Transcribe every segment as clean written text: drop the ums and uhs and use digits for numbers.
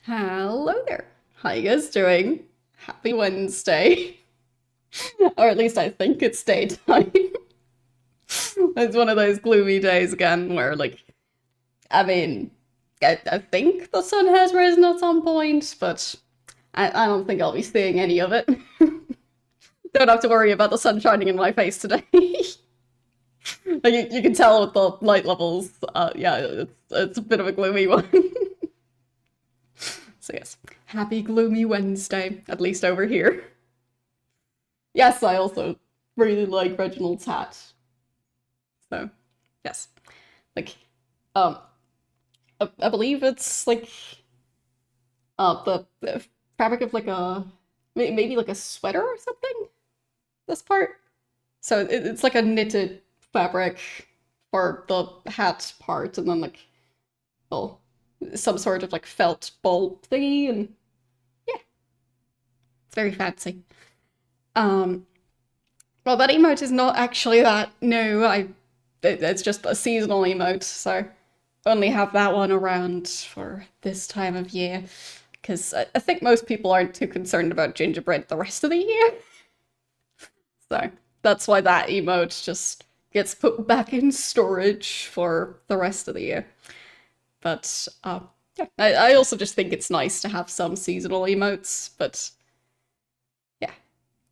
Hello there. How you guys doing? Happy Wednesday. Or at least I think it's daytime. It's one of those gloomy days again where, like, I mean, I think the sun has risen at some point, but I don't think I'll be seeing any of it. Don't have to worry about the sun shining in my face today. Like, you can tell with the light levels. Yeah, it's a bit of a gloomy one. So yes, happy gloomy Wednesday, at least over here. Yes, I also really like Reginald's hat. So yes, like um, I believe it's like the fabric of like a maybe like a sweater or something. This part, so it's like a knitted fabric for the hat part, and then like well, some sort of like felt bulb thingy, and yeah, it's very fancy. Um, well, that emote is not actually that new. It's just a seasonal emote, so only have that one around for this time of year. Because I think most people aren't too concerned about gingerbread the rest of the year. So that's why that emote just gets put back in storage for the rest of the year. But yeah, I also just think it's nice to have some seasonal emotes, but yeah.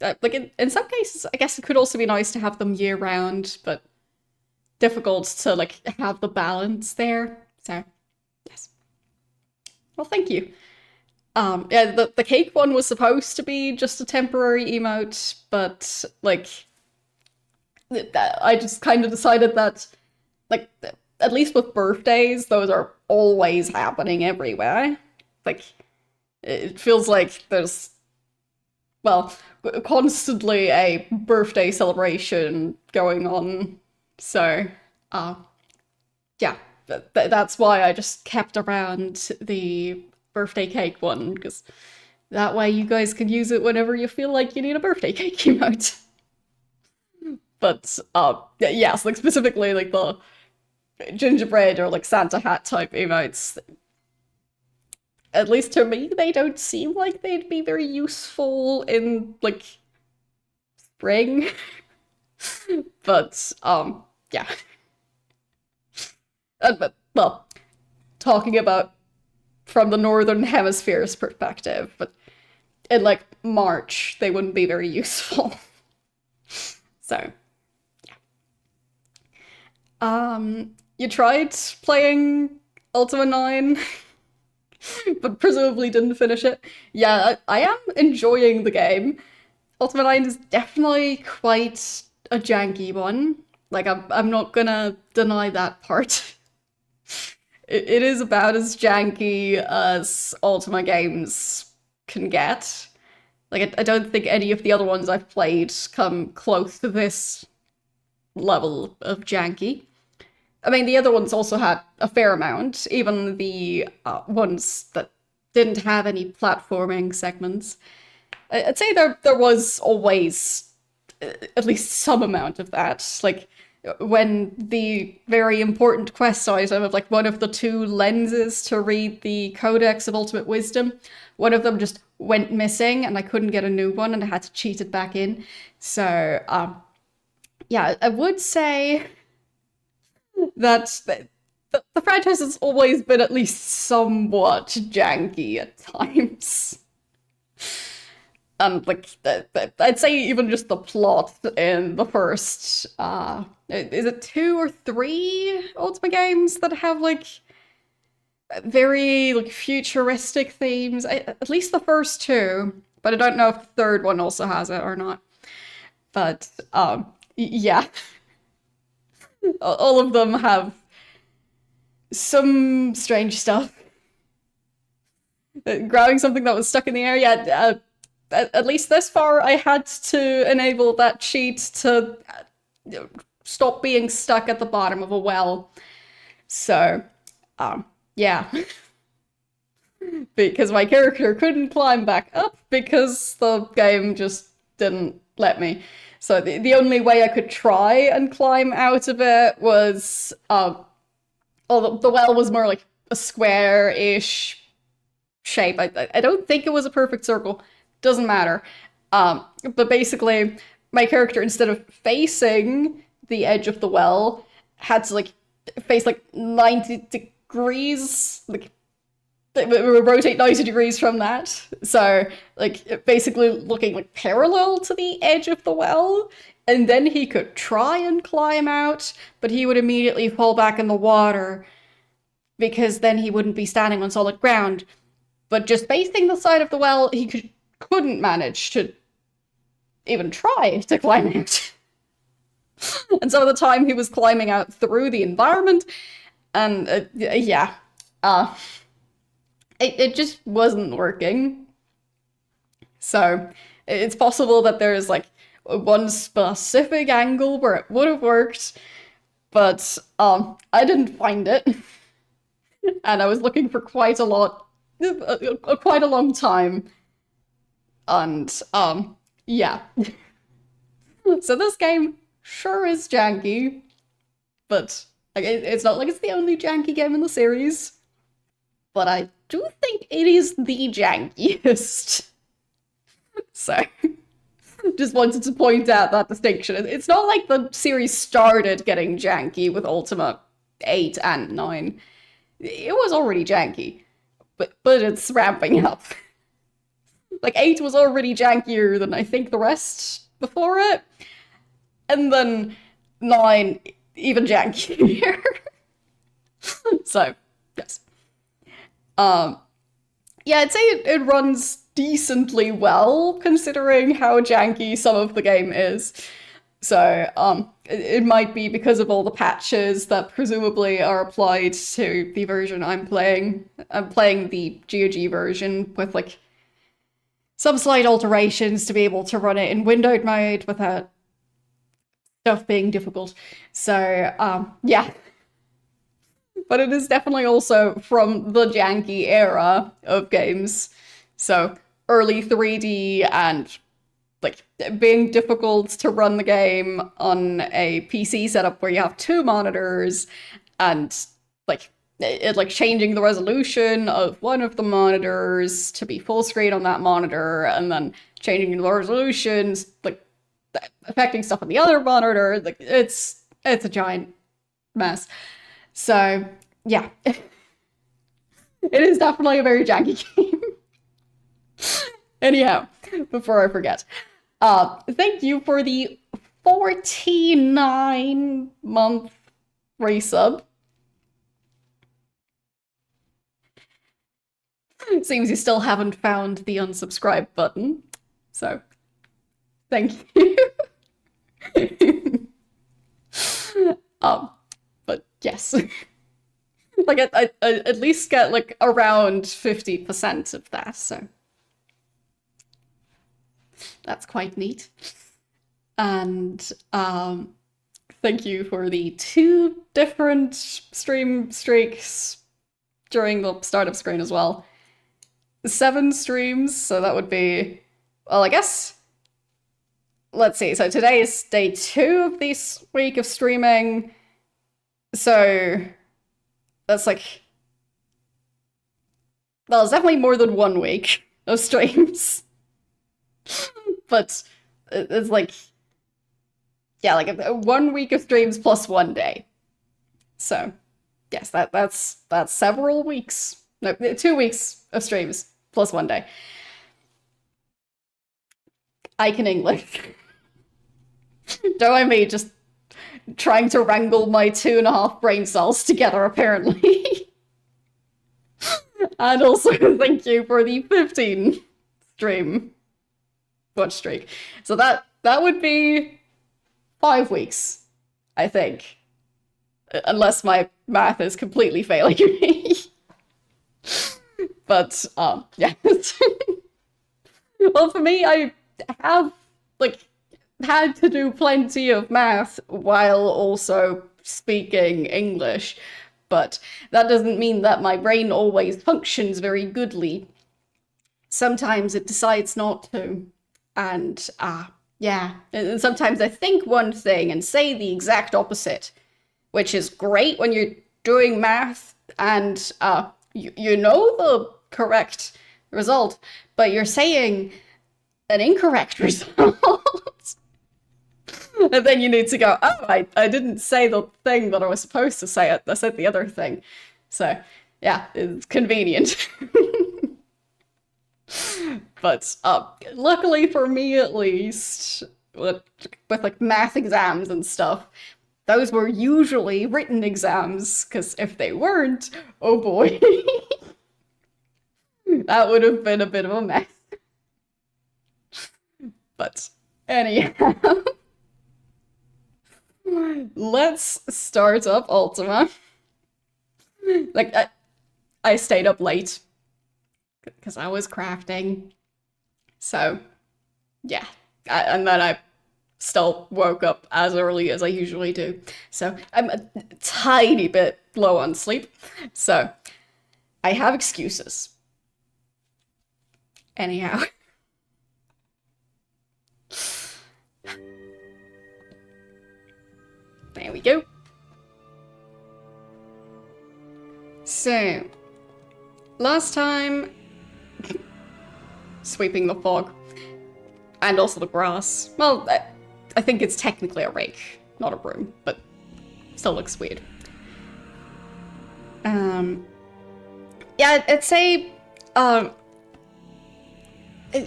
Like in some cases, I guess it could also be nice to have them year round, but difficult to like have the balance there. So yes. Well, thank you. Yeah, the cake one was supposed to be just a temporary emote, but like I just kind of decided that like at least with birthdays, those are always happening everywhere. Like it feels like there's well constantly a birthday celebration going on. So uh yeah, that's why I just kept around the birthday cake one, because that way you guys can use it whenever you feel like you need a birthday cake emote. But yes, like specifically like the gingerbread or like Santa hat type emotes, at least to me, they don't seem like they'd be very useful in like spring. But yeah. But well, talking about from the northern hemisphere's perspective, but in like March they wouldn't be very useful. So you tried playing Ultima 9, but presumably didn't finish it. Yeah, I am enjoying the game. Ultima 9 is definitely quite a janky one. Like, I'm not gonna deny that part. It is about as janky as Ultima games can get. Like, I don't think any of the other ones I've played come close to this level of janky. I mean, the other ones also had a fair amount, even the ones that didn't have any platforming segments. I'd say there was always at least some amount of that. Like when the very important quest item of like one of the two lenses to read the Codex of Ultimate Wisdom, one of them just went missing and I couldn't get a new one and I had to cheat it back in. So yeah, I would say that the franchise has always been at least somewhat janky at times. And like I'd say even just the plot in the first is it two or three Ultima games that have like very like futuristic themes. At least the first two, but I don't know if the third one also has it or not. But yeah, all of them have some strange stuff. Grabbing something that was stuck in the air, yeah, at least this far, I had to enable that cheat to stop being stuck at the bottom of a well. So, yeah, because my character couldn't climb back up because the game just didn't let me. So the only way I could try and climb out of it was, oh, the well was more like a square-ish shape. I don't think it was a perfect circle. Doesn't matter. But basically, my character, instead of facing the edge of the well, had to like face like 90 degrees, like rotate 90 degrees from that. So like basically looking like parallel to the edge of the well. And then he could try and climb out, but he would immediately fall back in the water because then he wouldn't be standing on solid ground. But just facing the side of the well, he couldn't manage to even try to climb out. And some of the time he was climbing out through the environment, and it just wasn't working. So it's possible that there's like one specific angle where it would have worked, but I didn't find it. And I was looking for quite a long time. And yeah. So this game sure is janky, but like it's not like it's the only janky game in the series. But I do think it is the jankiest. So just wanted to point out that distinction. It's not like the series started getting janky with Ultima 8 and 9. It was already janky, but it's ramping up. Like 8 was already jankier than I think the rest before it, and then 9 even jankier. So yes, yeah, I'd say it runs decently well considering how janky some of the game is. So it might be because of all the patches that presumably are applied to the version I'm playing. I'm playing the GOG version with like some slight alterations to be able to run it in windowed mode without stuff being difficult. So yeah. But it is definitely also from the janky era of games. So early 3D and like being difficult to run the game on a PC setup where you have 2 monitors, and like it like changing the resolution of one of the monitors to be full screen on that monitor, and then changing the resolutions, like affecting stuff on the other monitor. Like it's a giant mess. So yeah, it is definitely a very janky game. Anyhow, before I forget, thank you for the 49-month resub. Seems you still haven't found the unsubscribe button, so thank you. But yes, like I at least get like around 50% of that, so that's quite neat. And thank you for the 2 different stream streaks during the startup screen as well. 7 streams, so that would be, well, I guess, let's see, so today is day 2 of this week of streaming, so that's like, well, it's definitely more than 1 week of streams. But it's like, yeah, like 1 week of streams plus 1 day. So yes, that's several weeks. No, 2 weeks of streams plus 1 day. I can English. Don't mind me just trying to wrangle my 2.5 brain cells together, apparently. And also thank you for the 15 stream watch streak. So that would be 5 weeks, I think. Unless my math is completely failing me. But yeah. Well, for me, I have like had to do plenty of math while also speaking English, but that doesn't mean that my brain always functions very goodly. Sometimes it decides not to. And yeah, and sometimes I think one thing and say the exact opposite, which is great when you're doing math and you know the correct result, but you're saying an incorrect result. And then you need to go, oh, I didn't say the thing that I was supposed to say. I said the other thing. So, yeah, it's convenient. But luckily for me, at least, with like math exams and stuff, those were usually written exams, because if they weren't, oh boy, that would have been a bit of a mess. But anyhow, let's start up Ultima. Like, I stayed up late because I was crafting. So, yeah. And then I still woke up as early as I usually do. So, I'm a tiny bit low on sleep. So, I have excuses. Anyhow. There we go. So, last time, sweeping the fog, and also the grass. Well, I think it's technically a rake, not a broom, but still looks weird. Yeah, I'd say,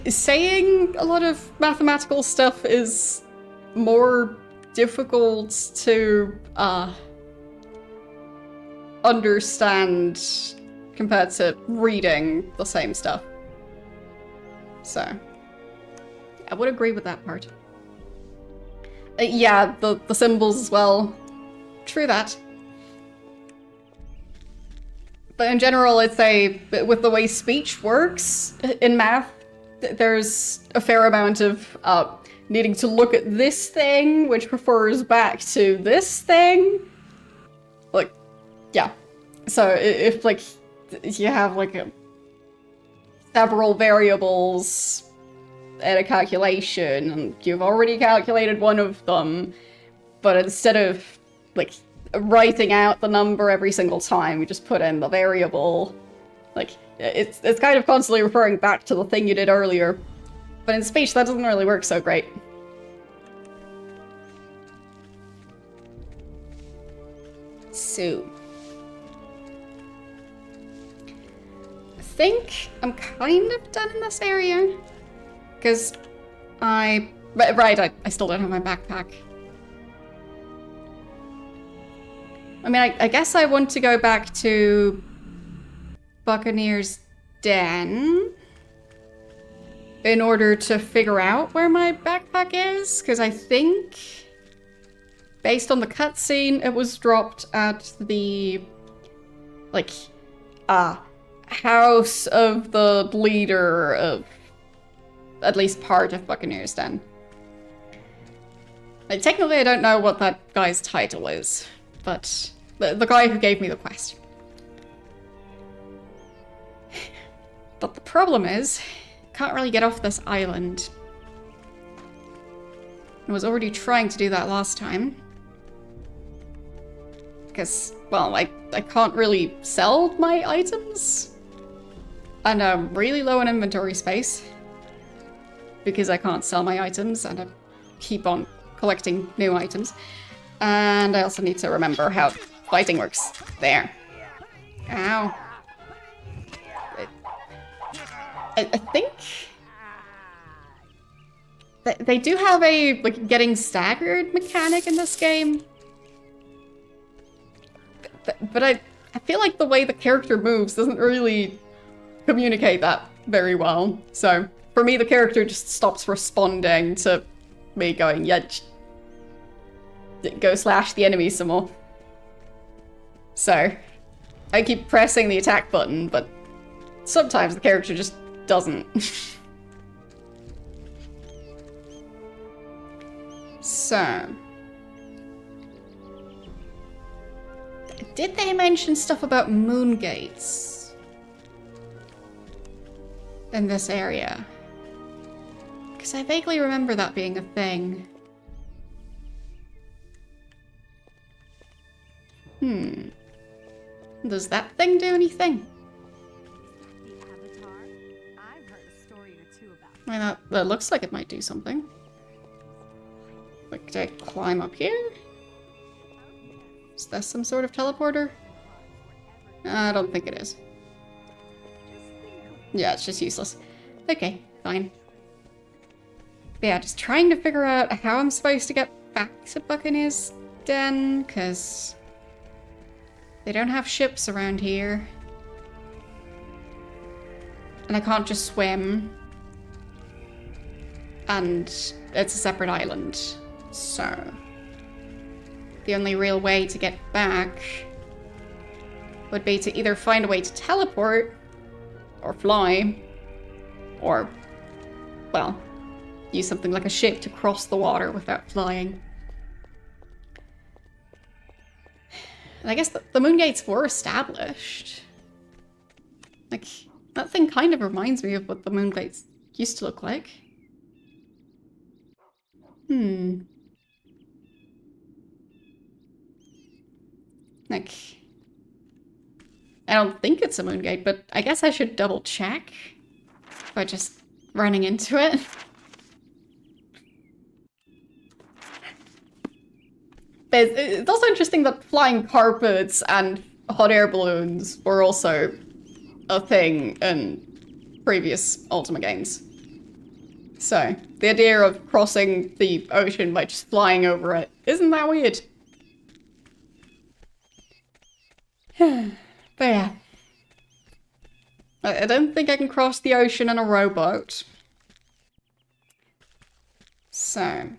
saying a lot of mathematical stuff is more difficult to, understand compared to reading the same stuff. So, I would agree with that part. Yeah, the symbols as well. True that. But in general, I'd say with the way speech works in math, there's a fair amount of needing to look at this thing, which refers back to this thing. Like, yeah. So if like you have like several variables in a calculation and you've already calculated one of them, but instead of like writing out the number every single time, you just put in the variable. Like it's kind of constantly referring back to the thing you did earlier. But in speech that doesn't really work so great. So I think I'm kind of done in this area. Because I still don't have my backpack. I mean, I guess I want to go back to Buccaneer's Den in order to figure out where my backpack is, because I think, based on the cutscene, it was dropped at the, like, house of the leader of at least part of Buccaneer's Den. Like, technically, I don't know what that guy's title is, but the guy who gave me the quest. But the problem is, can't really get off this island. I was already trying to do that last time. Because, well, I can't really sell my items. And I'm really low on inventory space. Because I can't sell my items and I keep on collecting new items. And I also need to remember how fighting works. There. Ow. I think they do have a like getting staggered mechanic in this game. But I feel like the way the character moves doesn't really communicate that very well. So for me, the character just stops responding to me going, yeah, go slash the enemy some more. So I keep pressing the attack button, but sometimes the character just doesn't. So, did they mention stuff about moon gates in this area? Because I vaguely remember that being a thing. Does that thing do anything? I mean, that looks like it might do something. Like, do I climb up here? Is that some sort of teleporter? I don't think it is. Yeah, it's just useless. Okay, fine. But yeah, just trying to figure out how I'm supposed to get back to Buccaneer's Den, because they don't have ships around here. And I can't just swim. And it's a separate island. So the only real way to get back would be to either find a way to teleport, or fly, or, well, use something like a ship to cross the water without flying. And I guess the moon gates were established. Like, that thing kind of reminds me of what the moon gates used to look like. Like, I don't think it's a moon gate, but I guess I should double check by just running into it. But it's also interesting that flying carpets and hot air balloons were also a thing in previous Ultima games. So, the idea of crossing the ocean by just flying over it, isn't that weird? But yeah. I don't think I can cross the ocean in a rowboat. So.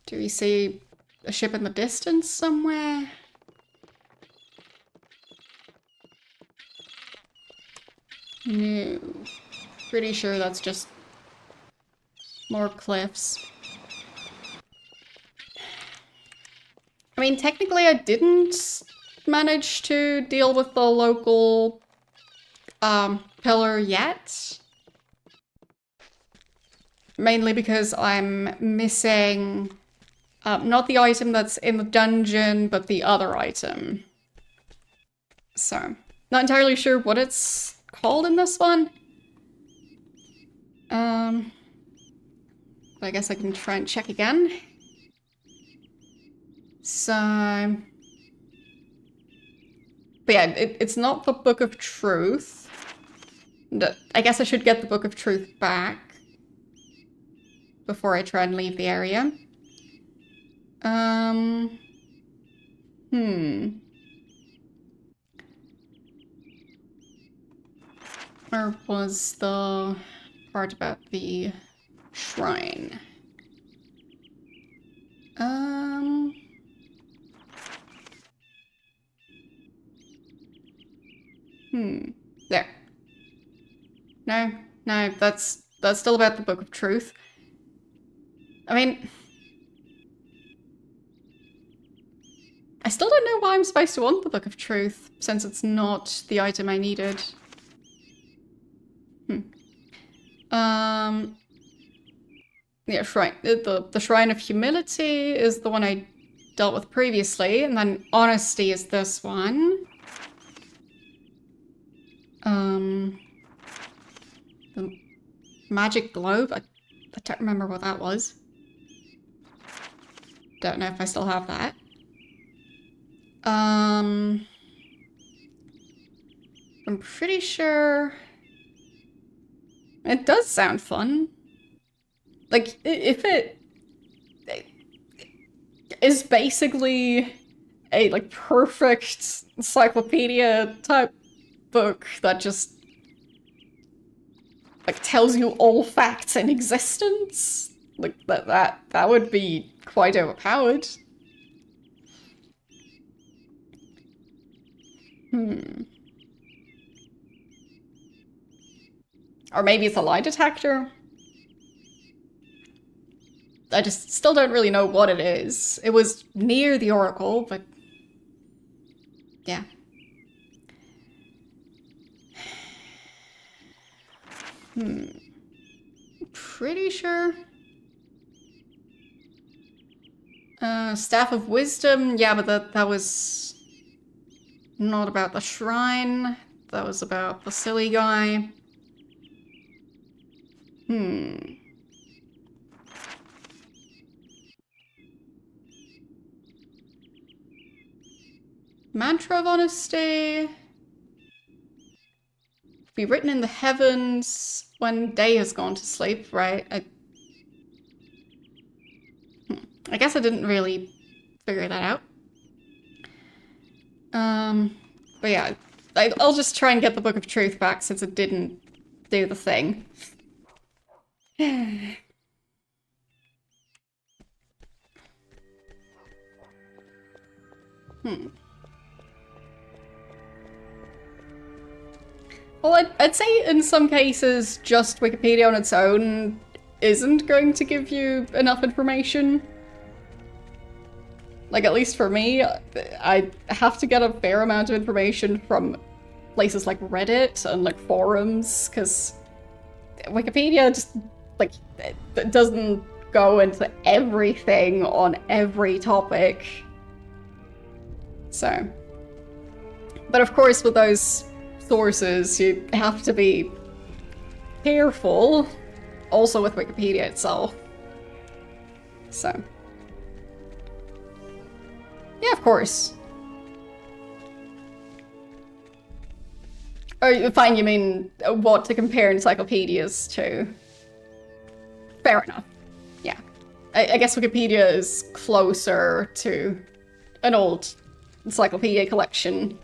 Do we see a ship in the distance somewhere? No. Pretty sure that's just more cliffs. I mean, technically I didn't manage to deal with the local pillar yet. Mainly because I'm missing not the item that's in the dungeon, but the other item. So, not entirely sure what it's called in this one. But I guess I can try and check again. So, but yeah, it's not the Book of Truth. I guess I should get the Book of Truth back before I try and leave the area. Where was the part about the shrine? There. No, that's still about the Book of Truth. I mean, I still don't know why I'm supposed to want the Book of Truth, since it's not the item I needed. Yeah, Shrine. The Shrine of Humility is the one I dealt with previously, and then Honesty is this one. The Magic Globe? I don't remember what that was. Don't know if I still have that. I'm pretty sure it does sound fun. Like, if it is basically a, like, perfect encyclopedia type book that just, like, tells you all facts in existence, like, that would be quite overpowered. Or maybe it's a lie detector. I just still don't really know what it is. It was near the Oracle, but yeah. Pretty sure. Staff of Wisdom, yeah, but that was not about the shrine. That was about the silly guy. Hmm. Mantra of honesty. Be written in the heavens when day has gone to sleep, right? I guess I didn't really figure that out. But yeah, I'll just try and get the Book of Truth back since it didn't do the thing. Well, I'd say in some cases, just Wikipedia on its own isn't going to give you enough information. Like, at least for me, I have to get a fair amount of information from places like Reddit and like forums, because Wikipedia just, like, it doesn't go into everything on every topic. So. But of course, with those sources, you have to be careful, also with Wikipedia itself. So. Yeah, of course. Oh, fine, you mean what to compare encyclopedias to? Fair enough. Yeah. I guess Wikipedia is closer to an old encyclopedia collection.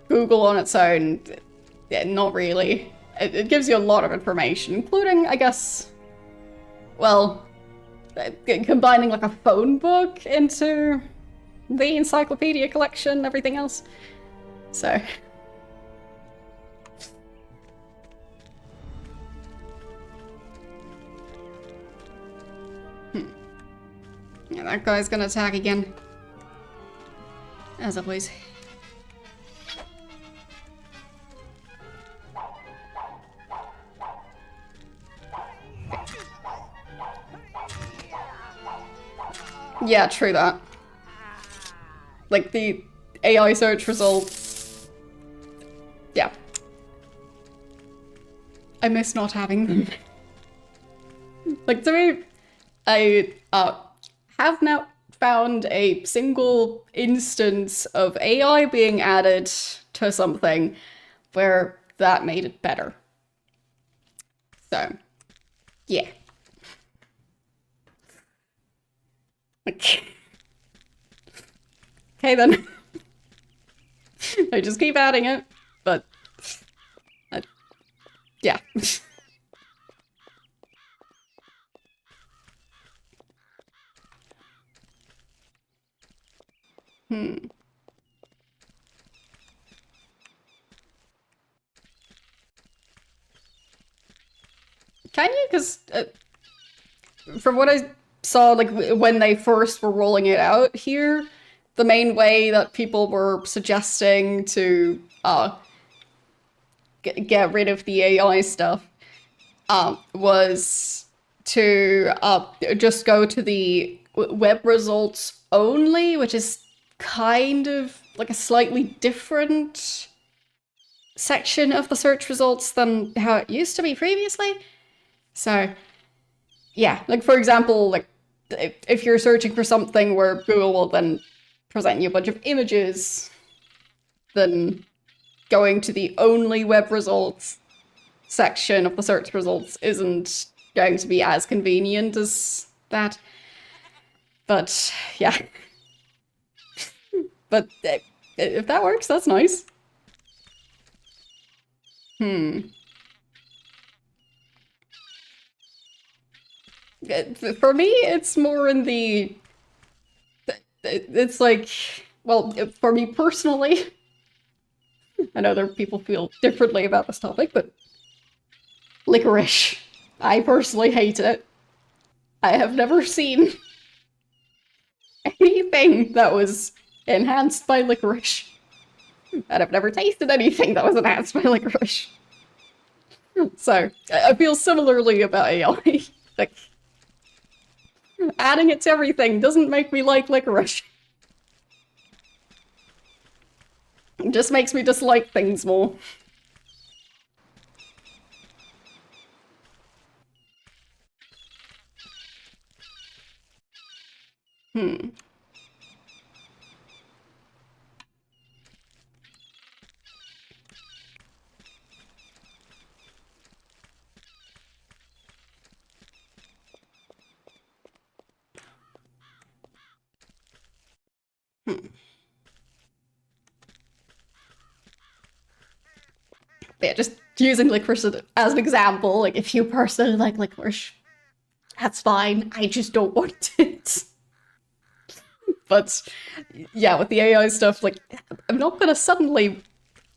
Google on its own, yeah, not really. It gives you a lot of information, including, I guess, well, combining like a phone book into the encyclopedia collection, everything else. So. Yeah, that guy's gonna attack again. As always. Yeah, true that. Like, the AI search results... Yeah. I miss not having them. Like, to me, I have now found a single instance of AI being added to something where that made it better. So, yeah. Okay then. I just keep adding it, but yeah. Can you? Because from what I saw, like when they first were rolling it out here, the main way that people were suggesting to get rid of the AI stuff was to just go to the web results only, which is kind of like a slightly different section of the search results than how it used to be previously. So, yeah, like for example, like if you're searching for something where Google will then present you a bunch of images, then going to the only web results section of the search results isn't going to be as convenient as that. But yeah. But if that works, that's nice. For me, it's more in the... It's like, well, for me personally, I know other people feel differently about this topic, but licorice. I personally hate it. I have never seen anything that was enhanced by licorice. And I've never tasted anything that was enhanced by licorice. So, I feel similarly about AI. Like, adding it to everything doesn't make me like licorice. It just makes me dislike things more. Hmm. Hmm. But yeah, just using licorice as an example, like if you personally like licorice, that's fine. I just don't want it. But yeah, with the AI stuff, like I'm not gonna suddenly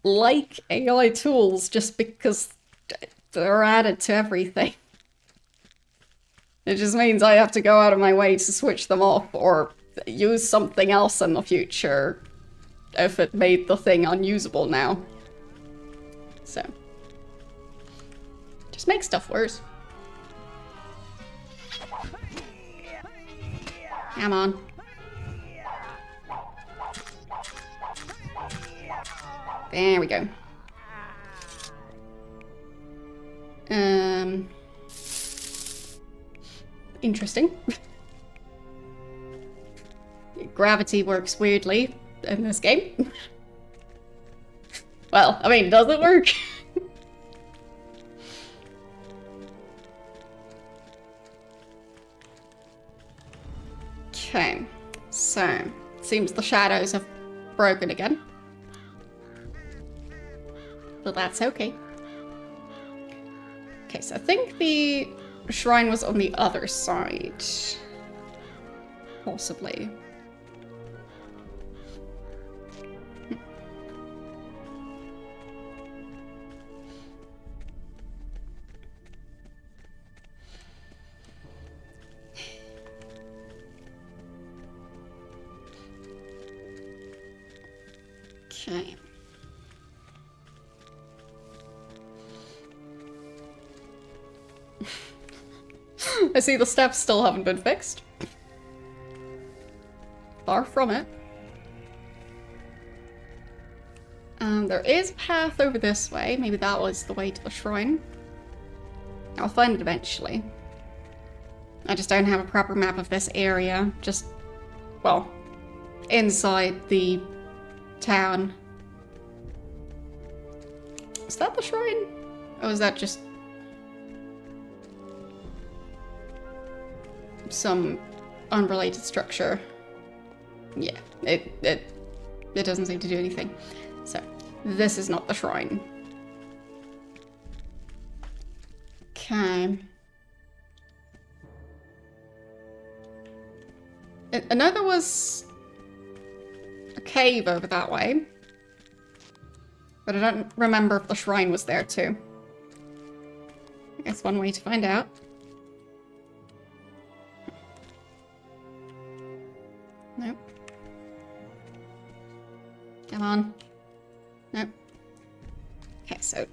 like AI tools just because they're added to everything. It just means I have to go out of my way to switch them off or use something else in the future if it made the thing unusable now. So, just make stuff worse. Come on. There we go. Interesting. Gravity works weirdly in this game. Well, I mean, does it work? Okay, so it seems the shadows have broken again. But that's okay. Okay, so I think the shrine was on the other side. Possibly. Okay. I see the steps still haven't been fixed. Far from it. There is a path over this way. Maybe that was the way to the shrine. I'll find it eventually. I just don't have a proper map of this area. Just, well, inside the town. Is that the shrine? Or is that just some unrelated structure? Yeah, it doesn't seem to do anything. So, this is not the shrine. Okay. I know there was a cave over that way, but I don't remember if the shrine was there too. I guess one way to find out. Nope. Come on. Nope. Okay, so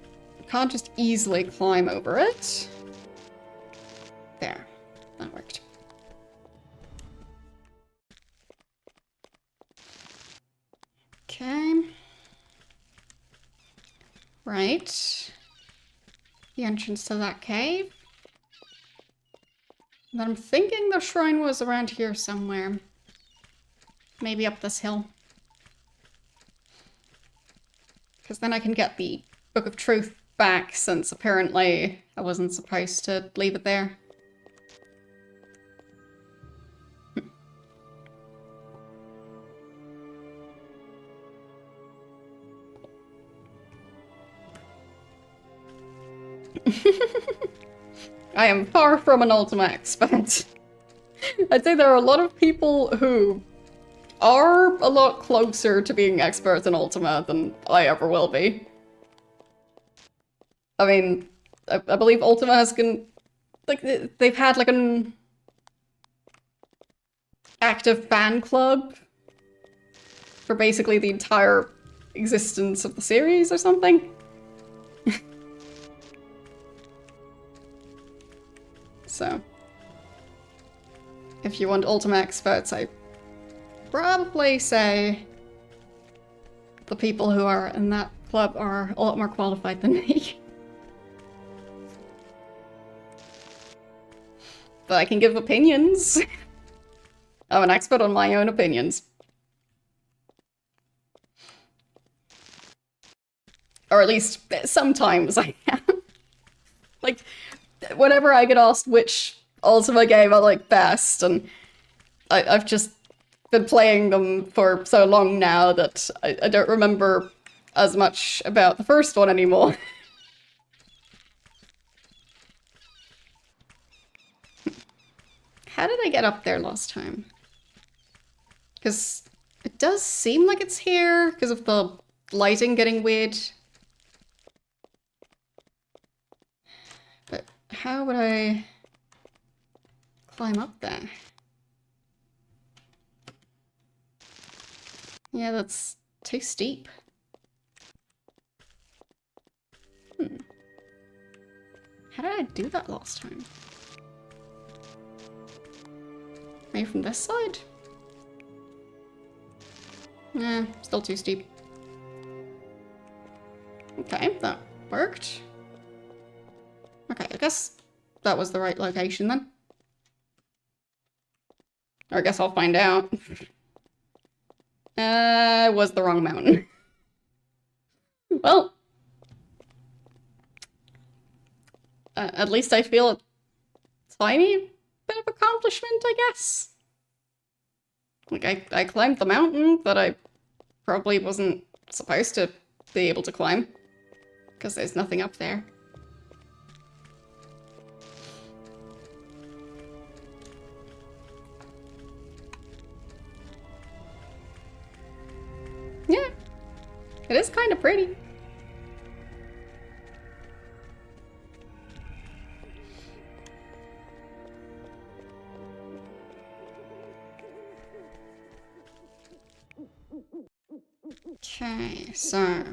can't just easily climb over it. There. That worked. Okay. Right. The entrance to that cave. And then I'm thinking the shrine was around here somewhere. Maybe up this hill. Because then I can get the Book of Truth back, since apparently I wasn't supposed to leave it there. I am far from an Ultima expert. I'd say there are a lot of people who are a lot closer to being experts in Ultima than I ever will be. I mean, I believe Ultima has been, like, they've had like an active fan club for basically the entire existence of the series or something. So, if you want Ultima experts, I probably say the people who are in that club are a lot more qualified than me. But I can give opinions. I'm an expert on my own opinions. Or at least sometimes I am. Like, whenever I get asked which Ultima game I like best, and I've just been playing them for so long now that I don't remember as much about the first one anymore. How did I get up there last time? Because it does seem like it's here because of the lighting getting weird. But how would I climb up there? Yeah, that's too steep. How did I do that last time? Maybe from this side? Nah, still too steep. Okay, that worked. Okay, I guess that was the right location then. Or I guess I'll find out. It was the wrong mountain. Well, at least I feel a tiny bit of accomplishment, I guess. Like, I climbed the mountain that I probably wasn't supposed to be able to climb, because there's nothing up there. Yeah, it is kind of pretty. Okay, so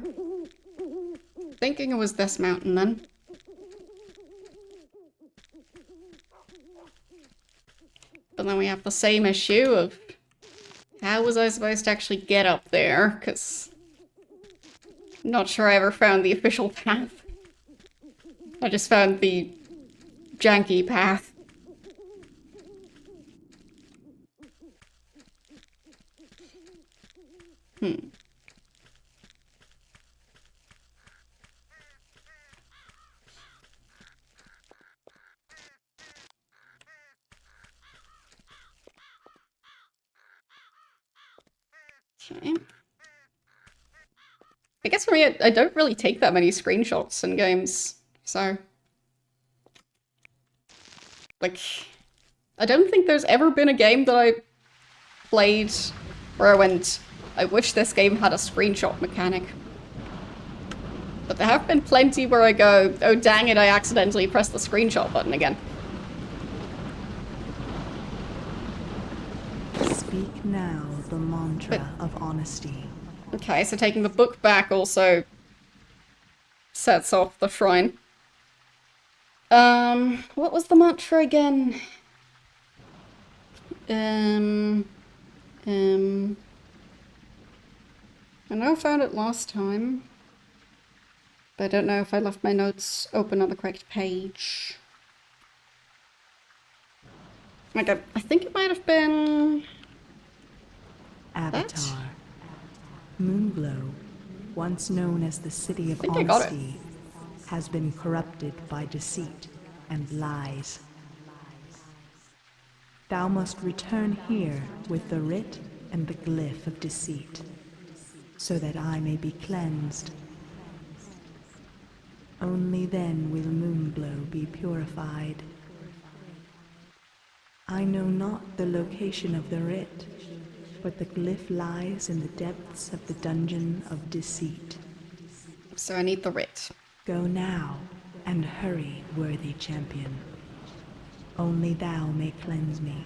thinking it was this mountain then. But then we have the same issue of how was I supposed to actually get up there? Because I'm not sure I ever found the official path. I just found the janky path. Okay. I guess for me, I don't really take that many screenshots in games, so... Like, I don't think there's ever been a game that I played where I went, I wish this game had a screenshot mechanic. But there have been plenty where I go, oh dang it, I accidentally pressed the screenshot button again. Speak now the mantra of honesty. Okay, so taking the book back also sets off the shrine. What was the mantra again? I know I found it last time, but I don't know if I left my notes open on the correct page. Like, I think it might have been... Avatar. Moonglow, once known as the city of I got it. honesty, has been corrupted by deceit and lies. Thou must return here with the writ and the glyph of deceit, so that I may be cleansed. Only then will Moonglow be purified. I know not the location of the writ, but the glyph lies in the depths of the dungeon of deceit. So I need the writ. Go now, and hurry, worthy champion. Only thou may cleanse me.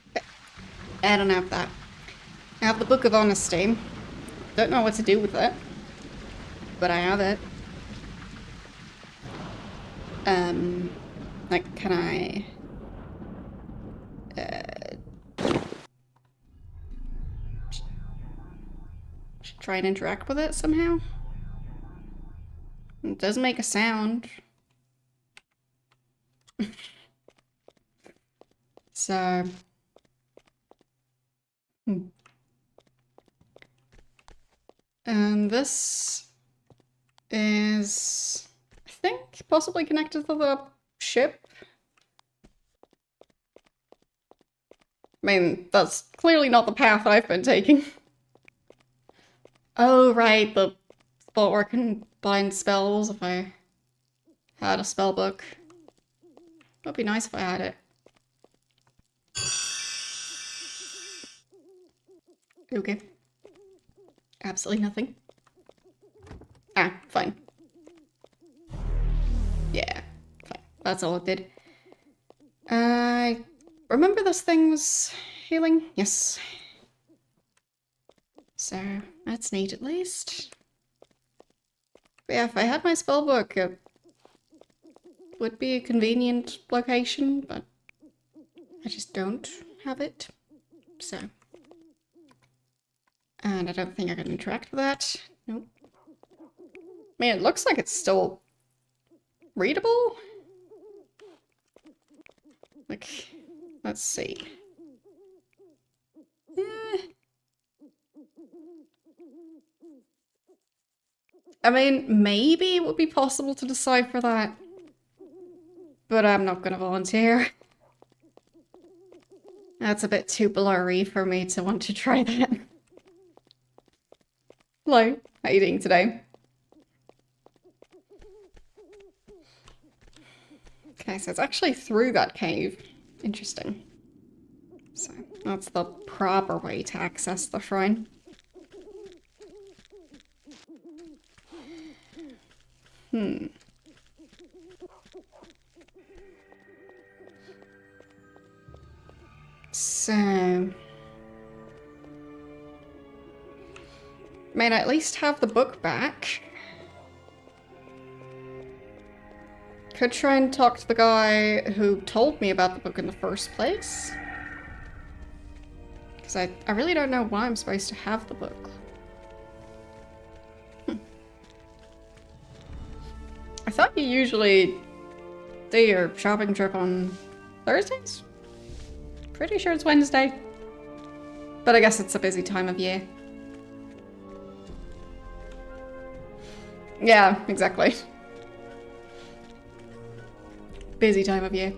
Okay. I don't have that. I have the Book of Honesty. Don't know what to do with it, but I have it. Like, can I... try and interact with it somehow? It does make a sound. So... And this is, I think, possibly connected to the ship. I mean, that's clearly not the path I've been taking. Oh, right, the spot where I can bind spells if I had a spell book. That'd be nice if I had it. Okay. Absolutely nothing. Ah, fine. Yeah, fine. That's all it did. I remember this thing was healing? Yes. So, that's neat at least. But yeah, if I had my spellbook, it would be a convenient location, but I just don't have it. So. And I don't think I can interact with that. Nope. I mean, it looks like it's still readable. Like, let's see. I mean, maybe it would be possible to decipher that, but I'm not gonna volunteer. That's a bit too blurry for me to want to try that. Hello, how are you doing today? Okay, so it's actually through that cave. Interesting. So, that's the proper way to access the shrine. So... May I at least have the book back? Could try and talk to the guy who told me about the book in the first place. Because I really don't know why I'm supposed to have the book. I thought you usually do your shopping trip on Thursdays? Pretty sure it's Wednesday. But I guess it's a busy time of year. Yeah, exactly. Busy time of year.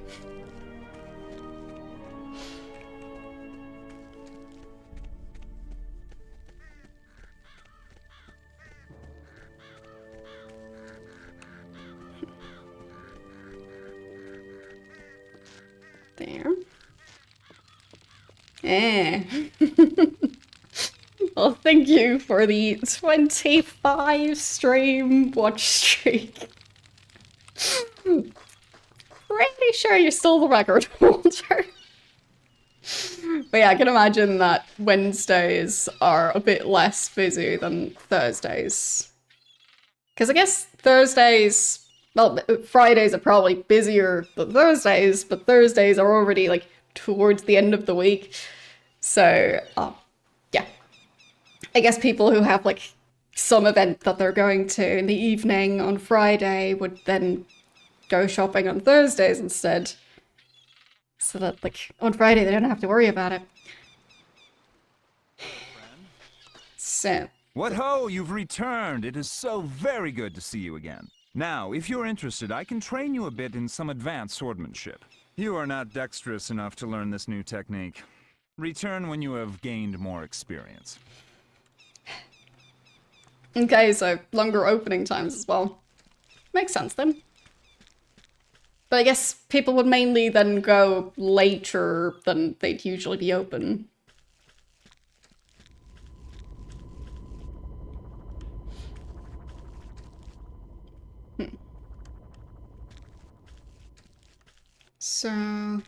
There. Eh. Well, thank you for the 25 stream watch streak. Pretty sure you're still the record holder. But yeah, I can imagine that Wednesdays are a bit less busy than Thursdays. Because I guess Thursdays, well, Fridays are probably busier than Thursdays, but Thursdays are already like towards the end of the week. So, yeah. I guess people who have like some event that they're going to in the evening on Friday would then go shopping on Thursdays instead. So that like on Friday they don't have to worry about it. So. What ho, you've returned. It is so very good to see you again. Now, if you're interested, I can train you a bit in some advanced swordsmanship. You are not dexterous enough to learn this new technique. Return when you have gained more experience. Okay, so longer opening times as well. Makes sense then. But I guess people would mainly then go later than they'd usually be open. So...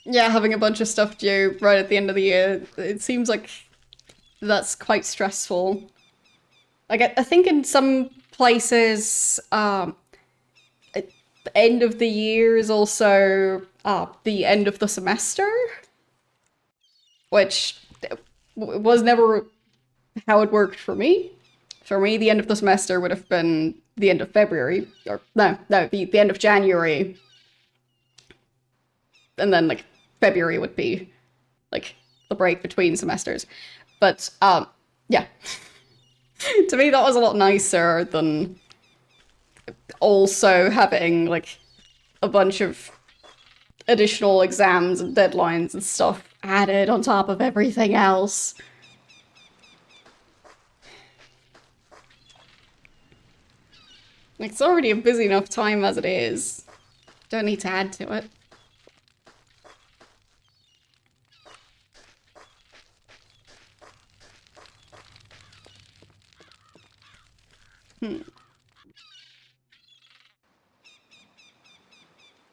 Yeah, having a bunch of stuff due right at the end of the year, it seems like that's quite stressful. Like, I think in some places, the end of the year is also the end of the semester, which was never how it worked for me. For me, the end of the semester would have been the end of February, or no, the end of January. And then, like, February would be, like, the break between semesters. But, yeah. To me, that was a lot nicer than also having, like, a bunch of additional exams and deadlines and stuff added on top of everything else. It's already a busy enough time as it is. Don't need to add to it.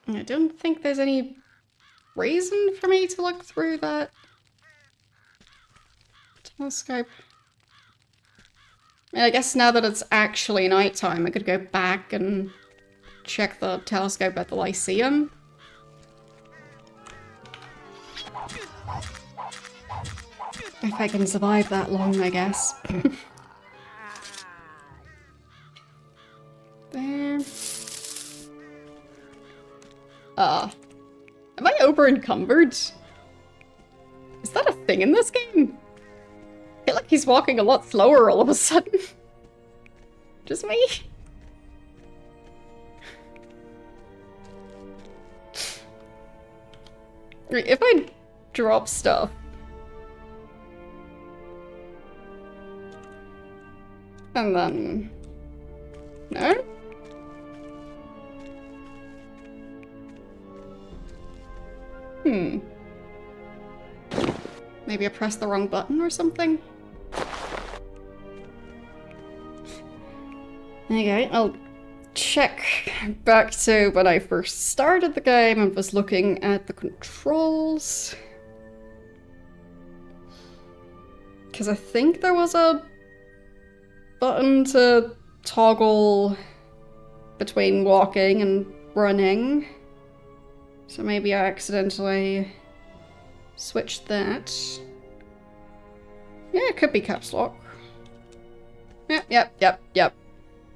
I don't think there's any reason for me to look through that telescope. I guess now that it's actually nighttime, I could go back and check the telescope at the Lyceum. If I can survive that long, I guess. There. Am I over encumbered? Is that a thing in this game? I feel like he's walking a lot slower all of a sudden. Just me? If I drop stuff... And then... No? Maybe I pressed the wrong button or something? Okay, I'll check back to when I first started the game and was looking at the controls. Because I think there was a button to toggle between walking and running. So maybe I accidentally switched that. Yeah, it could be caps lock. Yep.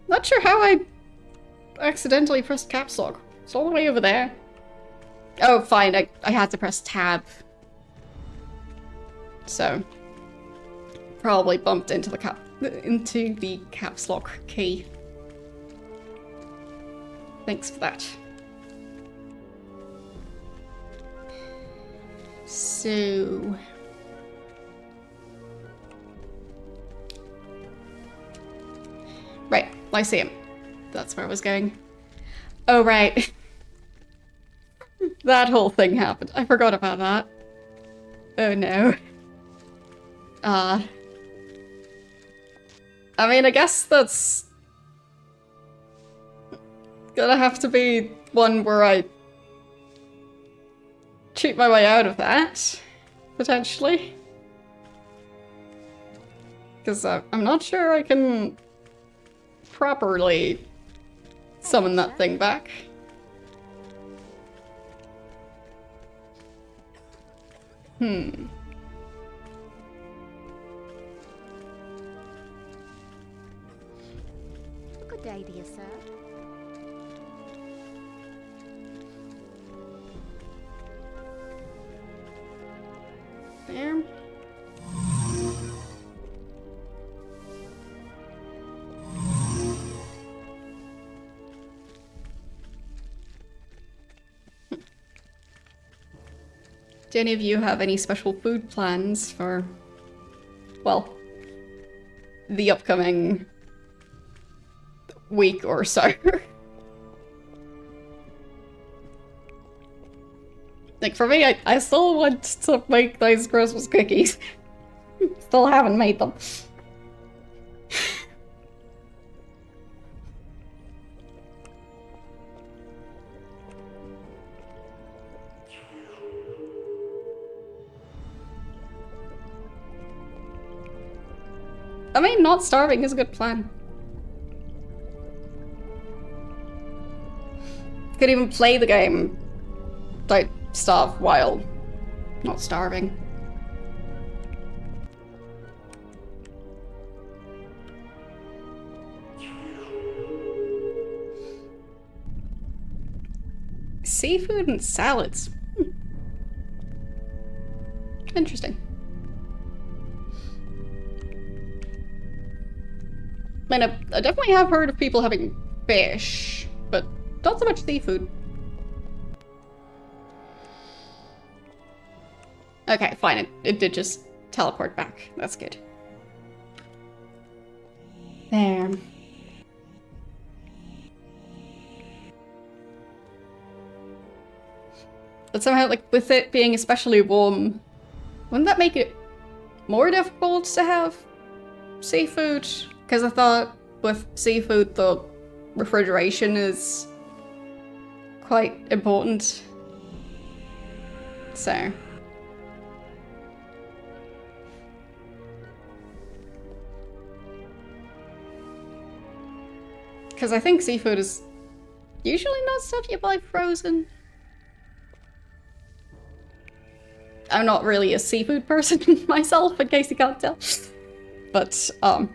Not sure how I accidentally pressed caps lock. It's all the way over there. Oh, fine. I had to press tab. So probably bumped into the caps lock key. Thanks for that. So... Right, Lyceum. That's where I was going. Oh, right. That whole thing happened. I forgot about that. Oh, no. I mean, I guess that's... gonna have to be one where I cheat my way out of that, potentially. Because I'm not sure I can properly summon that thing back. Good day, dear sir. There. Do any of you have any special food plans for, well, the upcoming week or so? Like, for me, I still want to make those Christmas cookies. Still haven't made them. I mean, not starving is a good plan. Could even play the game. Like, starve while not starving. Seafood and salads. Interesting. I mean, I definitely have heard of people having fish, but not so much seafood. Okay, fine. It did just teleport back. That's good. There. But somehow, like, with it being especially warm, wouldn't that make it more difficult to have seafood? Because I thought with seafood, the refrigeration is quite important. So. Because I think seafood is usually not stuff you buy frozen. I'm not really a seafood person myself, in case you can't tell. But, yeah.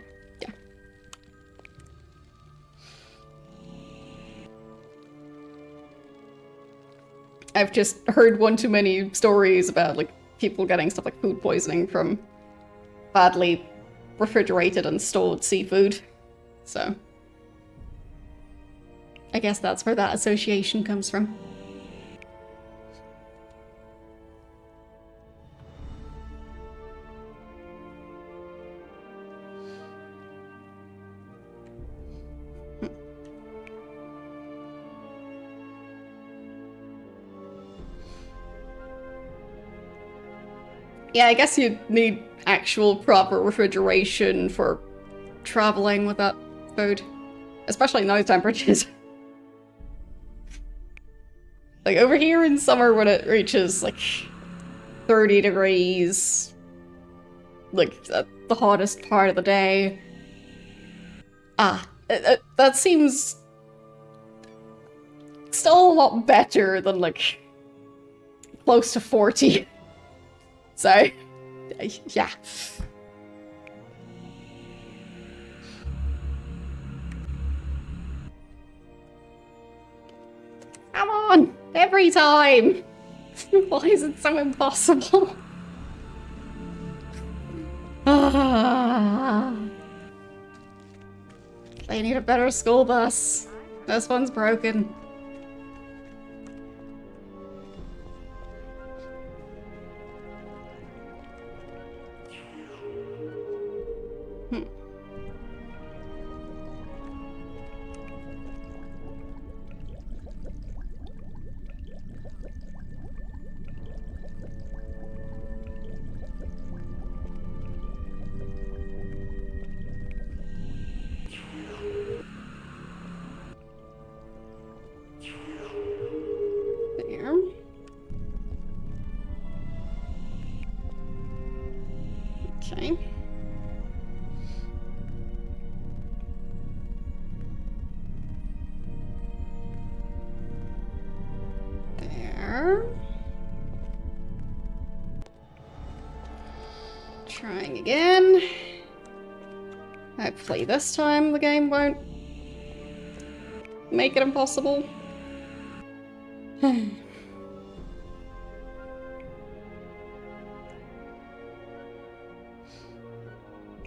I've just heard one too many stories about, like, people getting stuff like food poisoning from badly refrigerated and stored seafood. So. I guess that's where that association comes from. Yeah, I guess you'd need actual proper refrigeration for traveling with that food. Especially in those temperatures. Like, over here in summer when it reaches, like, 30 degrees, like, at the hottest part of the day. That seems still a lot better than, like, close to 40. So, yeah. Come on! Every time! Why is it so impossible? They need a better school bus. This one's broken. Okay. There. Trying again. Hopefully this time the game won't make it impossible.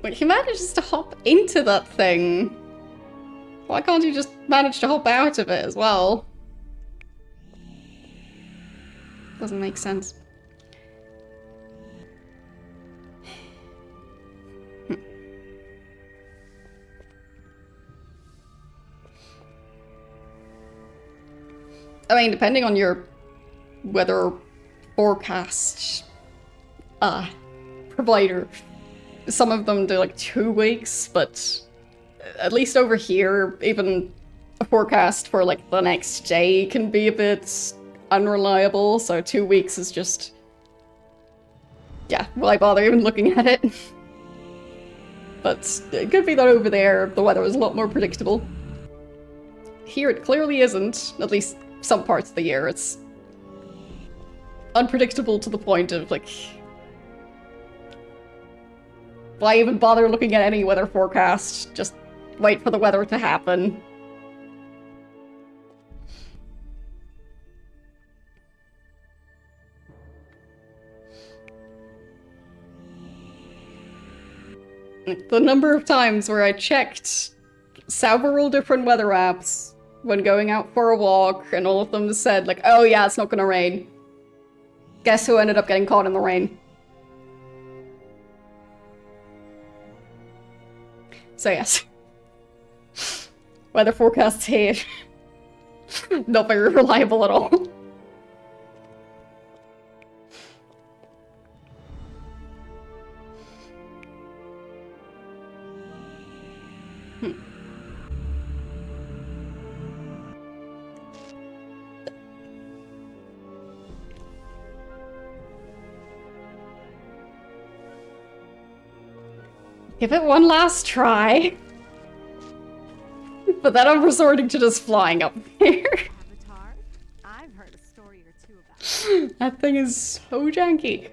Like, he manages to hop into that thing. Why can't you just manage to hop out of it as well? Doesn't make sense. I mean, depending on your weather forecast provider, some of them do like 2 weeks, but at least over here, even a forecast for like the next day can be a bit unreliable, so 2 weeks is just... yeah, why bother even looking at it? But it could be that over there, the weather is a lot more predictable. Here it clearly isn't, at least some parts of the year. It's unpredictable to the point of, like... why even bother looking at any weather forecast? Just wait for the weather to happen. The number of times where I checked several different weather apps when going out for a walk, and all of them said, like, oh yeah, it's not gonna rain. Guess who ended up getting caught in the rain? So yes. Weather forecasts here. Not very reliable at all. Give it one last try. But then I'm resorting to just flying up here. Avatar? I've heard a story or two about it. That thing is so janky.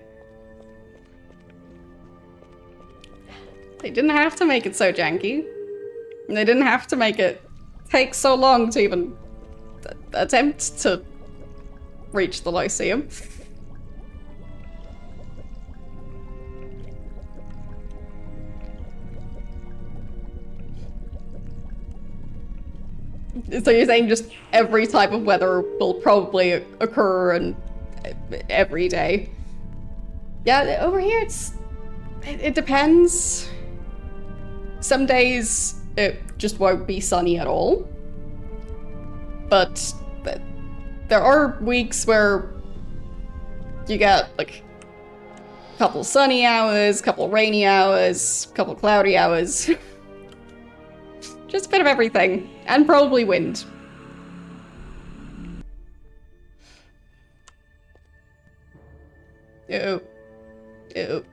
They didn't have to make it so janky. They didn't have to make it take so long to even attempt to reach the Lyceum. So you're saying just every type of weather will probably occur and every day? Yeah, over here it depends. Some days it just won't be sunny at all. But there are weeks where you get like a couple sunny hours, a couple rainy hours, a couple cloudy hours. Just a bit of everything. And probably wind. Ew. Ew.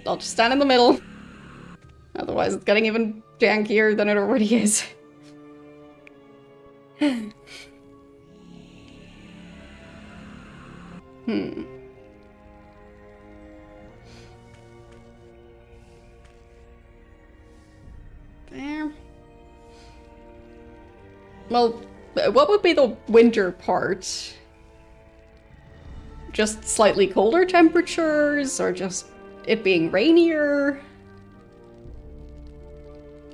I'll just stand in the middle. Otherwise it's getting even jankier than it already is. There. Well, what would be the winter part? Just slightly colder temperatures, or just it being rainier?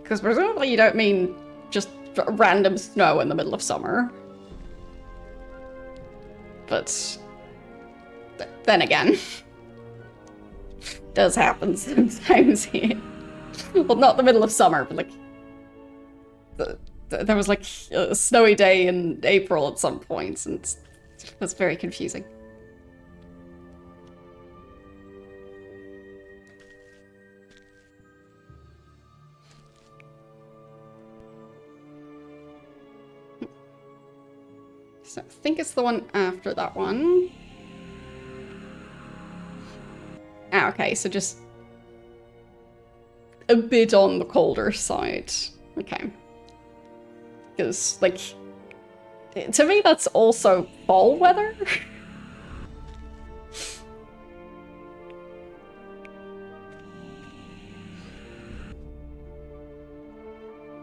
Because presumably you don't mean just random snow in the middle of summer. But then again, does happen sometimes here. Well, not the middle of summer, but like there was like a snowy day in April at some points, and it was very confusing. So I think it's the one after that one. Ah, okay, so just a bit on the colder side. Okay. Because, like, to me that's also fall weather.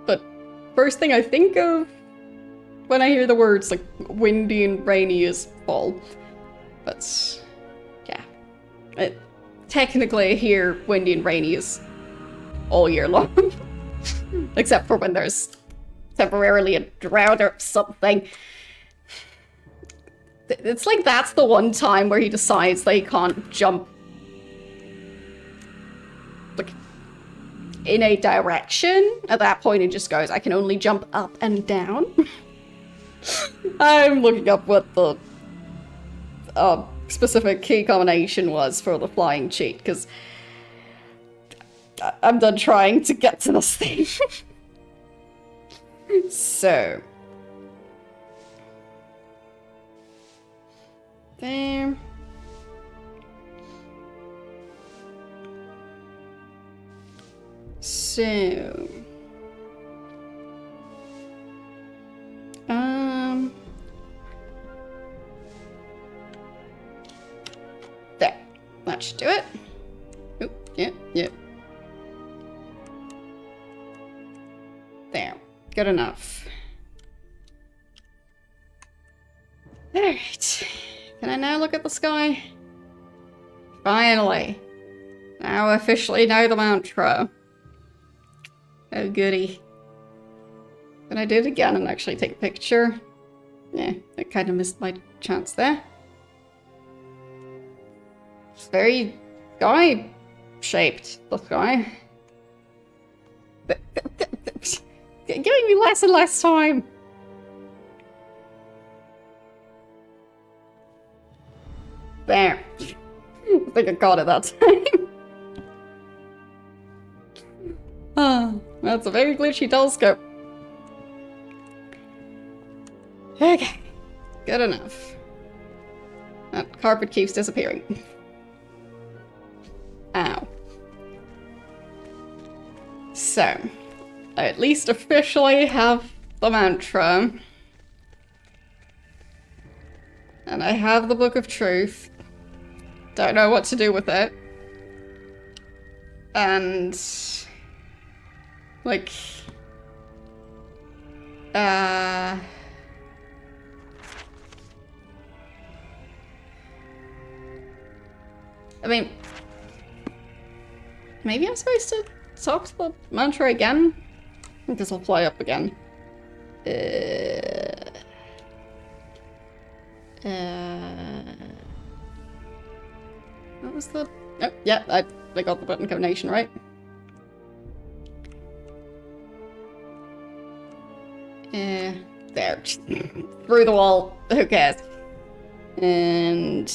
But first thing I think of when I hear the words, like, windy and rainy is fall. But, yeah. Technically here, windy and rainy is all year long. Except for when there's temporarily a drought or something. It's like that's the one time where he decides that he can't jump like in a direction. At that point he just goes, I can only jump up and down. I'm looking up what the specific key combination was for the flying cheat, because I'm done trying to get to this thing. So. There. So. There. That should do it. Oop, yep, yep. There. Good enough. Alright. Can I now look at the sky? Finally. Now I officially know the mantra. Oh goody. Can I do it again and actually take a picture? Yeah, I kind of missed my chance there. It's very sky-shaped, the sky. Giving me less and less time. There. I think I got it that time. Oh, that's a very glitchy telescope. Okay, good enough. That carpet keeps disappearing. Ow. So, I at least officially have the mantra. And I have the Book of Truth. Don't know what to do with it. And... like... I mean, maybe I'm supposed to talk to the mantra again? I think this will fly up again. What was the... Oh, yeah, I got the button combination right. There. Through the wall. Who cares? And...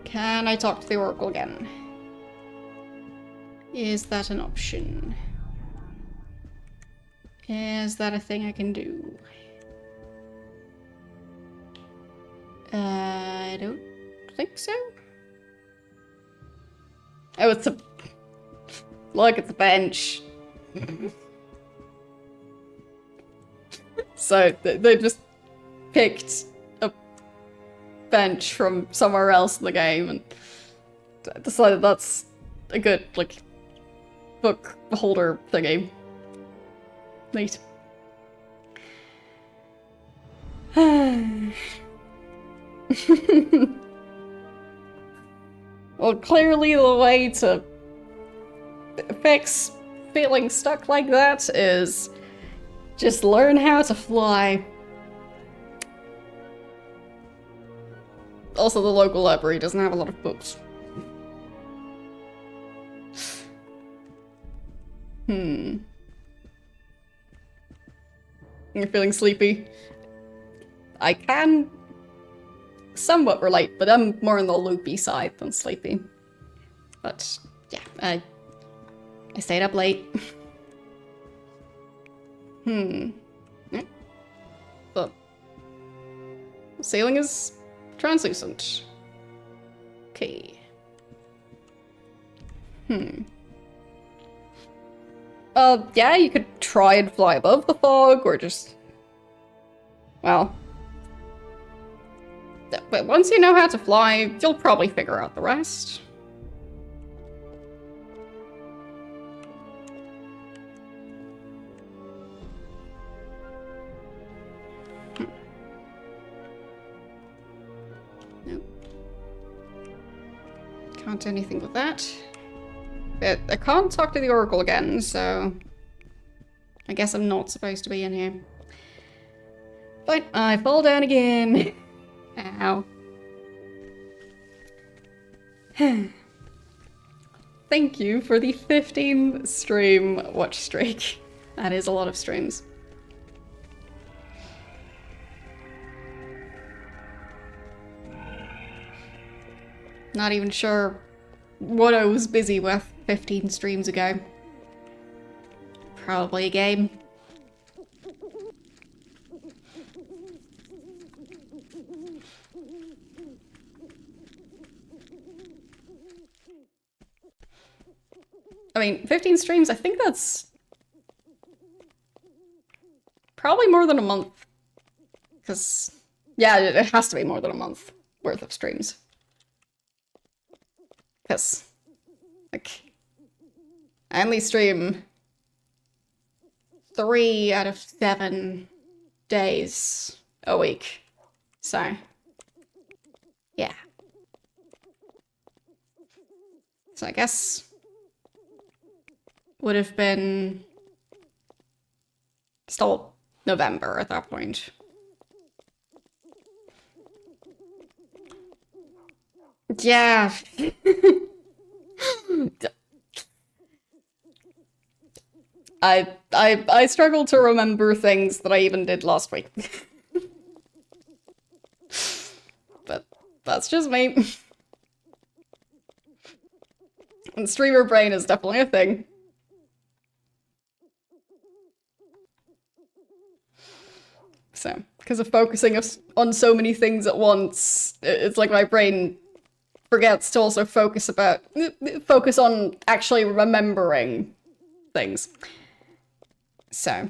can I talk to the Oracle again? Is that an option? Is that a thing I can do? I don't think so. Oh, it's a... look, it's a bench. So, they just picked a bench from somewhere else in the game and decided that's a good, like, book holder thingy. Neat. Well, clearly the way to fix feeling stuck like that is just learn how to fly. Also, the local library doesn't have a lot of books. You're feeling sleepy? I can somewhat relate, but I'm more on the loopy side than sleepy. But yeah, I stayed up late. The ceiling is translucent. Okay. Yeah, you could try and fly above the fog, or just... well... but once you know how to fly, you'll probably figure out the rest. Nope. Can't do anything with that. But I can't talk to the Oracle again, so... I guess I'm not supposed to be in here. But I fall down again. Ow. Thank you for the 15 stream watch streak. That is a lot of streams. Not even sure what I was busy with 15 streams ago. Probably a game. I mean, 15 streams, I think that's probably more than a month. Because, yeah, it has to be more than a month worth of streams. Because, like, I only stream 3 out of 7 days a week. So, yeah. So I guess would have been still November at that point. Yeah. I struggle to remember things that I even did last week. But that's just me. And streamer brain is definitely a thing. So, because of focusing on so many things at once, it's like my brain forgets to also focus on actually remembering things. So,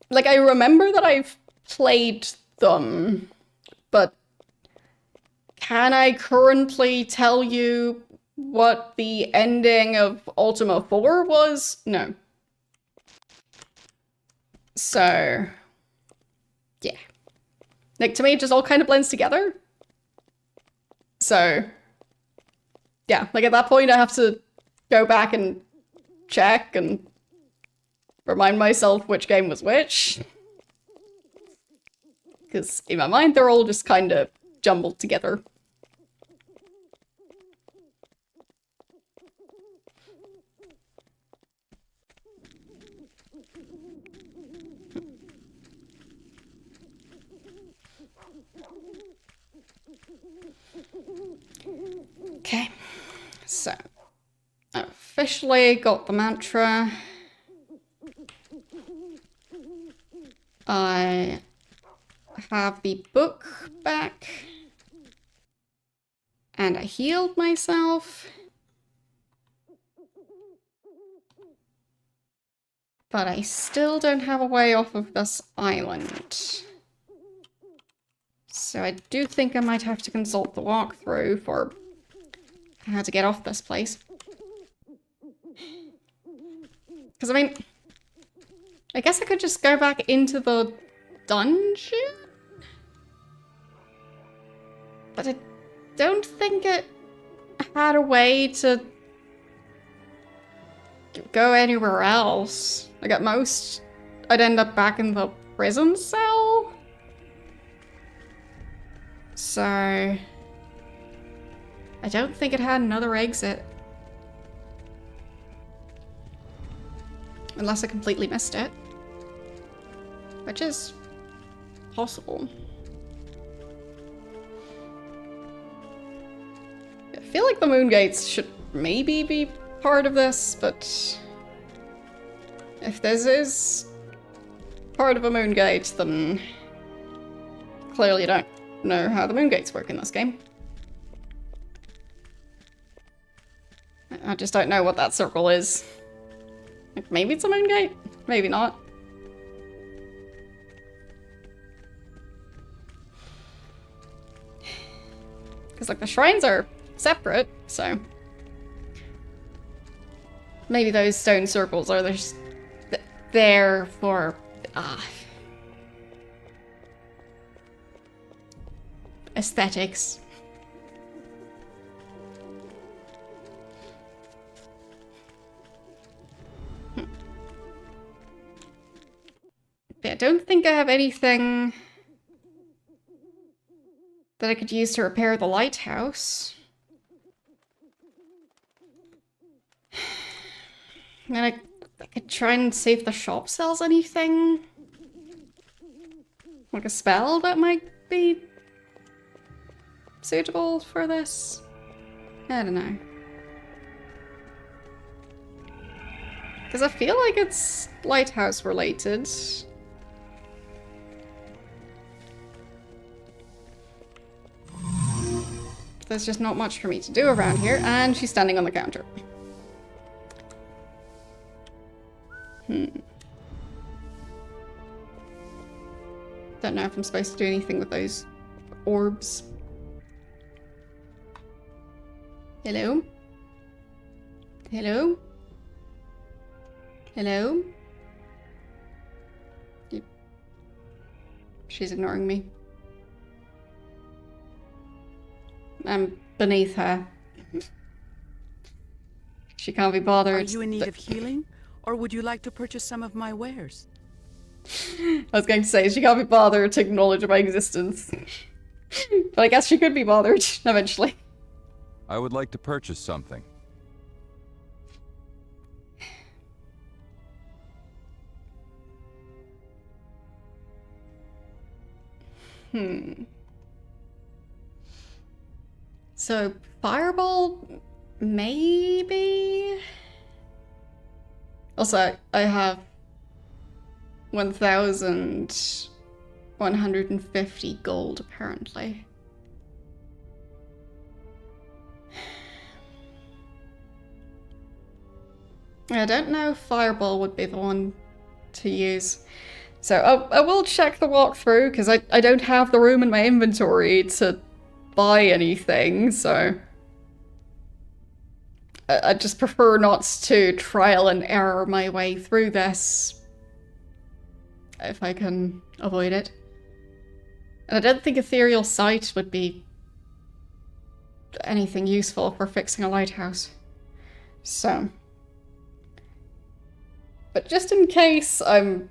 like, I remember that I've played them, but can I currently tell you what the ending of Ultima 4 was? No. So, yeah. Like, to me, it just all kind of blends together. So, yeah, like at that point I have to go back and check and remind myself which game was which. Because in my mind, they're all just kind of jumbled together. Okay, so I officially got the mantra. I have the book back. And I healed myself. But I still don't have a way off of this island. So I do think I might have to consult the walkthrough for how to get off this place. Because, I mean, I guess I could just go back into the dungeon? But I don't think it had a way to go anywhere else. Like, at most, I'd end up back in the prison cell? So, I don't think it had another exit. Unless I completely missed it. Which is possible. I feel like the moon gates should maybe be part of this, but if this is part of a moon gate, then clearly I don't know how the moon gates work in this game. I just don't know what that circle is. Like, maybe it's a moon gate, maybe not. Because, like, the shrines are separate, so maybe those stone circles are just there for aesthetics. But I don't think I have anything that I could use to repair the lighthouse. And I could try and see if the shop sells anything. Like a spell that might be suitable for this. I don't know. Because I feel like it's lighthouse related. There's just not much for me to do around here, and she's standing on the counter. Don't know if I'm supposed to do anything with those orbs. Hello? Hello? Hello? She's ignoring me. I'm beneath her. She can't be Are bothered. you in need of healing? Or would you like to purchase some of my wares? I was going to say, she can't be bothered to acknowledge my existence. But I guess she could be bothered, eventually. I would like to purchase something. So, Fireball, maybe? Also, I have 1,150 gold, apparently. I don't know if Fireball would be the one to use. So I will check the walkthrough, because I don't have the room in my inventory to buy anything, so... I just prefer not to trial and error my way through this, if I can avoid it. And I don't think Ethereal Sight would be anything useful for fixing a lighthouse. So... But just in case I'm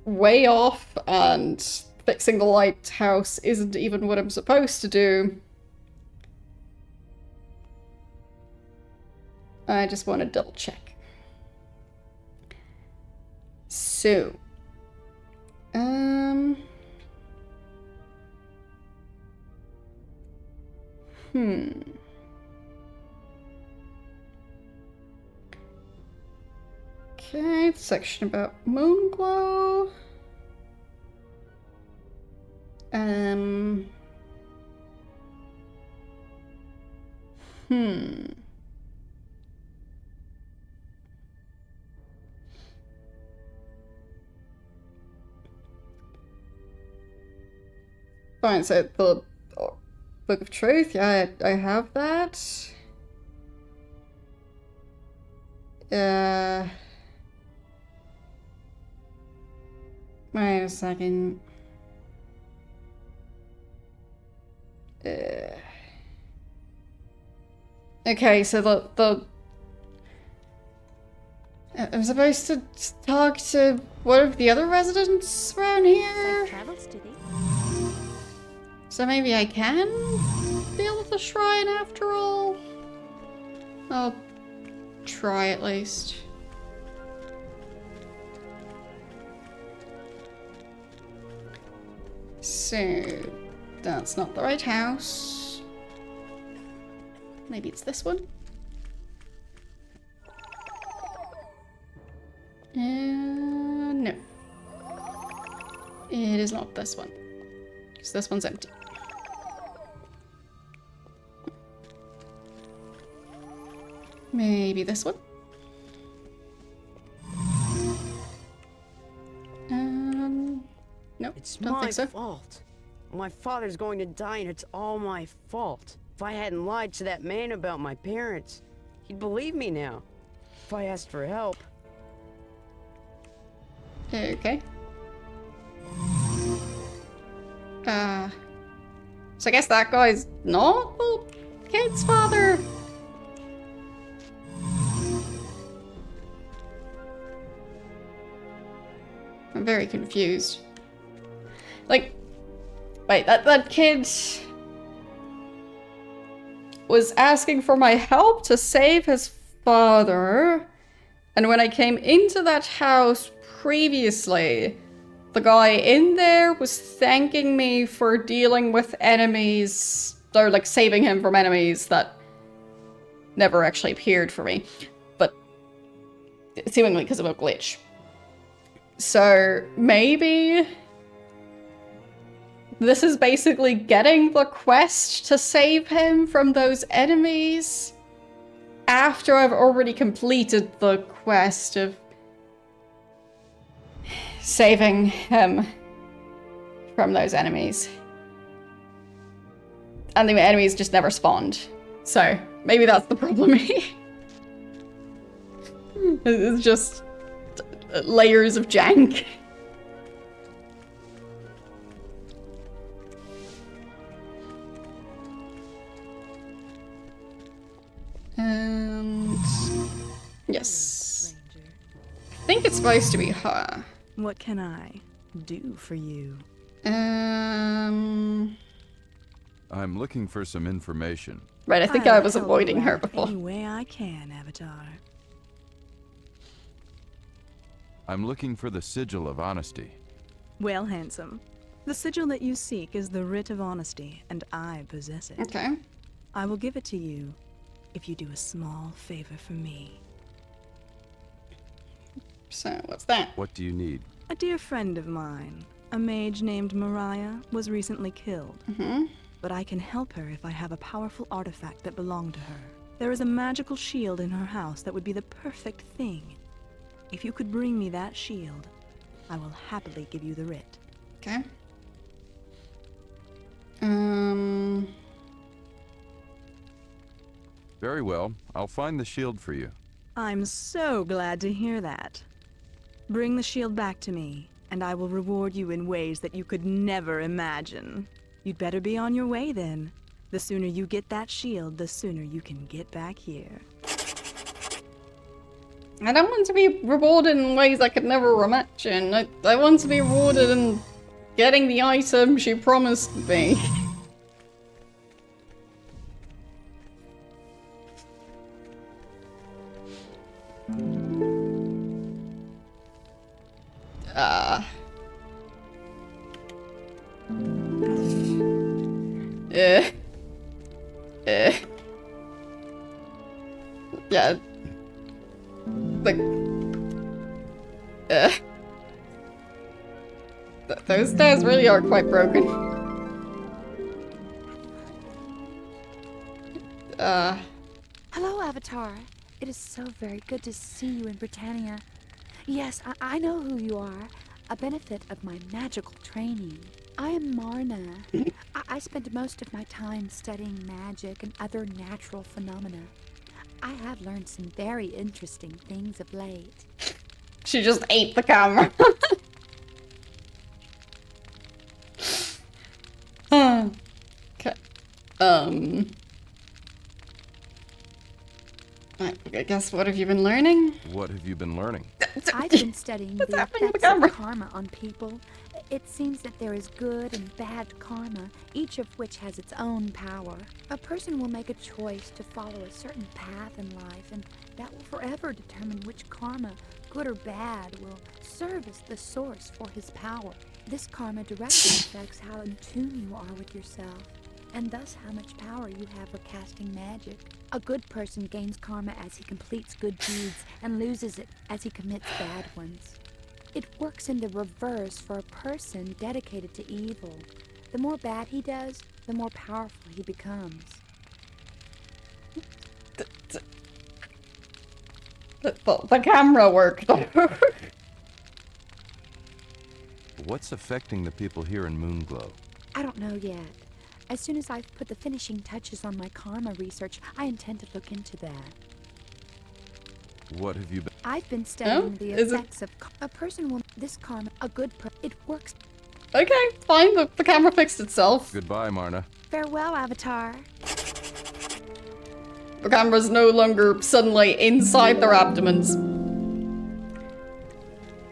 way off and fixing the lighthouse isn't even what I'm supposed to do, I just want to double check. So, Okay, section about Moonglow. Fine, so the Book of Truth, yeah, I have that. Wait a second. Okay, so the I'm supposed to talk to one of the other residents around here? Safe travels today. So maybe I can build the shrine after all? I'll try at least. So, that's not the right house. Maybe it's this one? No. It is not this one. Because this one's empty. Maybe this one? Nope, It's don't my think so. fault. My father's going to die and it's all my fault. If I hadn't lied to that man about my parents, he'd believe me now. If I asked for help. Okay. So I guess that guy's not the kid's father. I'm very confused. Like, wait, that kid was asking for my help to save his father, and when I came into that house previously, the guy in there was thanking me for dealing with enemies, or like saving him from enemies that never actually appeared for me, but seemingly because of a glitch. So maybe this is basically getting the quest to save him from those enemies after I've already completed the quest of saving him from those enemies. And the enemies just never spawned. So maybe that's the problem here. It's just layers of jank. And think it's supposed to be her. What can I do for you? I'm looking for some information. Right, I think I I'll was help avoiding you her out before. any way I can, Avatar. I'm looking for the Sigil of Honesty. Well, handsome. The sigil that you seek is the writ of honesty, and I possess it. Okay. I will give it to you if you do a small favor for me. So, what's that? What do you need? A dear friend of mine, a mage named Mariah, was recently killed. But I can help her if I have a powerful artifact that belonged to her. There is a magical shield in her house that would be the perfect thing. If you could bring me that shield, I will happily give you the writ. Okay. Very well. I'll find the shield for you. I'm so glad to hear that. Bring the shield back to me, and I will reward you in ways that you could never imagine. You'd better be on your way then. The sooner you get that shield, the sooner you can get back here. I don't want to be rewarded in ways I could never imagine. I want to be rewarded in getting the item she promised me. Yeah. Like, those stairs really are quite broken. Hello, Avatar. It is so very good to see you in Britannia. Yes, I know who you are. A benefit of my magical training. I am Marna. I spent most of my time studying magic and other natural phenomena. I have learned some very interesting things of late. She just ate the camera. Okay. I guess, what have you been learning? What have you been learning? I've been studying What's the happening to the effects camera? of karma on people. It seems that there is good and bad karma, each of which has its own power. A person will make a choice to follow a certain path in life, and that will forever determine which karma, good or bad, will serve as the source for his power. This karma directly affects how in tune you are with yourself, and thus how much power you have for casting magic. A good person gains karma as he completes good deeds and loses it as he commits bad ones. It works in the reverse for a person dedicated to evil. The more bad he does, the more powerful he becomes. The camera worked. What's affecting the people here in Moonglow? I don't know yet. As soon as I've put the finishing touches on my karma research, I intend to look into that. What have you been... I've been studying the is it- effects of a person will this karma a good it works. Okay, fine, the camera fixed itself. Goodbye, Marna. Farewell, Avatar. The camera's no longer suddenly inside their abdomens.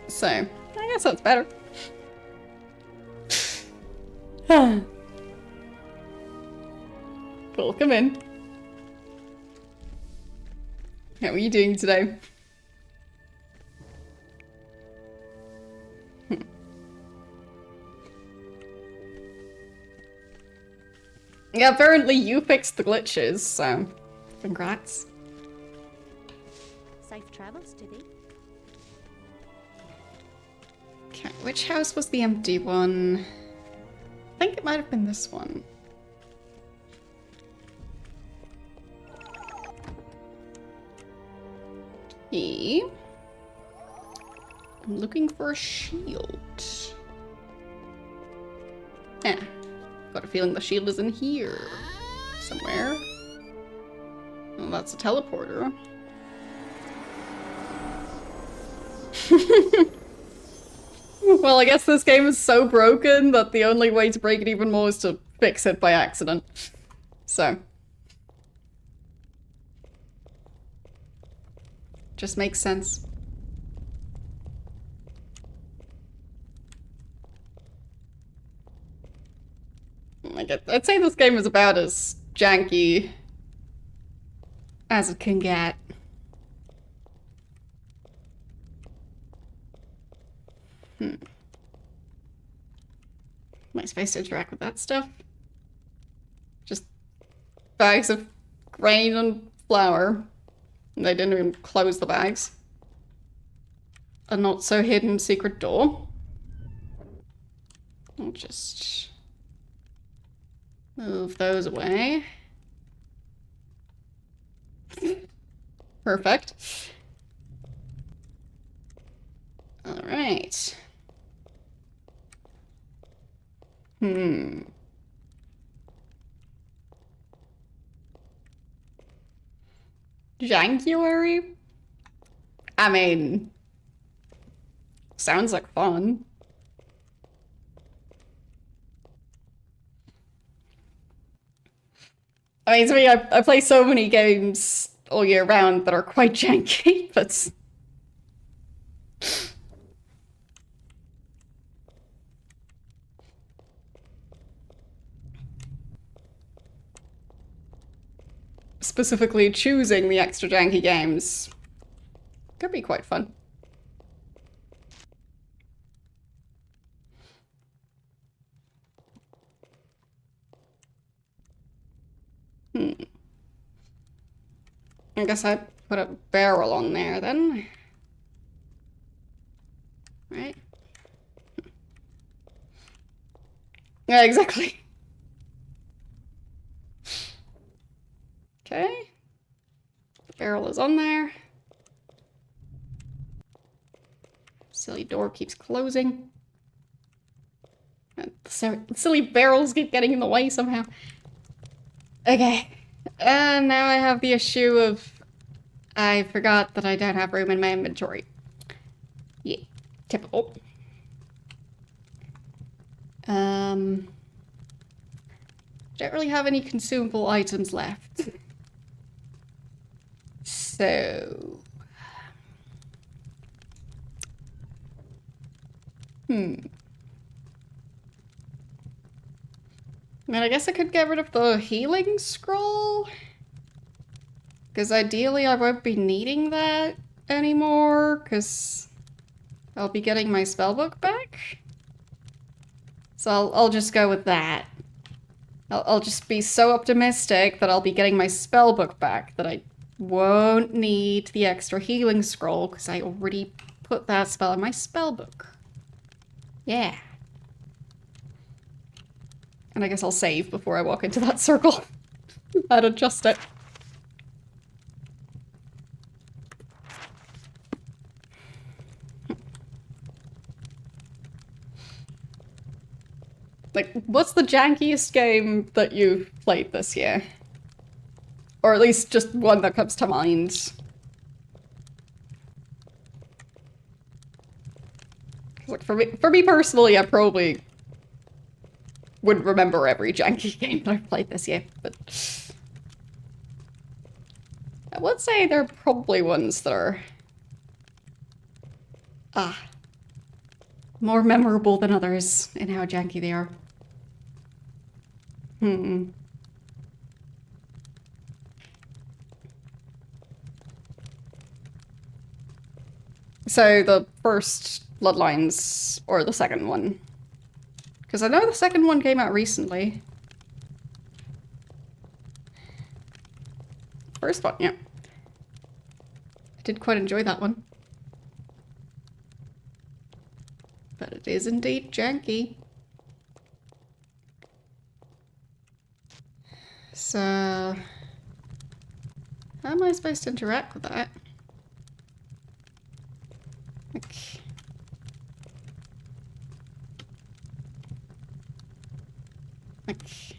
So, I guess that's better. Cool, come in. How are you doing today? Yeah, apparently you fixed the glitches, so congrats. Safe travels to thee. Okay, which house was the empty one? I think it might have been this one. Okay. I'm looking for a shield. Yeah. Got a feeling the shield is in here. Somewhere. Well, that's a teleporter. Well, I guess this game is so broken that the only way to break it even more is to fix it by accident. So. Just makes sense. Like, I'd say this game is about as janky as it can get. Am I supposed to interact with that stuff? Just bags of grain and flour. And they didn't even close the bags. A not so hidden secret door. I'll just move those away. Perfect. All right. January? I mean, sounds like fun. I mean, to me, I play so many games all year round that are quite janky, but... specifically choosing the extra janky games could be quite fun. I guess I put a barrel on there then. Right? Yeah, exactly. Okay. The barrel is on there. Silly door keeps closing. And the silly barrels keep getting in the way somehow. Okay. And now I have the issue of I forgot that I don't have room in my inventory. Yeah, typical. Don't really have any consumable items left. So... I mean, I guess I could get rid of the healing scroll. Because ideally I won't be needing that anymore, because I'll be getting my spellbook back. So I'll just go with that. I'll just be so optimistic that I'll be getting my spellbook back that I won't need the extra healing scroll, because I already put that spell in my spellbook. Yeah. And I guess I'll save before I walk into that circle. I'd adjust it. Like, what's the jankiest game that you've played this year? Or at least just one that comes to mind. Like, for me personally, I probably wouldn't remember every janky game that I've played this year, but I would say there are probably ones that are more memorable than others in how janky they are. So the first Bloodlines, or the second one? Because I know the second one came out recently. First one, yeah. I did quite enjoy that one. But it is indeed janky. So... how am I supposed to interact with that? Okay. Okay.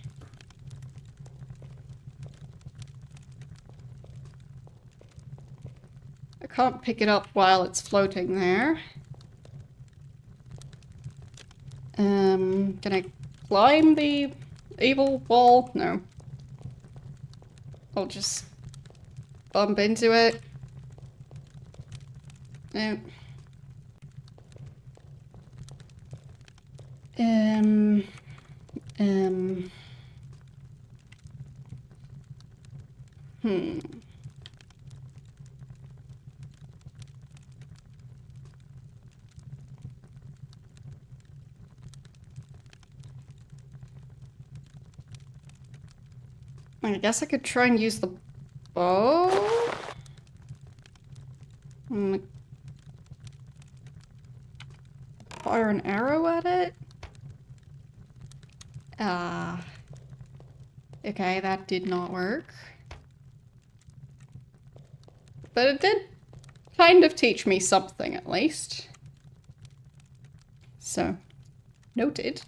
I can't pick it up while it's floating there. Can I climb the evil wall? No. I'll just bump into it. No. I guess I could try and use the bow. Fire an arrow at it? Okay, that did not work. But it did kind of teach me something, at least. So, noted.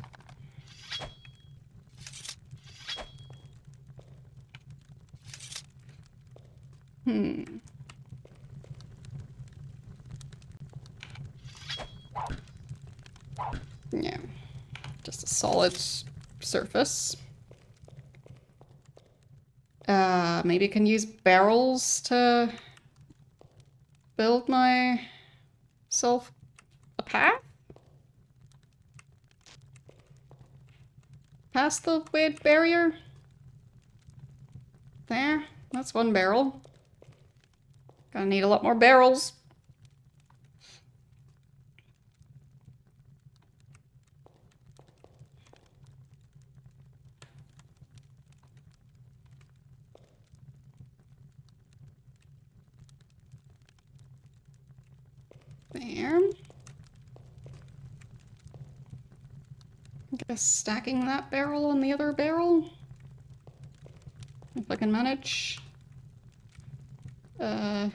Yeah, just a solid surface. Maybe I can use barrels to build myself a path? Past the weird barrier? There, that's one barrel. Gonna need a lot more barrels. There. I guess stacking that barrel on the other barrel. If I can manage. I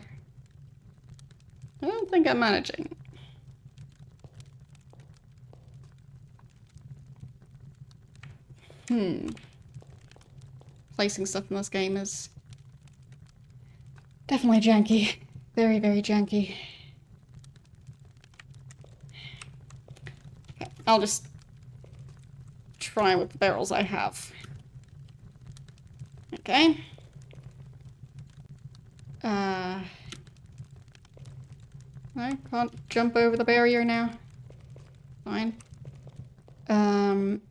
don't think I'm managing. Placing stuff in this game is definitely janky. Very, very janky. Okay, I'll just try with the barrels I have. Okay. I can't jump over the barrier now. Fine.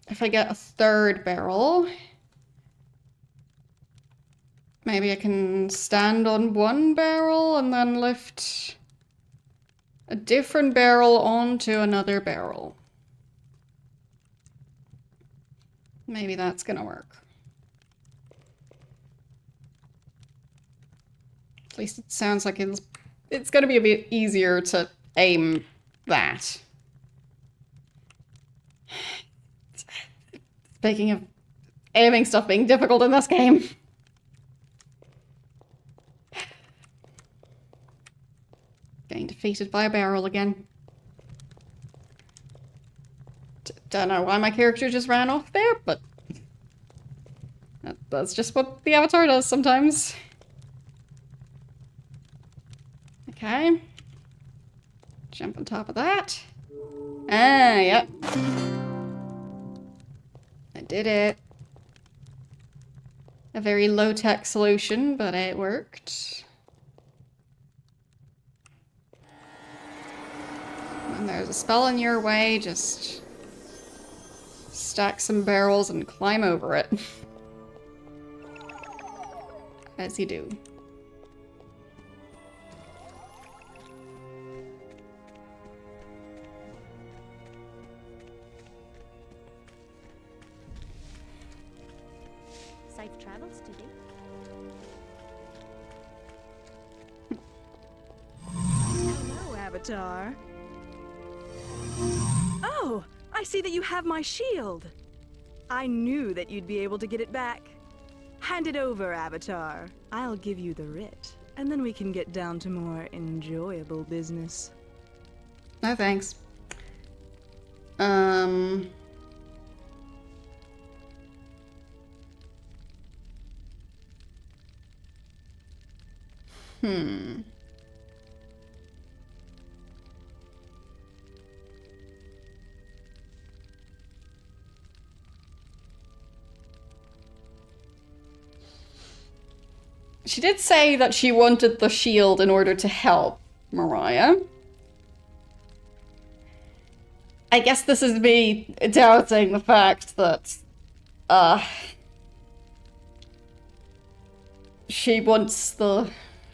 If I get a third barrel, maybe I can stand on one barrel and then lift a different barrel onto another barrel. Maybe that's gonna work. At least it sounds like it's gonna be a bit easier to aim that. Speaking of aiming stuff being difficult in this game. Getting defeated by a barrel again. Don't know why my character just ran off there, but that's just what the avatar does sometimes. Okay. Jump on top of that. Ah, yep. I did it. A very low-tech solution, but it worked. When there's a spell in your way, just stack some barrels and climb over it. As you do. Safe travels today. Hello, Avatar. Oh, I see that you have my shield. I knew that you'd be able to get it back. Hand it over, Avatar. I'll give you the writ, and then we can get down to more enjoyable business. No thanks. She did say that she wanted the shield in order to help Mariah. I guess this is me doubting the fact that, she wants the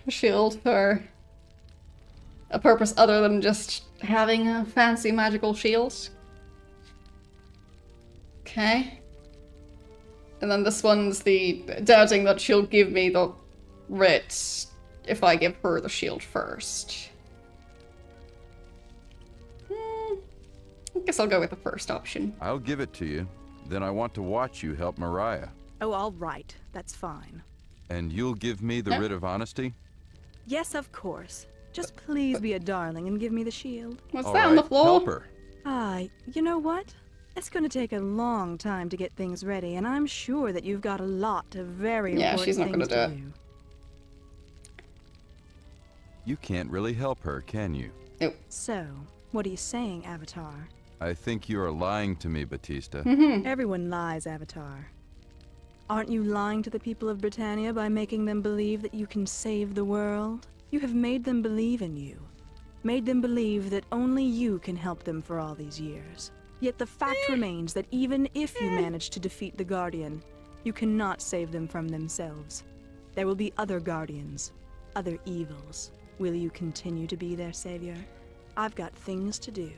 shield for a purpose other than just having a fancy magical shield. Okay. And then this one's the doubting that she'll give me the writ if I give her the shield first. I guess I'll go with the first option. I'll give it to you. Then I want to watch you help Mariah. Oh, all right. That's fine. And you'll give me the writ of honesty? Yes, of course. Just please be a darling and give me the shield. What's All that on the right, floor? help her. You know what? It's gonna take a long time to get things ready, and I'm sure that you've got a lot of very important she's not gonna things to do it. do. You can't really help her, can you? Nope. So, what are you saying, Avatar? I think you are lying to me, Batista. Everyone lies, Avatar. Aren't you lying to the people of Britannia by making them believe that you can save the world? You have made them believe in you. Made them believe that only you can help them for all these years. Yet the fact remains that even if you manage to defeat the Guardian, you cannot save them from themselves. There will be other Guardians, other evils. Will you continue to be their savior? I've got things to do.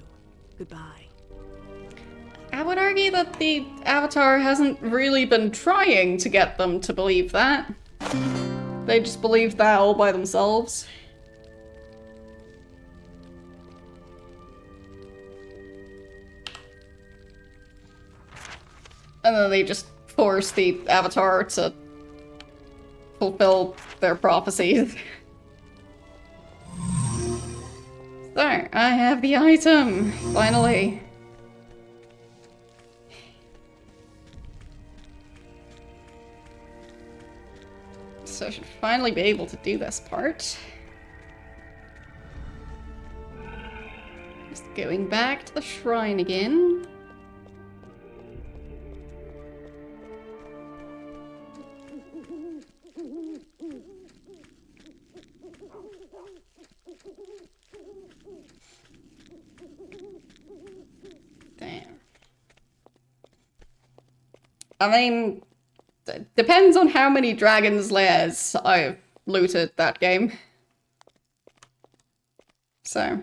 Goodbye. I would argue that the Avatar hasn't really been trying to get them to believe that. They just believe that all by themselves. And then they just force the Avatar to fulfill their prophecies. So, I have the item, finally. So I should finally be able to do this part. Just going back to the shrine again. Damn. I mean, depends on how many dragons' lairs I've looted that game. So.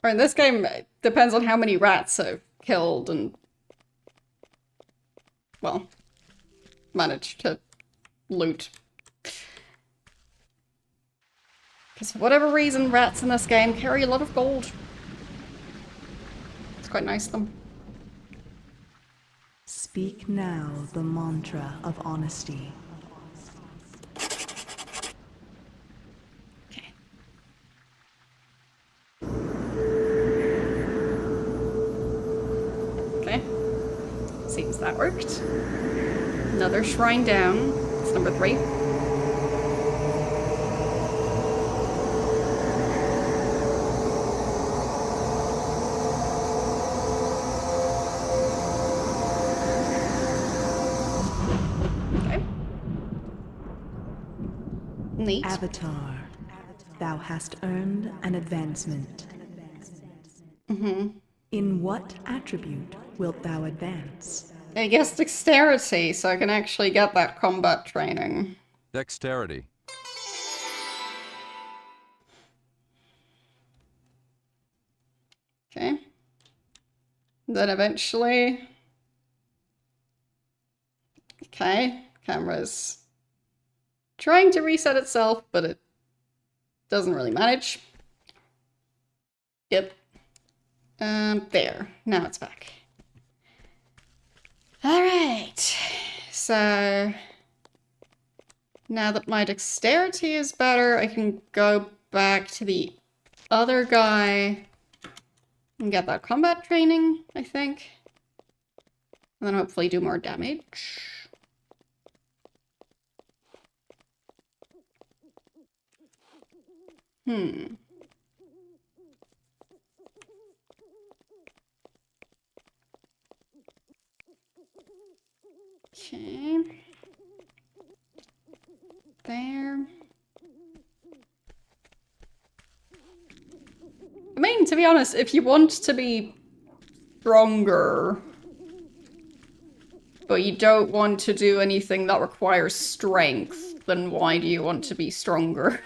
Or in this game, it depends on how many rats I've killed and, well, managed to loot. Because for whatever reason, rats in this game carry a lot of gold. It's quite nice of them. Speak now the mantra of honesty. Okay. Okay. Seems that worked. Another shrine down. It's number 3. Neat. Avatar, thou hast earned an advancement. In what attribute wilt thou advance? I guess dexterity, so I can actually get that combat training. Dexterity. Okay. Then eventually... Okay, camera's trying to reset itself, but it doesn't really manage. Yep. There. Now it's back. Alright. So... now that my dexterity is better, I can go back to the other guy and get that combat training, I think. And then hopefully do more damage. Okay. There. I be honest, if you want to be stronger, but you don't want to do anything that requires strength, then why do you want to be stronger?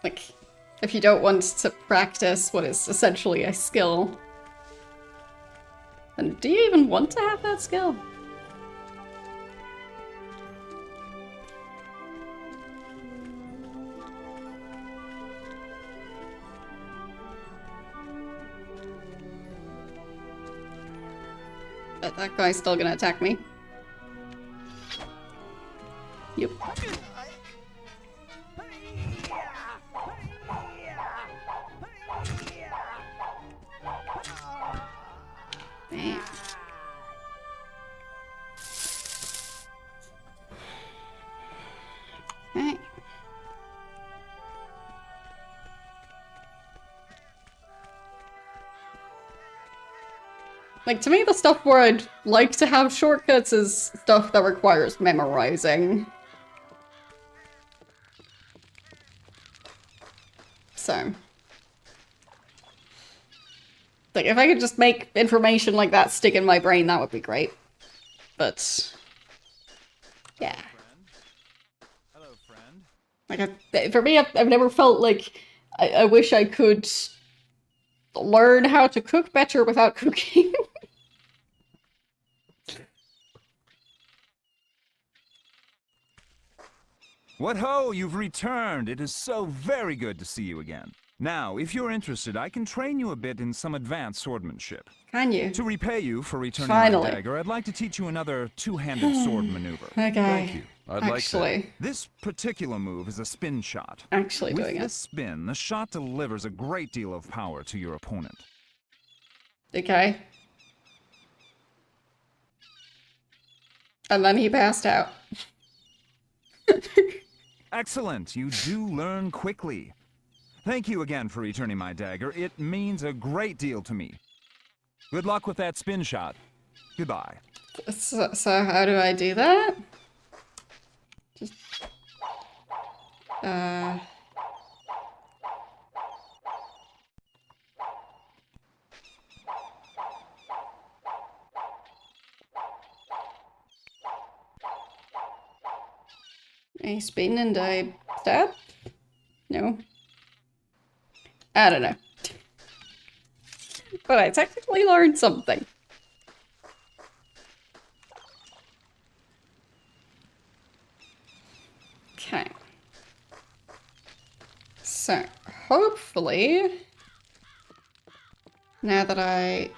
Like, if you don't want to practice what is essentially a skill, then do you even want to have that skill? But that guy's still gonna attack me. Yep. Bam. Okay. Like, to me, the stuff where I'd like to have shortcuts is stuff that requires memorizing. So. Like, if I could just make information like that stick in my brain, that would be great. But... yeah. Hello, friend. Like, for me, I've never felt like I wish I could learn how to cook better without cooking. What ho, you've returned. It is so very good to see you again. Now, if you're interested, I can train you a bit in some advanced swordsmanship. Can you? To repay you for returning Finally. my dagger, I'd like to teach you another two-handed sword maneuver. Okay. Thank you. I'd like Actually, This particular move is a spin shot. actually With doing this it. spin, the shot delivers a great deal of power to your opponent. Okay. And then he passed out. Excellent, you do learn quickly. Thank you again for returning my dagger. It means a great deal to me. Good luck with that spin shot. Goodbye. So how do I do that? Just... I spin and I stab? No. I don't know. But I technically learned something. Okay. So, hopefully, now that I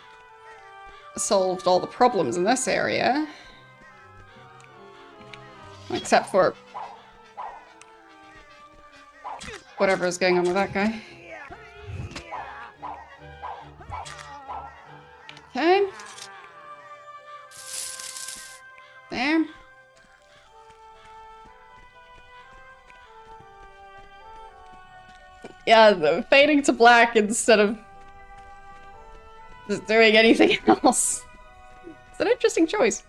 solved all the problems in this area, except for whatever is going on with that guy. Okay. There. Yeah, fading to black instead of just doing anything else. It's an interesting choice.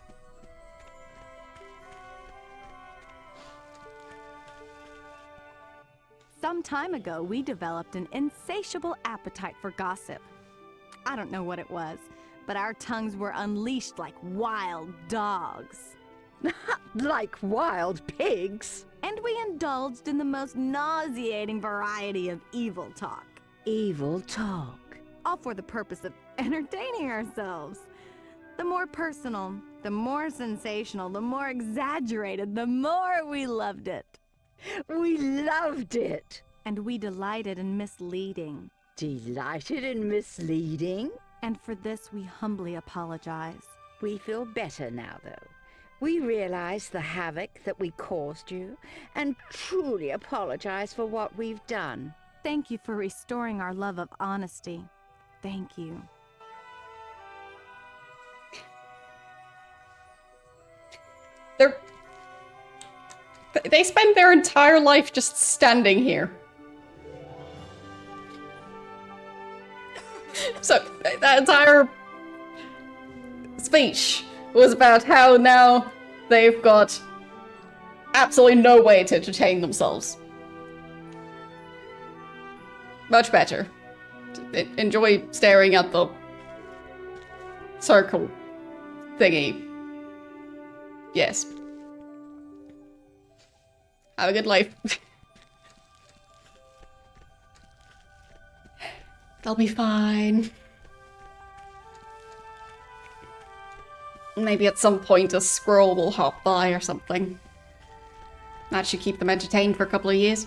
Some time ago, we developed an insatiable appetite for gossip. I don't know what it was, but our tongues were unleashed like wild dogs. Like wild pigs? And we indulged in the most nauseating variety of evil talk. Evil talk. All for the purpose of entertaining ourselves. The more personal, the more sensational, the more exaggerated, the more we loved it. We loved it. And we delighted in misleading. Delighted in misleading? And for this we humbly apologize. We feel better now, though. We realize the havoc that we caused you and truly apologize for what we've done. Thank you for restoring our love of honesty. Thank you. They spend their entire life just standing here. So, that entire speech was about how now they've got absolutely no way to entertain themselves. Much better. Enjoy staring at the circle thingy. Yes. Have a good life. They'll be fine. Maybe at some point a squirrel will hop by or something. That should keep them entertained for a couple of years.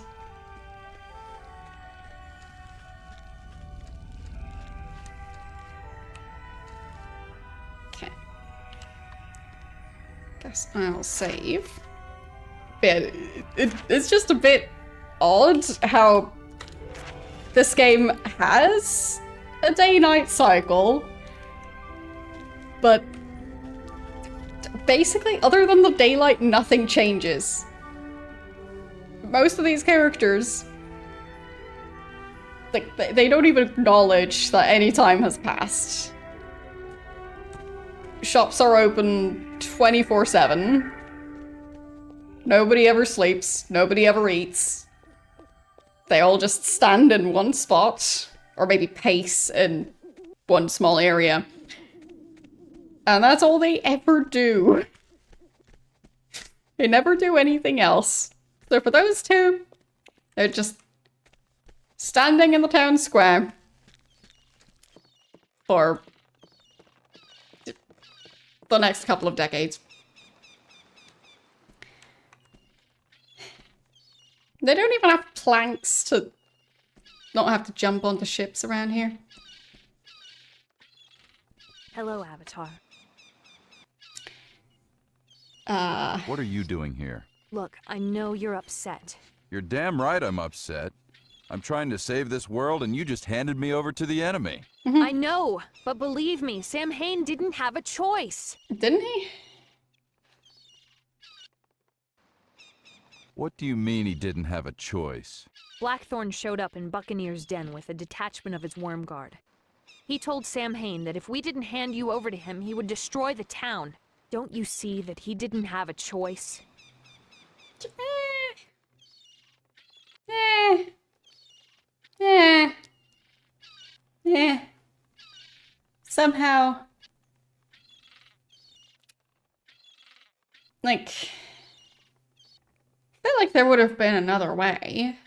Okay. Guess I'll save. Yeah, it's just a bit odd how this game has a day-night cycle, but basically, other than the daylight, nothing changes. Most of these characters, like, they don't even acknowledge that any time has passed. Shops are open 24/7. Nobody ever sleeps. Nobody ever eats. They all just stand in one spot, or maybe pace in one small area. And that's all they ever do. They never do anything else. So for those two, they're just standing in the town square for the next couple of decades. They don't even have planks to not have to jump onto ships around here. Hello, Avatar. What are you doing here? Look, I know you're upset. You're damn right I'm upset. I'm trying to save this world and you just handed me over to the enemy. I know, but believe me, Sam Hain didn't have a choice. Didn't he? What do you mean he didn't have a choice? Blackthorn showed up in Buccaneer's den with a detachment of his worm guard. He told Sam Hain that if we didn't hand you over to him, he would destroy the town. Don't you see that he didn't have a choice? Somehow, like, I feel like there would have been another way.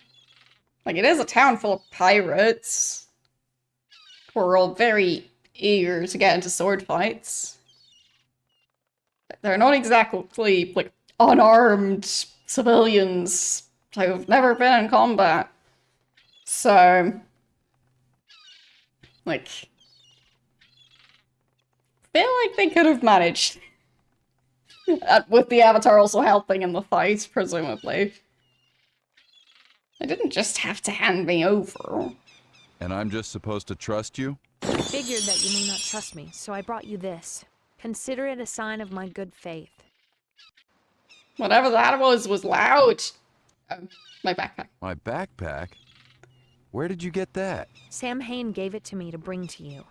Like, it is a town full of pirates who are all very eager to get into sword fights. They're not exactly, like, unarmed civilians who've never been in combat. So, like, I feel like they could have managed. With the Avatar also helping in the fight, presumably. They didn't just have to hand me over. And I'm just supposed to trust you? I figured that you may not trust me, so I brought you this. Consider it a sign of my good faith. Whatever that was loud. My backpack. My backpack? Where did you get that? Sam Hain gave it to me to bring to you.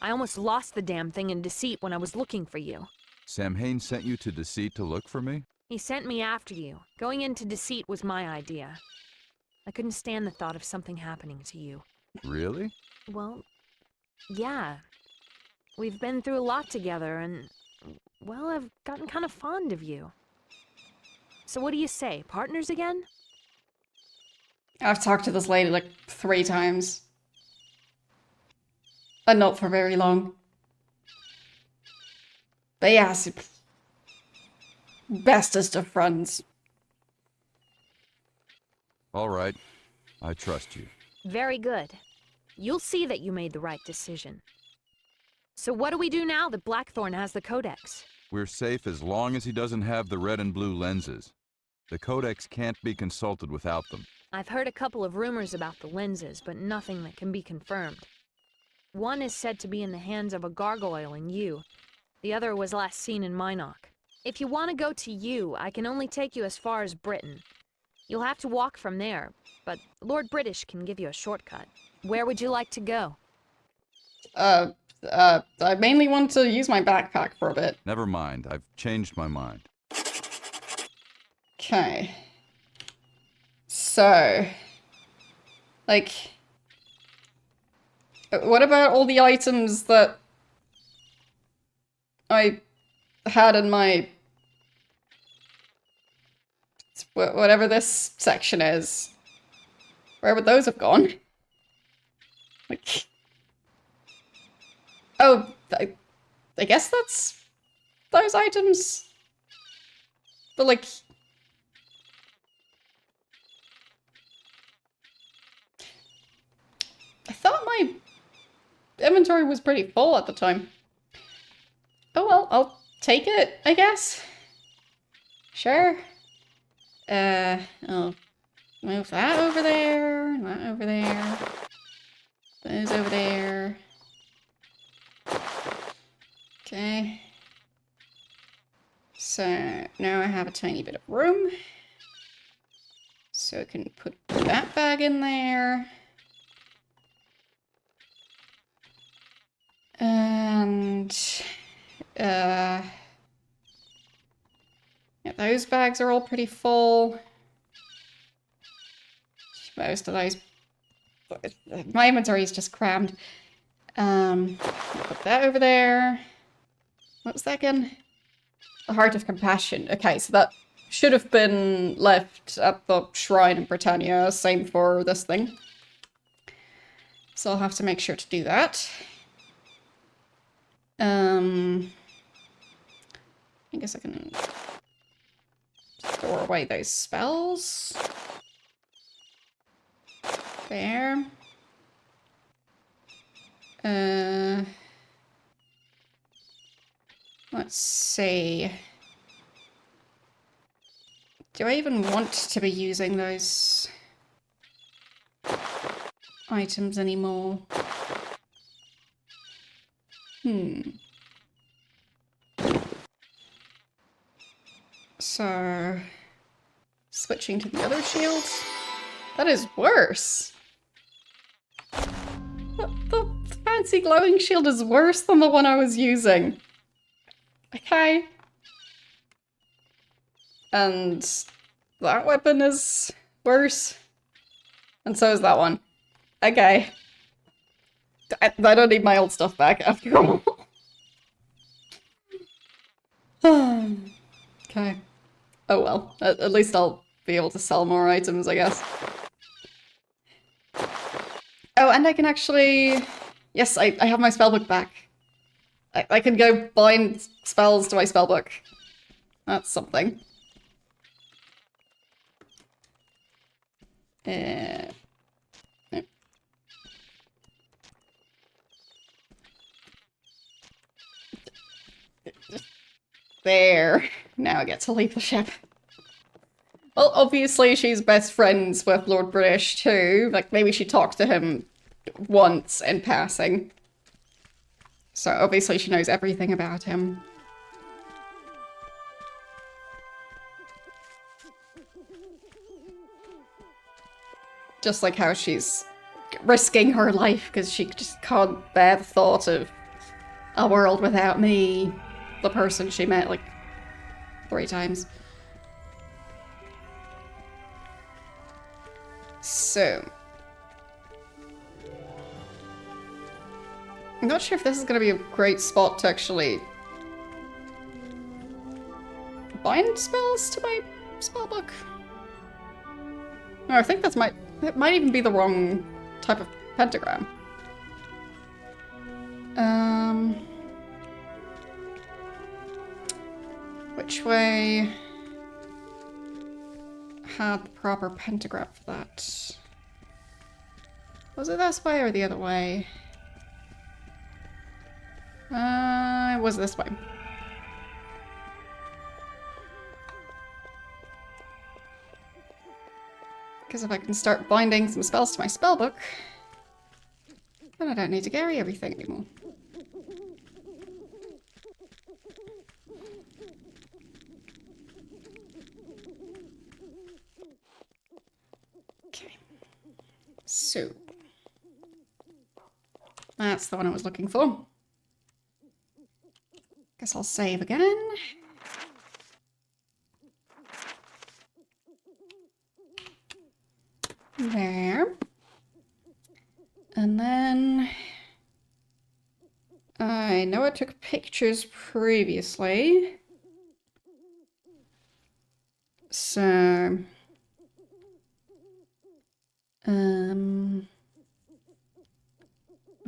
I almost lost the damn thing in Deceit when I was looking for you. Sam Hain sent you to Deceit to look for me? He sent me after you. Going into Deceit was my idea. I couldn't stand the thought of something happening to you. Really? Well, yeah. We've been through a lot together, and, well, I've gotten kind of fond of you. So what do you say, partners again? I've talked to this lady like 3 times. And not for very long. But yes, bestest of friends. All right. I trust you. Very good. You'll see that you made the right decision. So what do we do now that Blackthorn has the Codex? We're safe as long as he doesn't have the red and blue lenses. The Codex can't be consulted without them. I've heard a couple of rumors about the lenses, but nothing that can be confirmed. One is said to be in the hands of a gargoyle in you. The other was last seen in Minok. If you want to go to U, I can only take you as far as Britain. You'll have to walk from there, but Lord British can give you a shortcut. Where would you like to go? I mainly want to use my backpack for a bit. Never mind. I've changed my mind. Okay. So, like, what about all the items that I had in my... whatever this section is? Where would those have gone? Like... Oh, I guess that's those items. But like... I thought my inventory was pretty full at the time. Oh well, I'll take it, I guess. Sure. I'll move that over there, that over there. Those over there. Okay. So now I have a tiny bit of room. So I can put that bag in there. And yeah, those bags are all pretty full. Most of those, my inventory is just crammed. Put that over there. What was that again? The Heart of Compassion. Okay, so that should have been left at the shrine in Britannia. Same for this thing. So I'll have to make sure to do that. I guess I can store away those spells. There. Let's see. Do I even want to be using those items anymore? So, switching to the other shield. That is worse. The fancy glowing shield is worse than the one I was using. Okay. And that weapon is worse. And so is that one. Okay. I don't need my old stuff back after all. Okay. Oh well. At least I'll be able to sell more items, I guess. Oh, and I can actually... Yes, I have my spellbook back. I can go bind spells to my spellbook. That's something. No. There. Now I get to leave the ship. Well, obviously she's best friends with Lord British too. Like, maybe she talked to him once in passing. So obviously she knows everything about him. Just like how she's risking her life because she just can't bear the thought of a world without me, the person she met like 3 times. So, I'm not sure if this is going to be a great spot to actually bind spells to my spellbook. No, I think it might even be the wrong type of pentagram. Which way had the proper pentagram for that? Was it this way or the other way? It was this way. Because if I can start binding some spells to my spellbook, then I don't need to carry everything anymore. So that's the one I was looking for. Guess I'll save again. There. And then I know I took pictures previously. So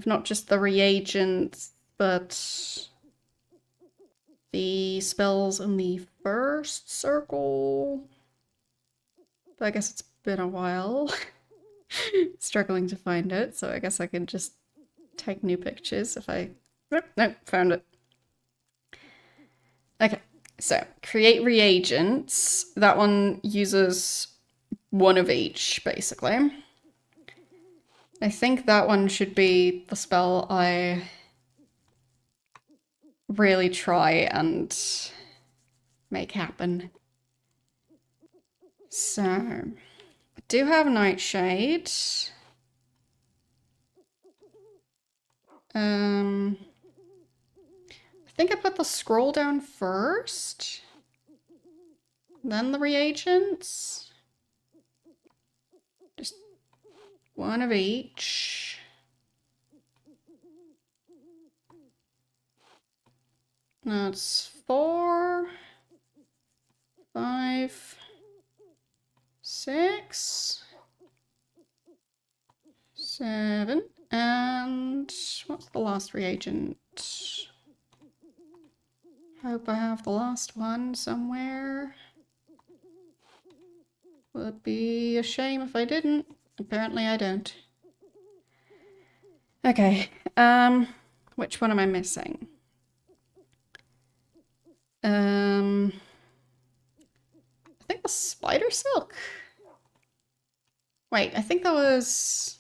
not just the reagents, but the spells in the first circle. But I guess it's been a while. Struggling to find it, so I guess I can just take new pictures if I... Nope, found it. Okay, so create reagents. That one uses one of each, basically. I think that one should be the spell I really try and make happen. So, I do have Nightshade. I think I put the scroll down first, then the reagents. Just one of each. That's 4, 5, 6, 7, and what's the last reagent? Hope I have the last one somewhere. Would be a shame if I didn't. Apparently I don't. Okay, which one am I missing? I think the spider silk. Wait, I think that was...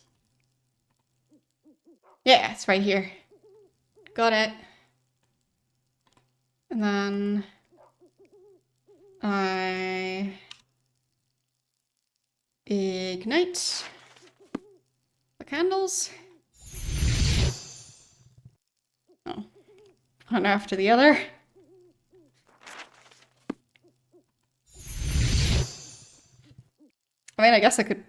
Yeah, it's right here. Got it. And then I ignite the candles. Oh, one after the other. I mean, I guess I could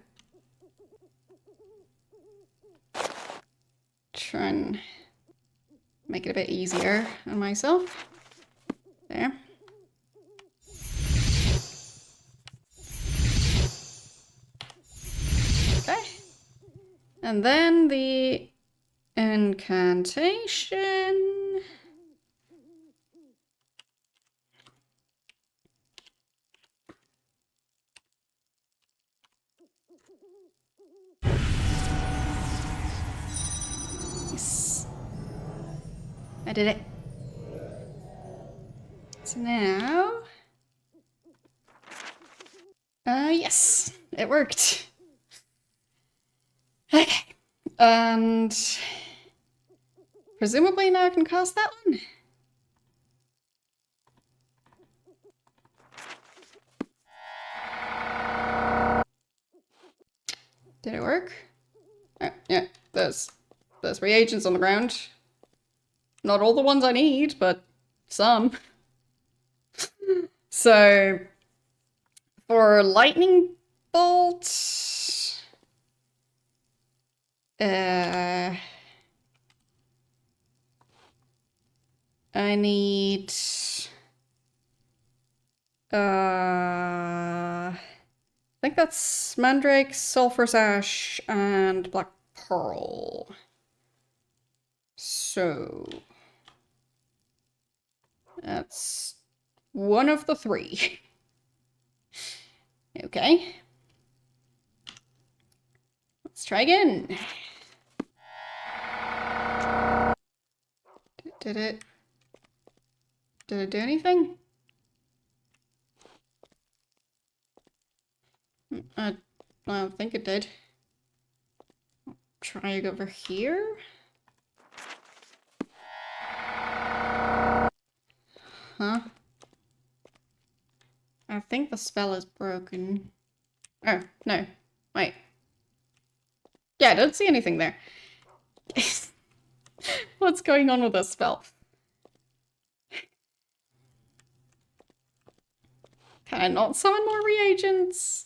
try and make it a bit easier on myself. There. Okay. And then the incantation. Yes. I did it. So now... yes, it worked. Okay. And presumably now I can cast that one. Did it work? Oh, yeah, there's reagents on the ground. Not all the ones I need, but some. So for lightning bolt, I need I think that's Mandrake, Sulphurous Ash, and Black Pearl. So that's one of the 3. Okay. Let's try again. Did it do anything? I don't think it did. Try over here. Huh? I think the spell is broken. Oh, no. Wait. Yeah, Yeah, I don't see anything there. What's going on with this spell? Can I not summon more reagents?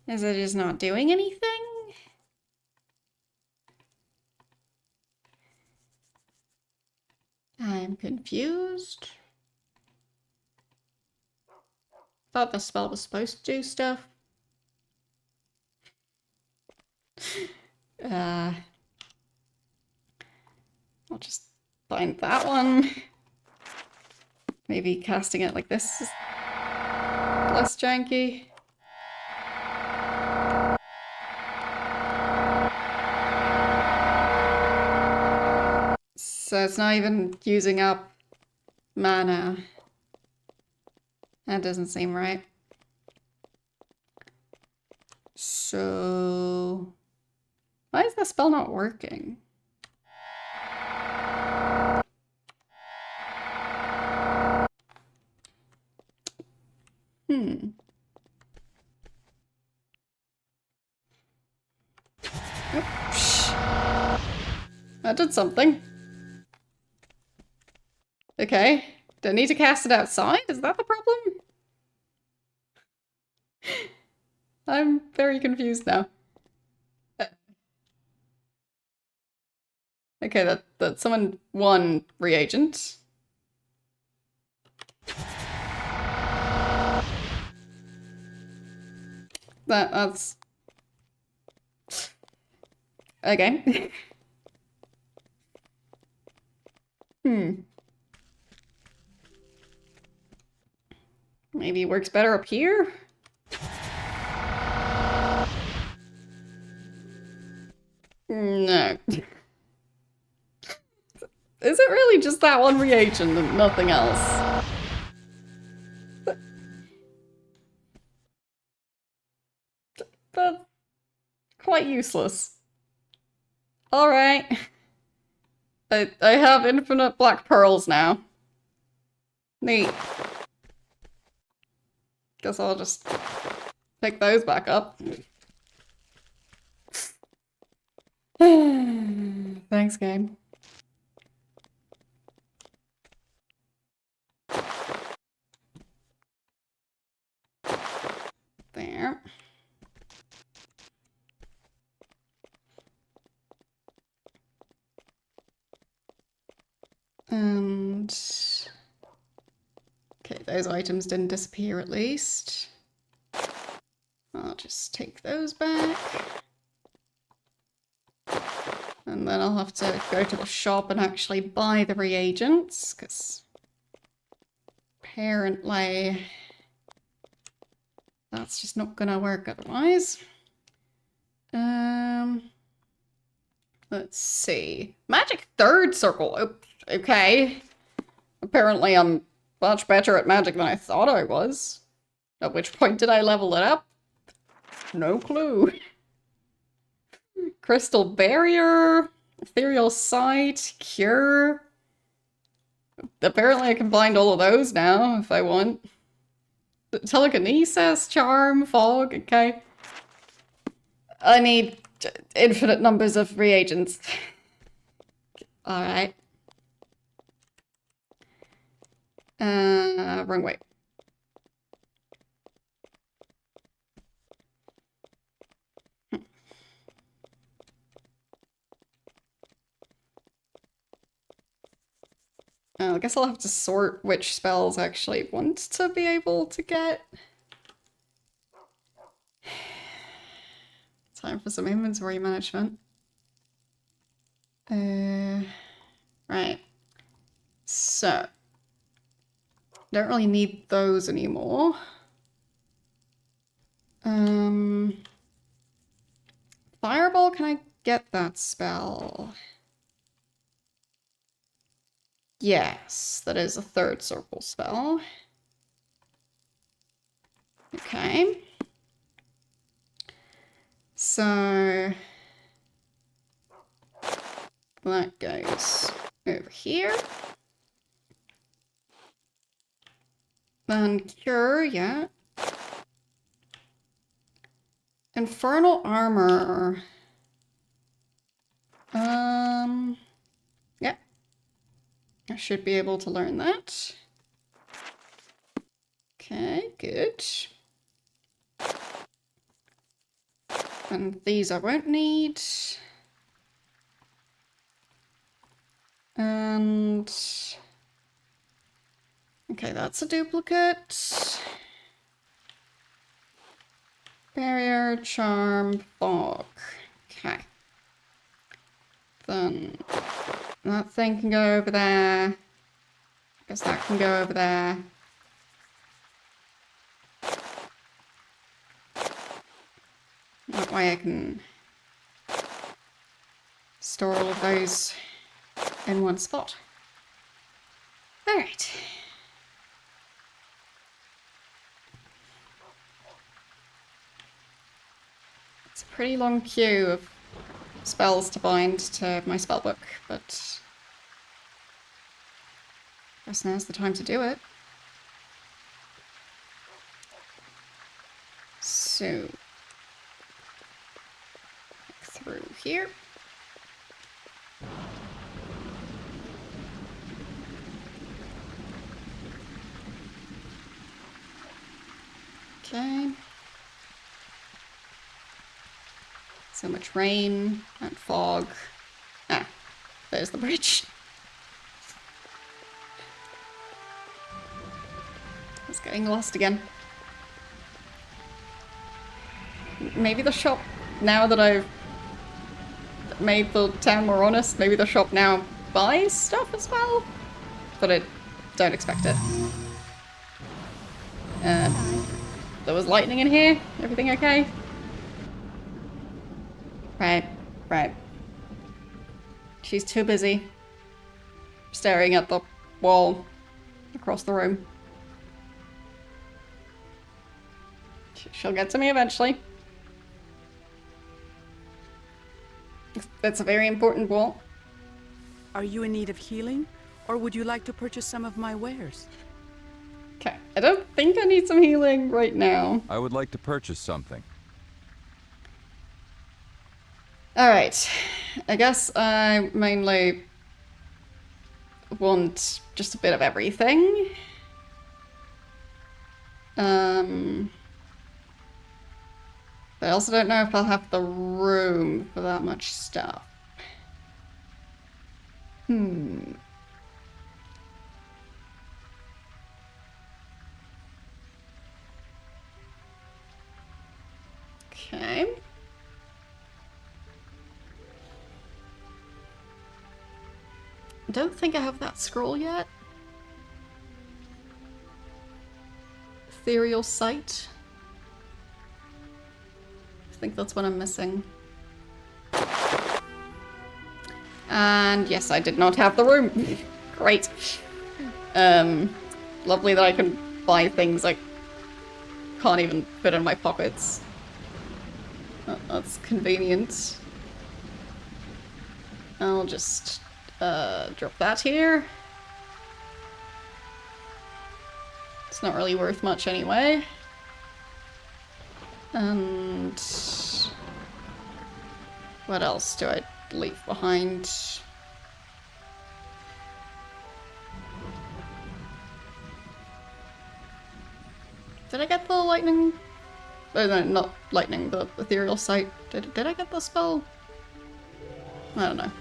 Is it just not doing anything? I'm confused. Thought the spell was supposed to do stuff. I'll just find that one. Maybe casting it like this is less janky. So it's not even using up mana. That doesn't seem right. So why is the spell not working? Oops. That did something. Okay. Do I need to cast it outside? Is that the problem? I'm very confused now. Okay, that summoned one reagent. That's... Okay. Maybe it works better up here? No. Is it really just that one reagent and nothing else? That's quite useless. Alright. I have infinite black pearls now. Neat. Guess I'll just pick those back up. Thanks, game. There. And... okay, those items didn't disappear at least. I'll just take those back. And then I'll have to go to the shop and actually buy the reagents, because apparently that's just not gonna work otherwise. Let's see. Magic third circle. Oh, okay. Apparently I'm much better at magic than I thought I was. At which point did I level it up? No clue. Crystal barrier, ethereal sight, cure. Apparently I can bind all of those now if I want. Telekinesis, charm, fog, okay. I need infinite numbers of reagents. Alright. Wrong way. I guess I'll have to sort which spells I actually want to be able to get. Time for some inventory management. Right. So. Don't really need those anymore. Fireball, can I get that spell? Yes, that is a third circle spell. Okay. So that goes over here. Then cure, yeah. Infernal armor. Yeah. I should be able to learn that. Okay, good. And these I won't need. And... okay, that's a duplicate. Barrier, charm, fog. Okay. Then that thing can go over there. I guess that can go over there. That way I can store all of those in one spot. Alright. It's a pretty long queue of spells to bind to my spellbook, but I guess now's the time to do it. So, through here. Okay. So much rain and fog. Ah, there's the bridge. I was getting lost again. Maybe the shop, now that I've made the town more honest, maybe the shop now buys stuff as well? But I don't expect it. There was lightning in here? Everything okay? Right, right. She's too busy staring at the wall across the room. She'll get to me eventually. That's a very important wall. Are you in need of healing, or would you like to purchase some of my wares? Okay, I don't think I need some healing right now. I would like to purchase something. Alright, I guess I mainly want just a bit of everything. But I also don't know if I'll have the room for that much stuff. Okay. I don't think I have that scroll yet. Ethereal Sight. I think that's what I'm missing. And yes, I did not have the room. Great. Lovely that I can buy things I can't even fit in my pockets. That's convenient. I'll just drop that here. It's not really worth much anyway. And what else do I leave behind? Did I get the lightning? Oh, no, not lightning, the ethereal sight. Did I get the spell? I don't know.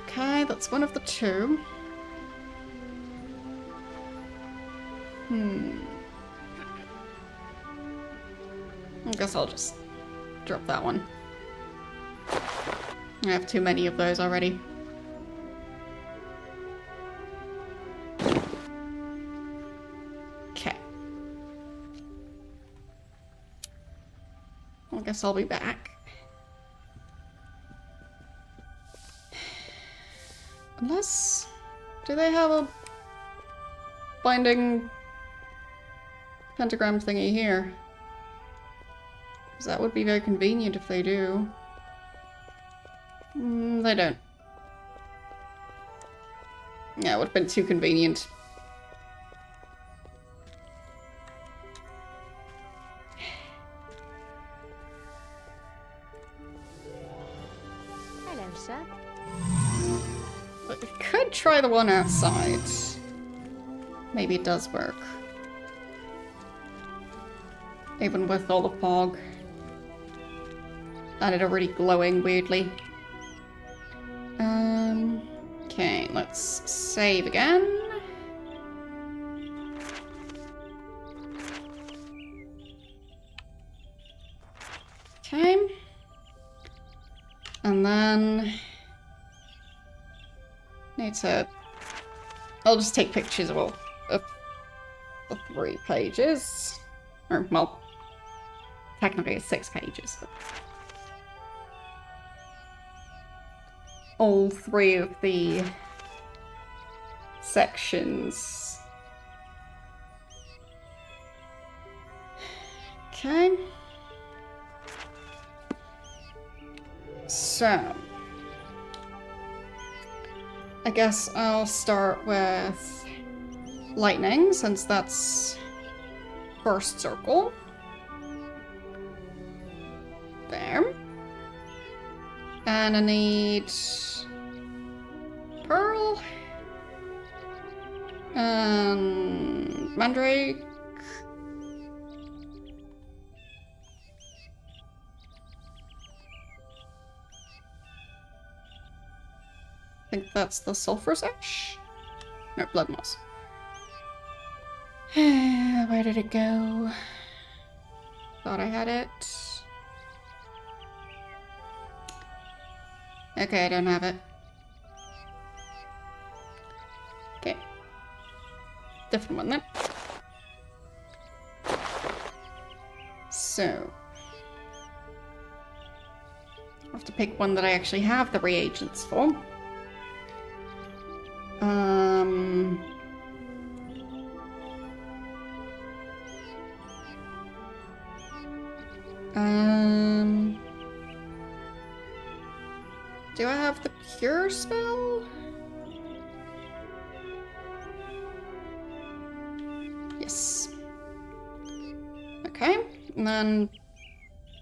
Okay, that's one of the two. I guess I'll just drop that one. I have too many of those already. Okay. I guess I'll be back. Unless... do they have a binding pentagram thingy here? Because that would be very convenient if they do. They don't. Yeah, it would have been too convenient. set. But we could try the one outside. Maybe it does work. Even with all the fog. And it already glowing weirdly. Okay, let's save again. Okay. And then need to... I'll just take pictures of all of the 3 pages. Or, well, technically it's 6 pages. But all 3 of the sections. Okay. So, I guess I'll start with lightning, since that's first circle. There. And I need pearl and mandrake. I think that's the sulfurous ash. No, blood moss. Where did it go? Thought I had it. Okay, I don't have it. Okay. Different one then. So. I have to pick one that I actually have the reagents for. Do I have the cure spell? Yes. Okay, and then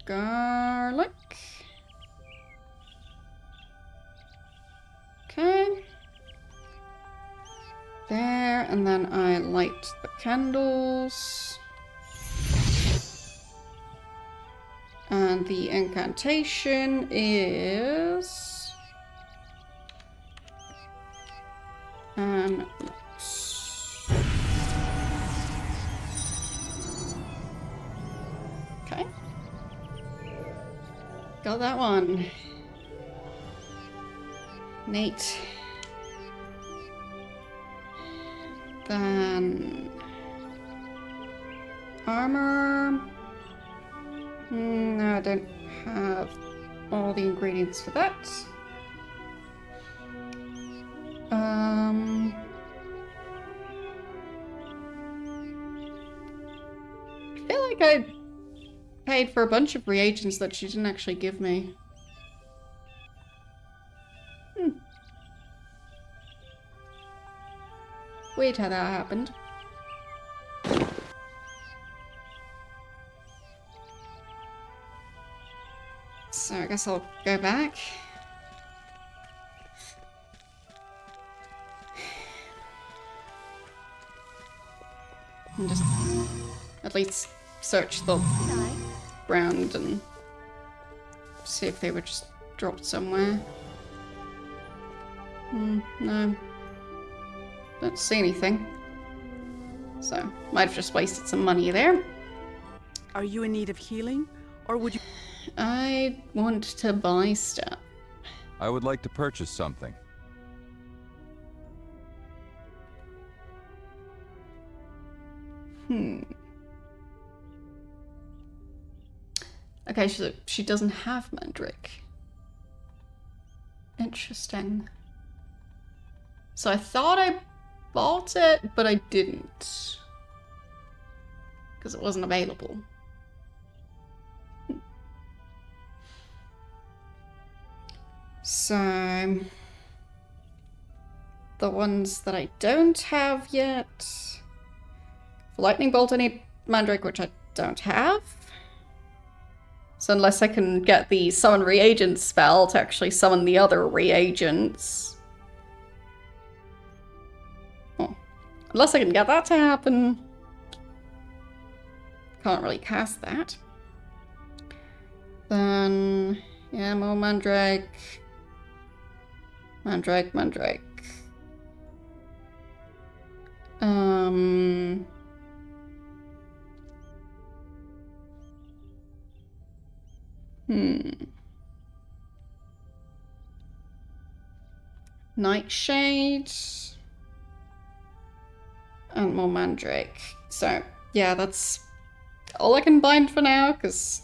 garlic. Okay. There, and then I light the candles. And the incantation is... Okay. Got that one. Neat. Then... armor... No, I don't have all the ingredients for that. I feel like I paid for a bunch of reagents that she didn't actually give me. Weird how that happened. So I guess I'll go back. And just at least search the ground and see if they were just dropped somewhere. No. Don't see anything. So, might have just wasted some money there. Are you in need of healing, or would you... I want to buy stuff. I would like to purchase something. Okay, she doesn't have mandrake. Interesting. So I thought I bought it, but I didn't. Because it wasn't available. So... the ones that I don't have yet... For lightning bolt I need mandrake, which I don't have. So unless I can get the summon reagent spell to actually summon the other reagents. Oh. Unless I can get that to happen. Can't really cast that. Then, yeah, more Mandrake. Mandrake. Nightshade. And more Mandrake. So, yeah, that's all I can bind for now, because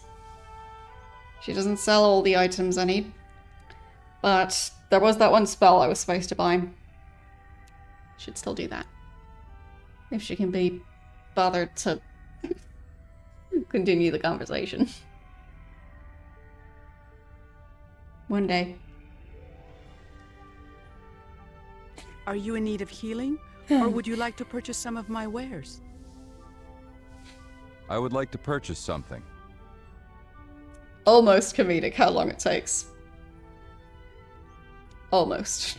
she doesn't sell all the items I need. But there was that one spell I was supposed to buy. Should still do that. If she can be bothered to continue the conversation. One day. Are you in need of healing? Or would you like to purchase some of my wares? I would like to purchase something. Almost comedic how long it takes. Almost.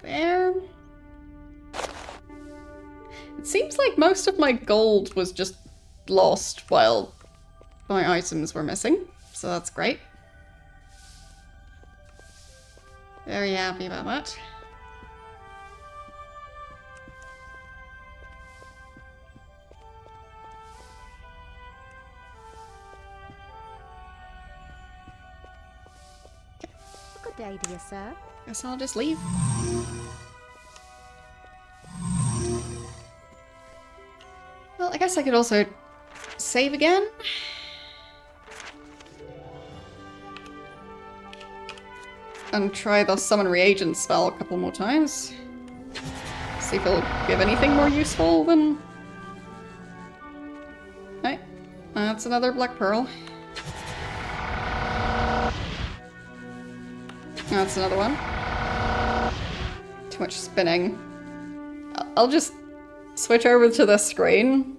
There. It seems like most of my gold was just lost while my items were missing, so that's great. Very happy about that. Good day, dear sir. Guess I'll just leave. Well, I guess I could also save again. And try the summon reagent spell a couple more times. See if it'll give anything more useful than... Right. That's another black pearl. That's another one. Too much spinning. I'll just switch over to this screen.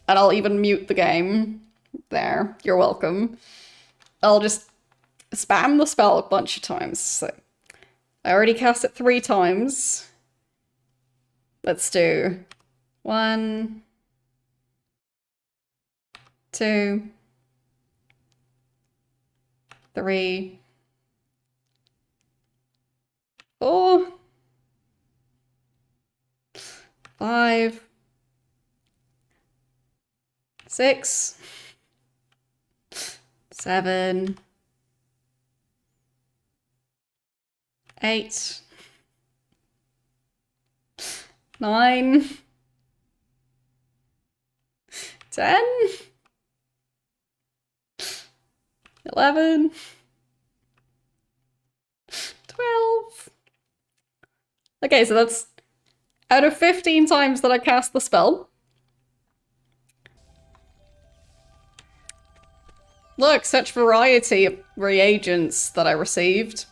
And I'll even mute the game. There. You're welcome. I'll just spam the spell a bunch of times. So I already cast it 3 times. Let's do 1, 2, 3, 4, 5, 6, 7, 8, 9, 10, 11, 12. Okay, so that's out of 15 times that I cast the spell. Look, such variety of reagents that I received.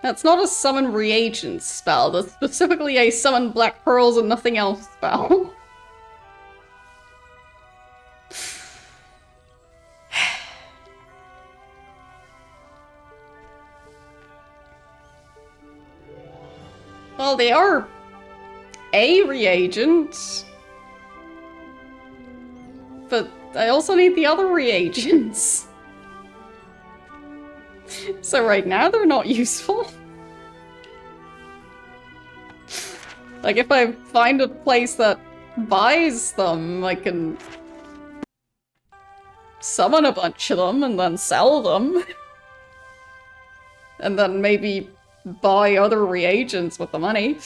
That's not a summon reagents spell, that's specifically a summon black pearls and nothing else spell. Well, they are a reagent, but I also need the other reagents. So right now they're not useful. Like if I find a place that buys them, I can summon a bunch of them and then sell them. And then maybe buy other reagents with the money.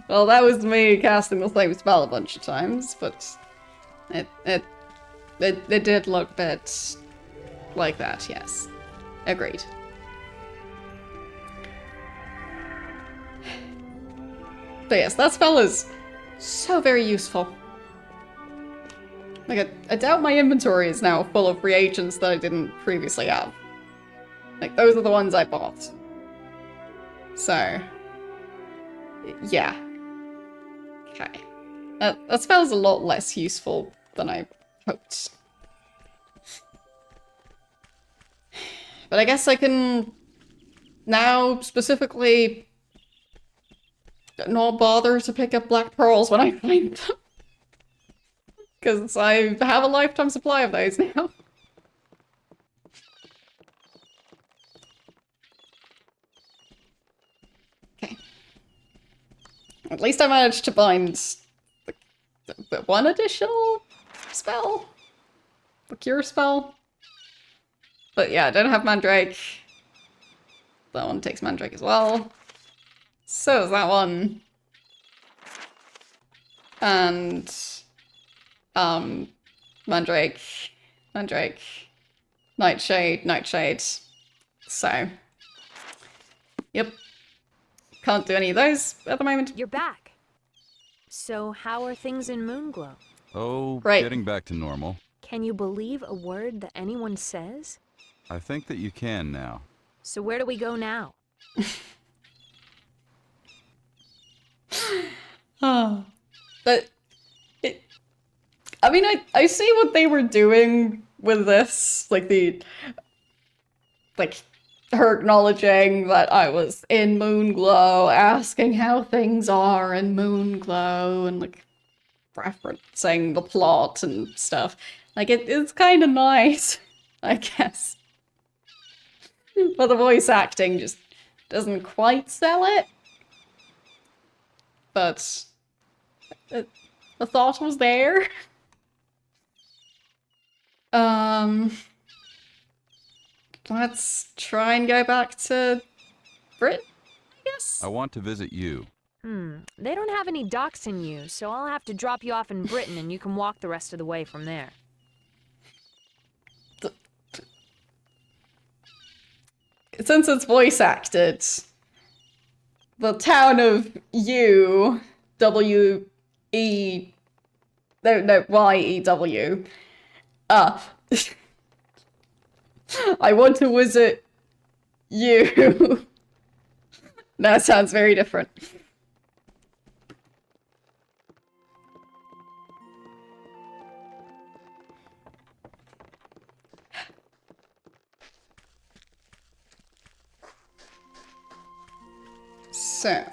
Well, that was me casting the same spell a bunch of times, but it did look a bit like that, yes. Agreed. But yes, that spell is so very useful. Like, I doubt my inventory is now full of reagents that I didn't previously have. Like, those are the ones I bought. So, yeah. Okay. That spell's a lot less useful than I hoped. But I guess I can now specifically not bother to pick up black pearls when I find them. Because I have a lifetime supply of those now. Okay. At least I managed to find the one additional spell? The cure spell? But yeah, I don't have Mandrake. That one takes Mandrake as well. So is that one. And Mandrake, Mandrake, Nightshade, Nightshade. So, yep. Can't do any of those at the moment. You're back. So how are things in Moonglow? Oh, Great. getting back to normal. Can you believe a word that anyone says? I think that you can now. So where do we go now? Oh. But I mean, I see what they were doing with this. Like her acknowledging that I was in Moonglow, asking how things are in Moonglow, and like referencing the plot and stuff. Like it's kind of nice, I guess. But the voice acting just doesn't quite sell it. But the thought was there. Let's try and go back to Britain, I guess? I want to visit you. They don't have any docks in you, so I'll have to drop you off in Britain and you can walk the rest of the way from there. Since it's voice acted, the town of Y-E-W, I want to visit you. That sounds very different. So.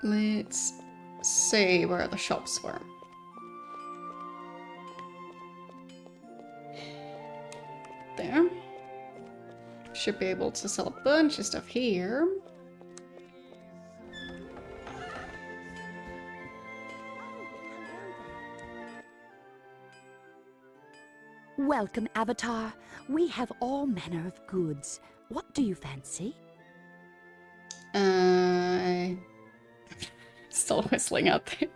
Let's see where the shops were. There. Should be able to sell a bunch of stuff here. Welcome, Avatar. We have all manner of goods. What do you fancy? Still whistling out there.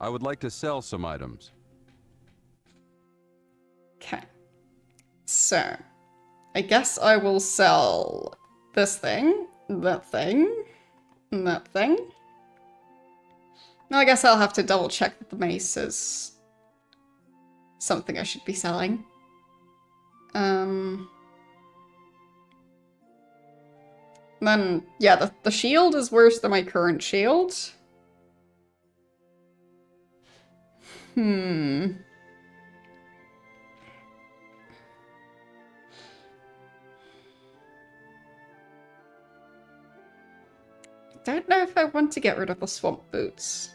I would like to sell some items. Okay. So, I guess I will sell this thing, that thing, and that thing. No, I guess I'll have to double check that the mace is something I should be selling. Then, yeah, the shield is worse than my current shield. Don't know if I want to get rid of the swamp boots.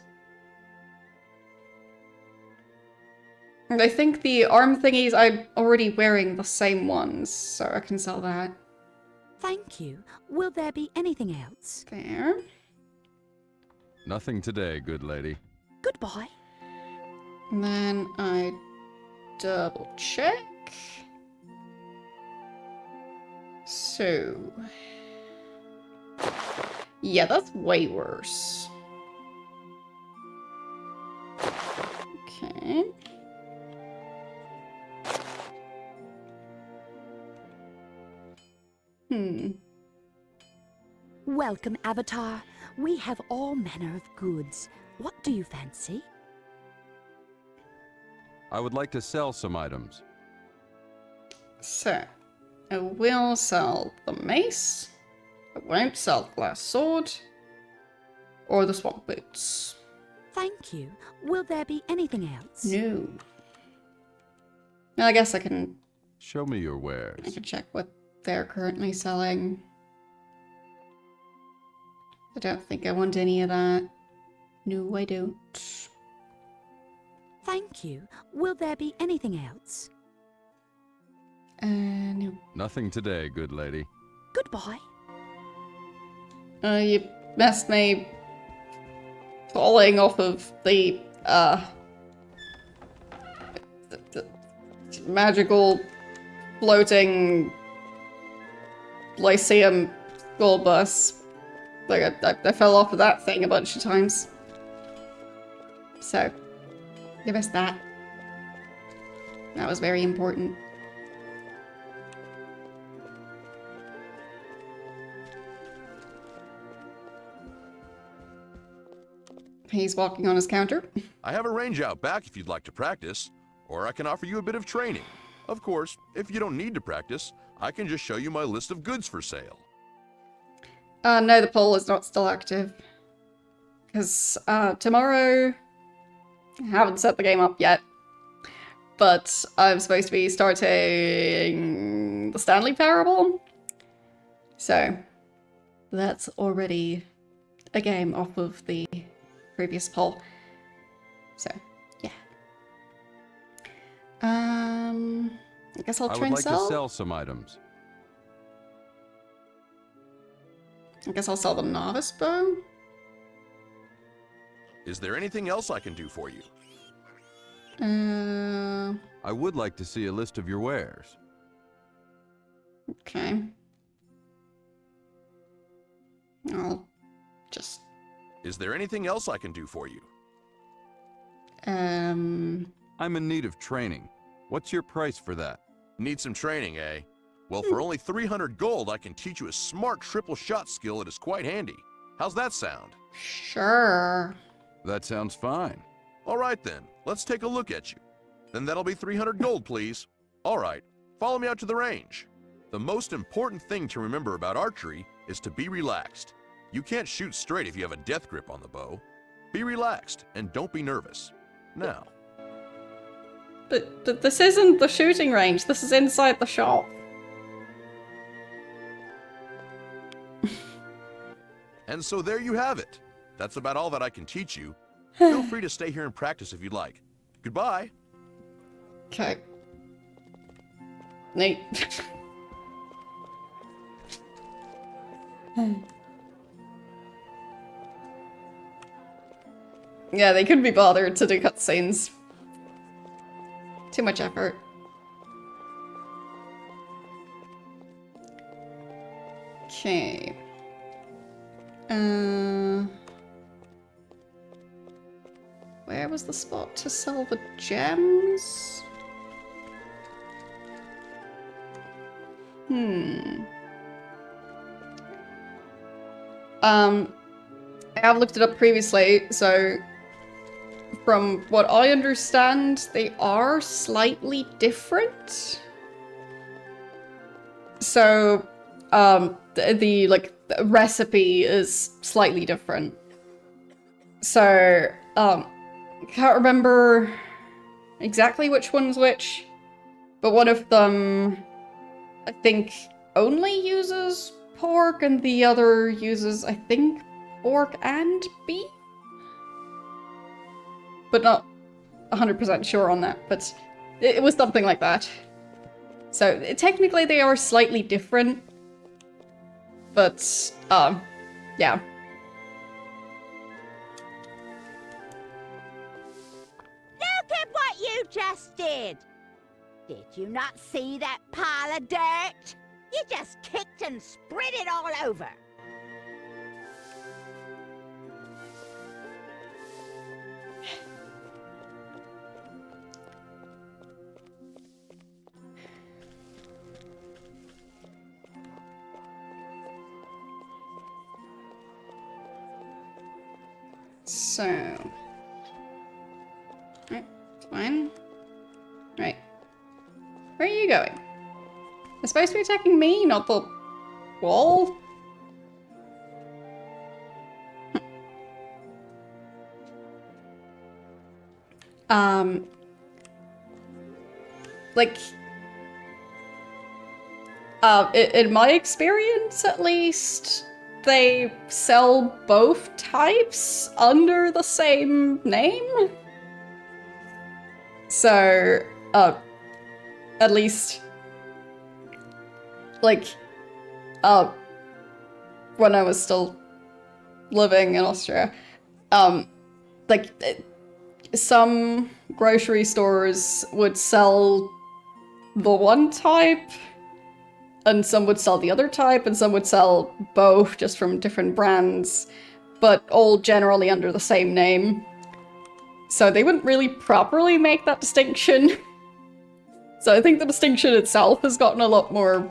And I think the arm thingies, I'm already wearing the same ones, so I can sell that. Thank you. Will there be anything else? There. Nothing today, good lady. Goodbye. And then I double check. So. Yeah, that's way worse. Okay. Welcome, Avatar. We have all manner of goods. What do you fancy? I would like to sell some items. So, I will sell the mace. I won't sell the glass sword. Or the swamp boots. Thank you. Will there be anything else? No. Well, I guess I can Show me your wares. check what they're currently selling. I don't think I want any of that. No, I don't. Thank you. Will there be anything else? No. Nothing today, good lady. Goodbye. You messed me falling off of the magical floating Lyceum school bus. Like, I fell off of that thing a bunch of times. So, you missed that. That was very important. He's walking on his counter. I have a range out back if you'd like to practice, or I can offer you a bit of training. Of course, if you don't need to practice, I can just show you my list of goods for sale. No, the poll is not still active. Because tomorrow, I haven't set the game up yet, but I'm supposed to be starting the Stanley Parable. So, that's already a game off of the previous poll. So, yeah. I guess I'll try and I would like to sell some items. I guess I'll sell the novice bow. Is there anything else I can do for you? I would like to see a list of your wares. Okay. I'll just... Is there anything else I can do for you? I'm in need of training. What's your price for that? Need some training, eh? Well, for only 300 gold, I can teach you a smart triple shot skill that is quite handy. How's that sound? Sure. That sounds fine. All right then, let's take a look at you. Then that'll be 300 gold, please. All right, follow me out to the range. The most important thing to remember about archery is to be relaxed. You can't shoot straight if you have a death grip on the bow. Be relaxed and don't be nervous. Now. But this isn't the shooting range. This is inside the shop. And so there you have it. That's about all that I can teach you. Feel free to stay here and practice if you'd like. Goodbye. Okay. Neat. Yeah, they couldn't be bothered to do cutscenes. Too much effort. Okay. Where was the spot to sell the gems? I have looked it up previously, so from what I understand, they are slightly different. So, the recipe is slightly different. So, can't remember exactly which one's which, but one of them, I think, only uses pork, and the other uses, I think, pork and beef? But not 100% sure on that, but it was something like that. So, technically they are slightly different, but, yeah. Look at what you just did! Did you not see that pile of dirt? You just kicked and spread it all over. So... Right, fine. Right. Where are you going? You're supposed to be attacking me, not the wall? Like... in my experience, at least, they sell both types under the same name. So, at least, like, when I was still living in Austria, like, some grocery stores would sell the one type, and some would sell the other type, and some would sell both, just from different brands, but all generally under the same name. So they wouldn't really properly make that distinction. So I think the distinction itself has gotten a lot more...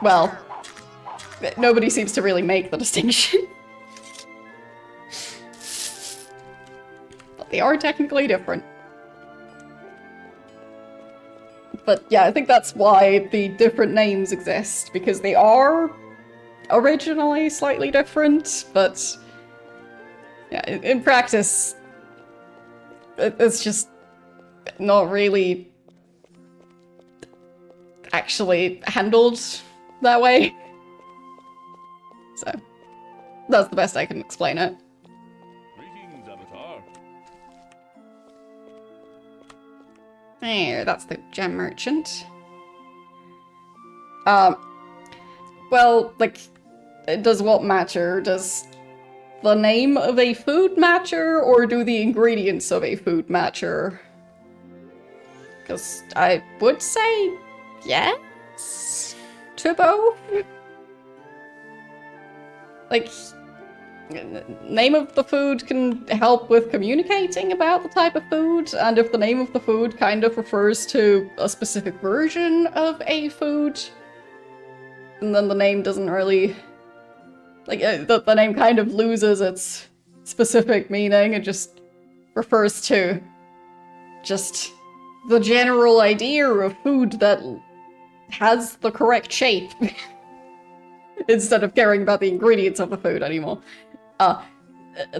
well, nobody seems to really make the distinction. But they are technically different. But yeah, I think that's why the different names exist, because they are originally slightly different, but yeah, in practice, it's just not really actually handled that way. So, that's the best I can explain it. Greetings, Avatar. There, that's the gem merchant. Well, like, does what matter? Does the name of a food matter, or do the ingredients of a food matter? Because I would say yes to both. Like, name of the food can help with communicating about the type of food, and if the name of the food kind of refers to a specific version of a food, and then the name doesn't really... like, the name kind of loses its specific meaning, it just refers to just the general idea of food that has the correct shape. Instead of caring about the ingredients of the food anymore. At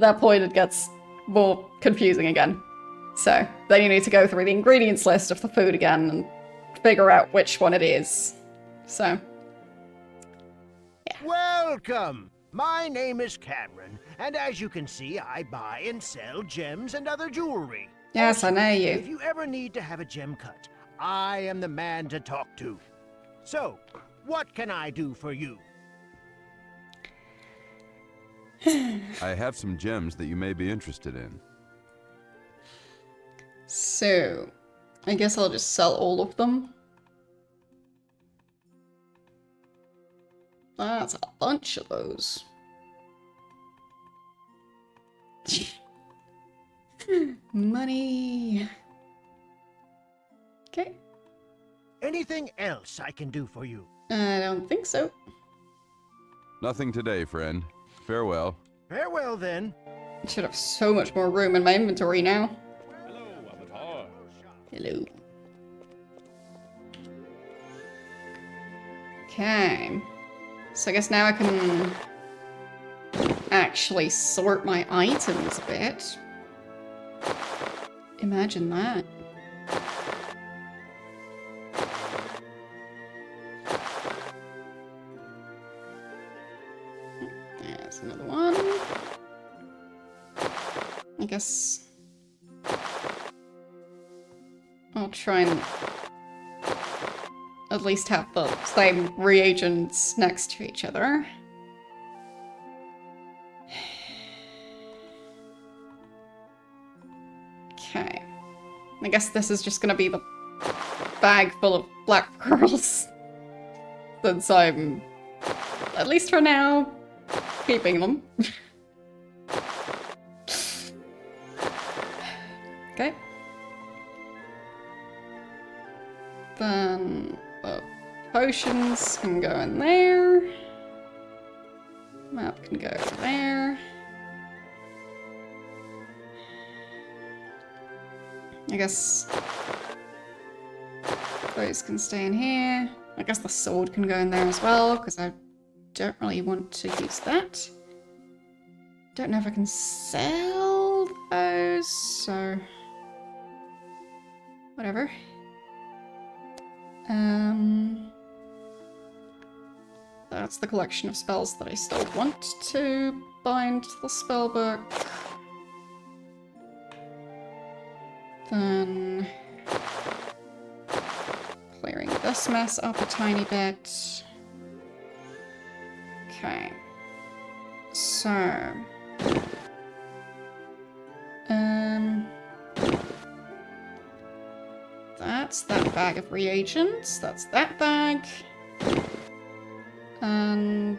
that point it gets more confusing again. So, then you need to go through the ingredients list of the food again and figure out which one it is. So, yeah. Welcome! My name is Cameron, and as you can see, I buy and sell gems and other jewelry. Yes, I know you. If you ever need to have a gem cut, I am the man to talk to. So, what can I do for you? I have some gems that you may be interested in. So, I guess I'll just sell all of them. That's a bunch of those. Money. Okay. Anything else I can do for you? I don't think so. Nothing today, friend. Farewell. Farewell, then. I should have so much more room in my inventory now. Hello, Avatar. Hello. Okay. So I guess now I can actually sort my items a bit. Imagine that. There's another one. I guess I'll try and at least have the same reagents next to each other. Okay. I guess this is just gonna be the bag full of black pearls. Since I'm, at least for now, keeping them. Okay. Then the potions can go in there. can go there. I guess those can stay in here. I guess the sword can go in there as well, because I don't really want to use that. Don't know if I can sell those, so whatever. That's the collection of spells that I still want to bind to the spellbook. Then clearing this mess up a tiny bit. Okay. So that's that bag of reagents. That's that bag. And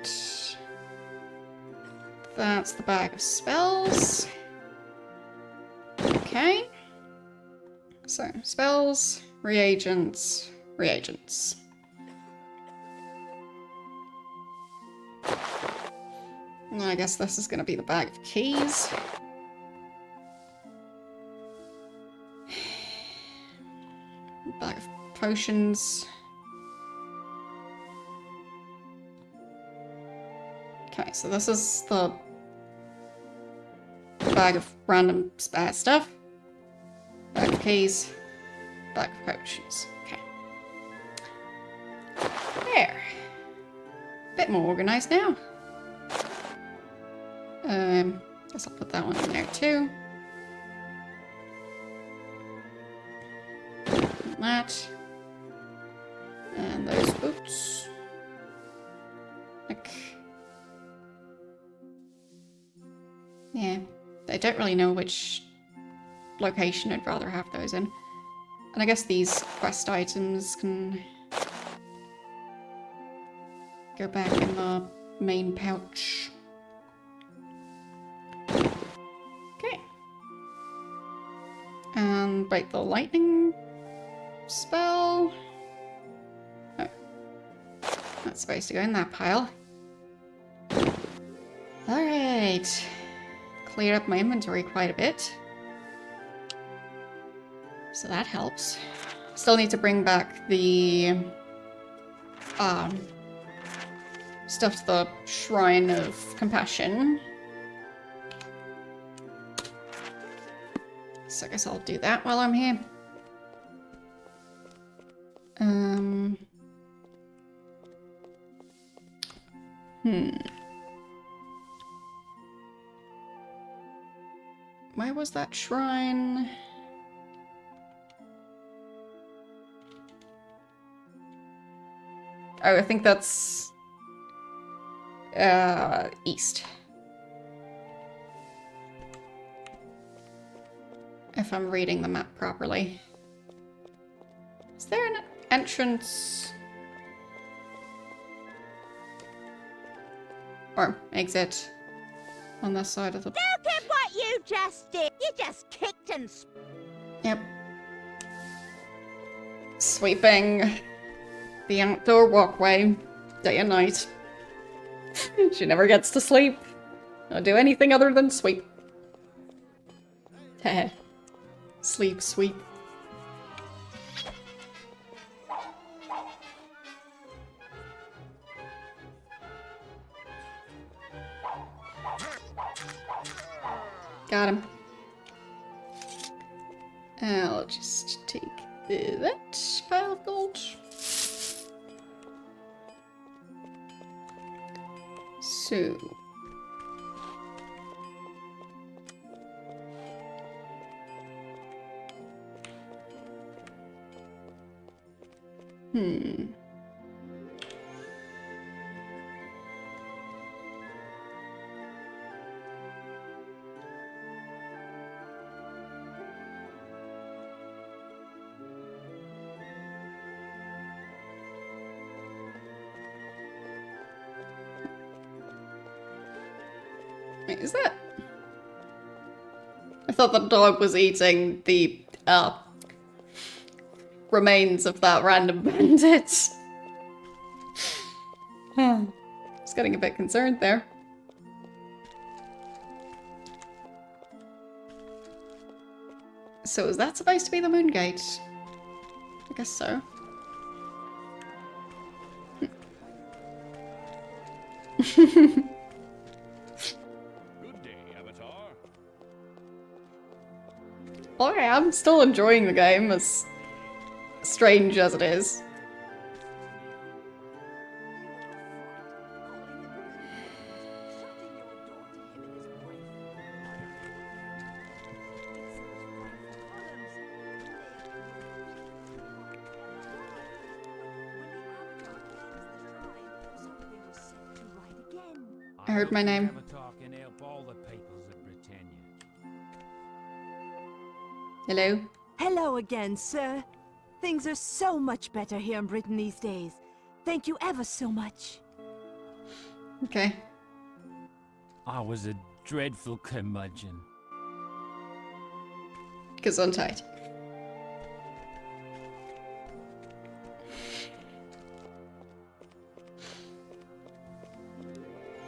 that's the bag of spells. Okay. So, spells, reagents, reagents. And I guess this is going to be the bag of keys. Bag of potions. Okay, so this is the bag of random spare stuff. Bag of keys. Bag of potions. Okay. There. Bit more organized now. Guess I'll put that one in there too. And that. And those boots. Like. Yeah. I don't really know which location I'd rather have those in. And I guess these quest items can go back in the main pouch. Okay. And wait, the lightning spell? Oh. That's supposed to go in that pile. Alright. Cleared up my inventory quite a bit. So that helps. Still need to bring back the stuff to the Shrine of Compassion. So I guess I'll do that while I'm here. Where was that shrine? Oh, I think that's east. If I'm reading the map properly. Is there an entrance or exit on this side of the... Look at what you just did! You just kicked and... Yep. Sweeping the outdoor walkway day and night. She never gets to sleep or do anything other than sweep. Heh. Sleep, sweep. Got him. I'll just take that pile of gold. So... Wait, is that... I thought the dog was eating the, remains of that random bandit. I was getting a bit concerned there. So is that supposed to be the moon gate? I guess so. Good day, Avatar. Okay, I'm still enjoying the game, as strange as it is. I heard my name. Avatar can help all the peoples of Britannia. Hello? Hello again, sir. Things are so much better here in Britain these days. Thank you ever so much. Okay. I was a dreadful curmudgeon. Gesundheit.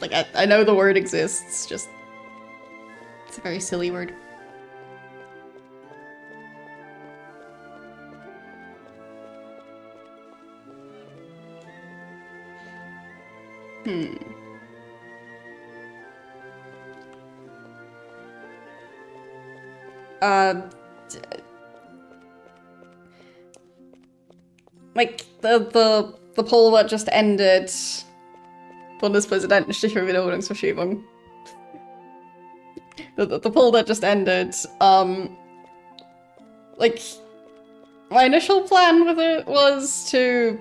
Like, I know the word exists, just... It's a very silly word. Like, the poll that just ended... Bundespräsidentensstichwahl Wiederholungsverschiebung. The poll that just ended, like, my initial plan with it was to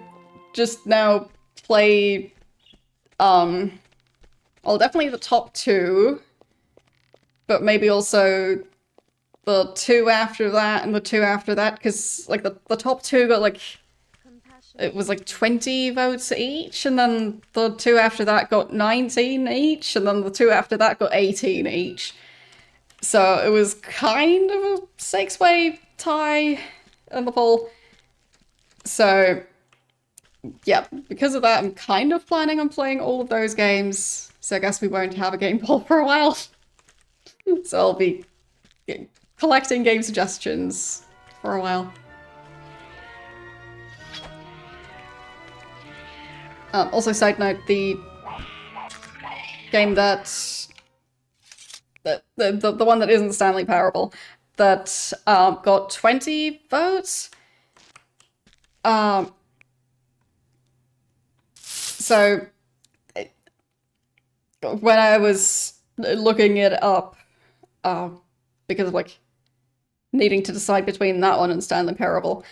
just now play, well, definitely the top two, but maybe also the two after that and the two after that, because, like, the top two got, like, it was like 20 votes each, and then the two after that got 19 each, and then the two after that got 18 each. So it was kind of a six-way tie in the poll. So, yeah, because of that, I'm kind of planning on playing all of those games, so I guess we won't have a game poll for a while. So I'll be collecting game suggestions for a while. Also, side note, the game that... The one that isn't Stanley Parable, that got 20 votes. So, when I was looking it up, because of, like, needing to decide between that one and Stanley Parable,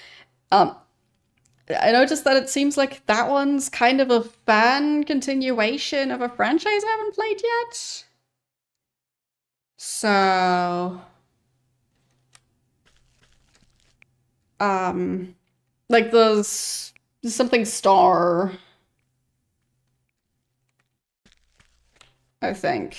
I noticed that it seems like that one's kind of a fan continuation of a franchise I haven't played yet. So... like there's something Star, I think.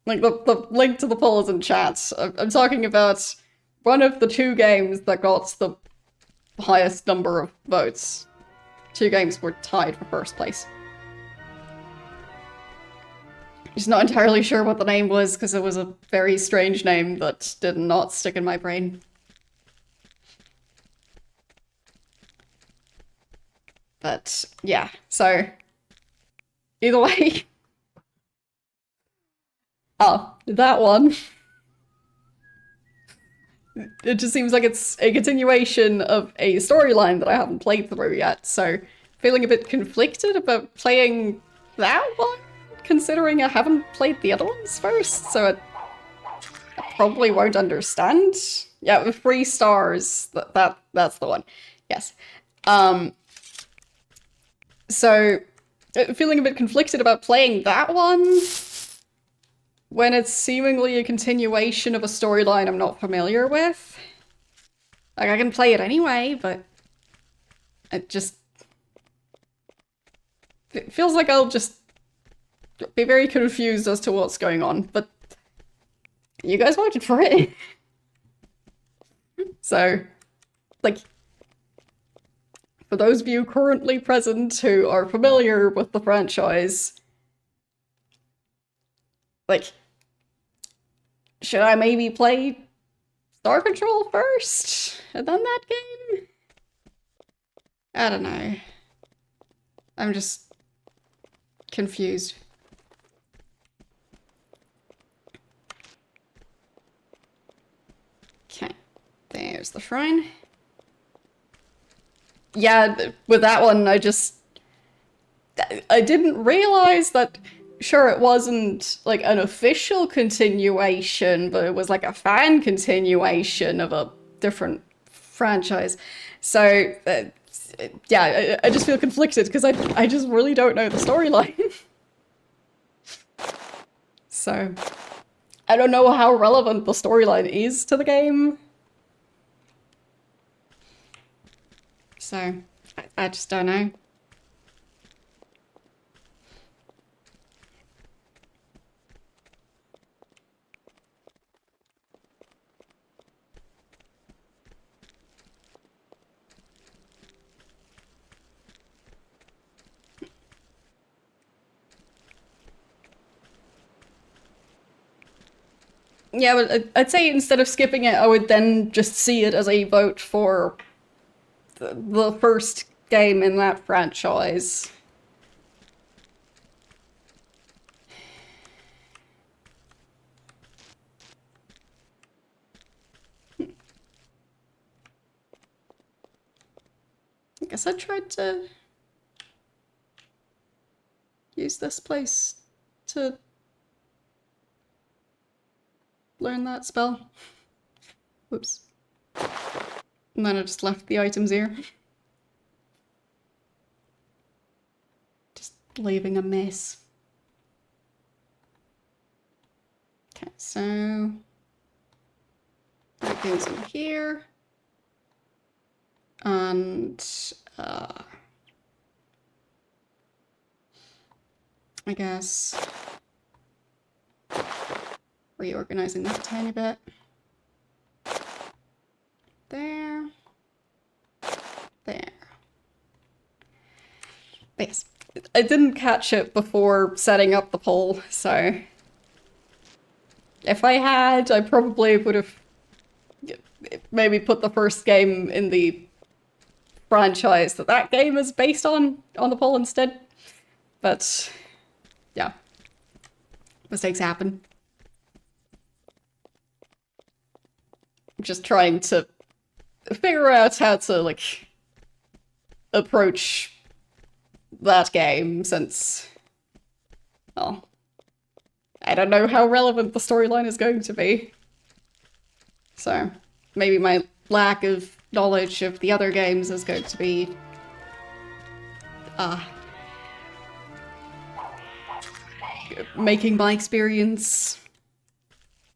Like, the link to the poll is in chat. I'm talking about one of the two games that got the highest number of votes. Two games were tied for first place. Just not entirely sure what the name was, because it was a very strange name that did not stick in my brain. But, yeah, so... Either way... Oh, that one. It just seems like it's a continuation of a storyline that I haven't played through yet, so feeling a bit conflicted about playing that one, considering I haven't played the other ones first, so I probably won't understand. Yeah, with 3 stars, that's the one. Yes. So, feeling a bit conflicted about playing that one, when it's seemingly a continuation of a storyline I'm not familiar with. Like, I can play it anyway, but it just... It feels like I'll just be very confused as to what's going on, but you guys voted for it. So, like, for those of you currently present who are familiar with the franchise, Like, should I maybe play Star Patrol first, and then that game? I don't know. I'm just confused. Okay, there's the shrine. Yeah, with that one, I didn't realize that, sure, it wasn't like an official continuation, but it was like a fan continuation of a different franchise. So, yeah, I just feel conflicted because I just really don't know the storyline. So, I don't know how relevant the storyline is to the game. So, I just don't know. Yeah, but I'd say instead of skipping it, I would then just see it as a vote for the first game in that franchise. I guess I tried to use this place to learn that spell. Whoops. And then I just left the items here. Just leaving a mess. Okay, so that goes in here. And I guess reorganizing that a tiny bit. There. There. But yes, I didn't catch it before setting up the poll, so if I had, I probably would have maybe put the first game in the franchise that game is based on the poll instead. But yeah, mistakes happen. I'm just trying to figure out how to like approach that game since, well, I don't know how relevant the storyline is going to be. So maybe my lack of knowledge of the other games is going to be making my experience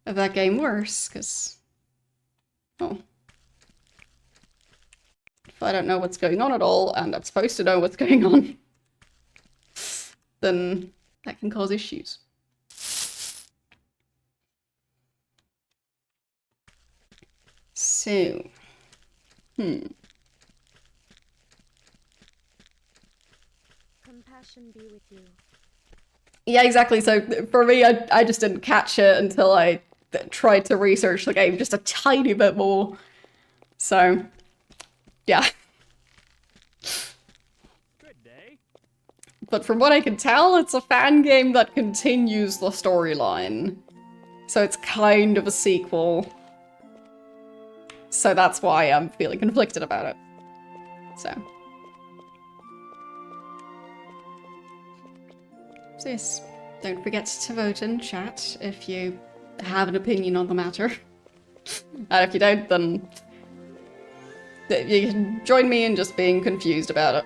of that game worse, because, well, if I don't know what's going on at all, and I'm supposed to know what's going on, then that can cause issues. So, Compassion be with you. yeah, exactly. So for me, I just didn't catch it until I tried to research the game just a tiny bit more. So, yeah. Good day. But from what I can tell, it's a fan game that continues the storyline. So it's kind of a sequel. So that's why I'm feeling conflicted about it. So yes, don't forget to vote in chat if you have an opinion on the matter. And if you don't, then you can join me in just being confused about it.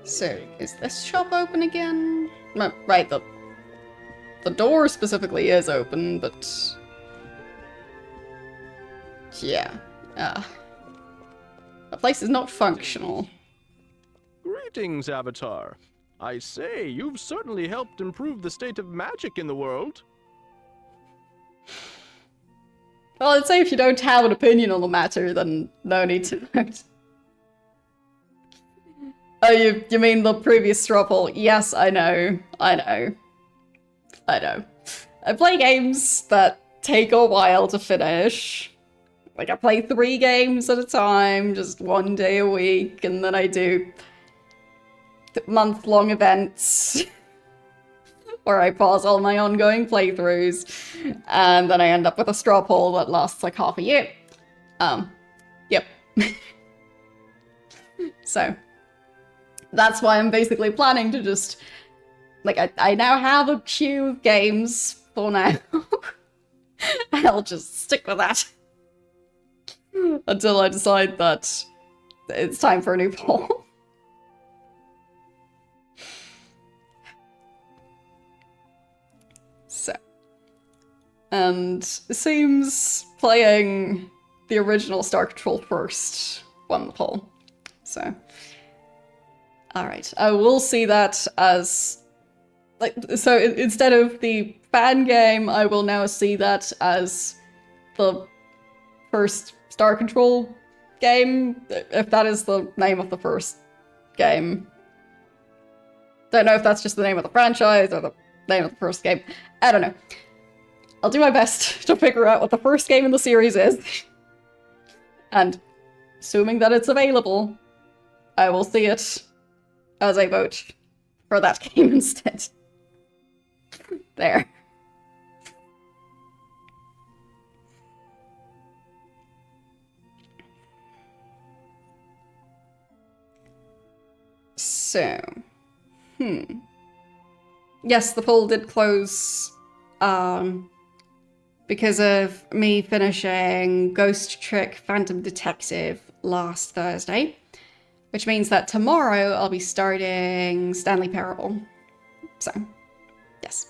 So, is this shop open again? Right, the door specifically is open, but yeah, the place is not functional. Greetings, Avatar. I say, you've certainly helped improve the state of magic in the world. Well, I'd say if you don't have an opinion on the matter, then no need to vote. Oh, you mean the previous straw poll? Yes, I know. I know. I know. I play games that take a while to finish. Like, I play 3 games at a time, just 1 day a week, and then I do month-long events where I pause all my ongoing playthroughs, and then I end up with a straw poll that lasts like half a year. Yep. So, that's why I'm basically planning to just, like, I now have a queue of games for now. I'll just stick with that. Until I decide that it's time for a new poll. So. And it seems playing the original Star Control first won the poll. So. Alright, I will see that as... like, so instead of the fan game, I will now see that as the first Star Control game, if that is the name of the first game. Don't know if that's just the name of the franchise or the name of the first game. I don't know. I'll do my best to figure out what the first game in the series is. And assuming that it's available, I will see it as a vote for that game instead. There. So, yes, the poll did close, because of me finishing Ghost Trick Phantom Detective last Thursday, which means that tomorrow I'll be starting Stanley Parable. So, yes,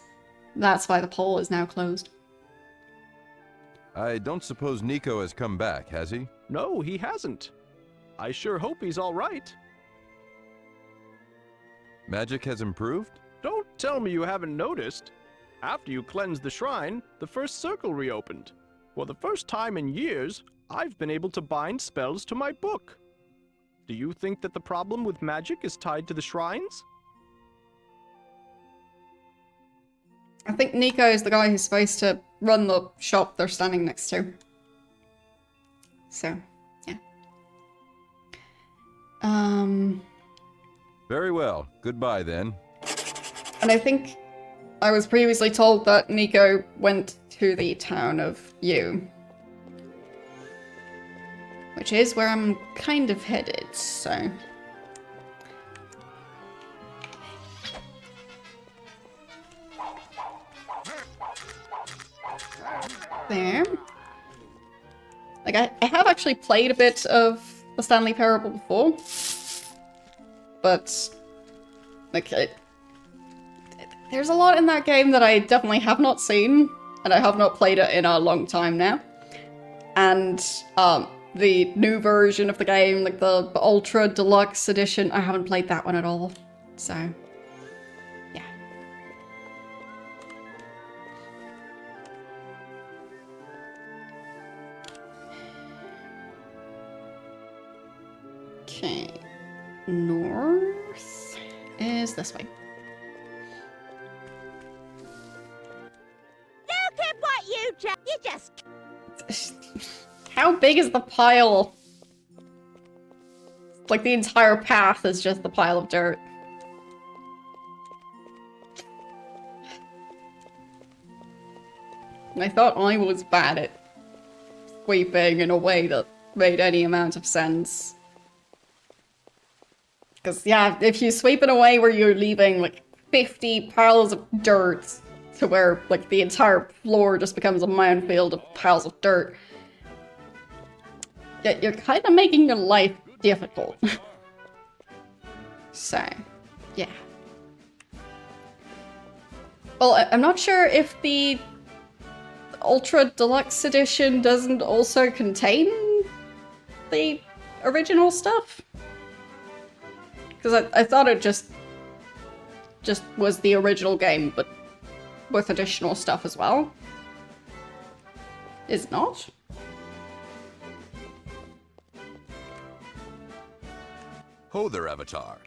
that's why the poll is now closed. I don't suppose Nico has come back, has he? No, he hasn't. I sure hope he's all right. Magic has improved? Don't tell me you haven't noticed. After you cleansed the shrine, the first circle reopened. For the first time in years, I've been able to bind spells to my book. Do you think that the problem with magic is tied to the shrines? I think Nico is the guy who's supposed to run the shop they're standing next to. So, yeah. Very well. Goodbye, then. And I think I was previously told that Nico went to the town of Yu. Which is where I'm kind of headed, so... There. Like, I have actually played a bit of the Stanley Parable before. But, like, there's a lot in that game that I definitely have not seen, and I have not played it in a long time now. And, the new version of the game, like the Ultra Deluxe Edition, I haven't played that one at all, so, yeah. Okay. North is this way. Look at what you just... How big is the pile? Like, the entire path is just the pile of dirt. I thought I was bad at sweeping in a way that made any amount of sense. Because, yeah, if you sweep in a way where you're leaving, like, 50 piles of dirt to where, like, the entire floor just becomes a minefield of piles of dirt, you're kind of making your life difficult. So, yeah. Well, I'm not sure if the Ultra Deluxe Edition doesn't also contain the original stuff. Because I thought it just was the original game, but with additional stuff as well. Is it not? Ho there, Avatar.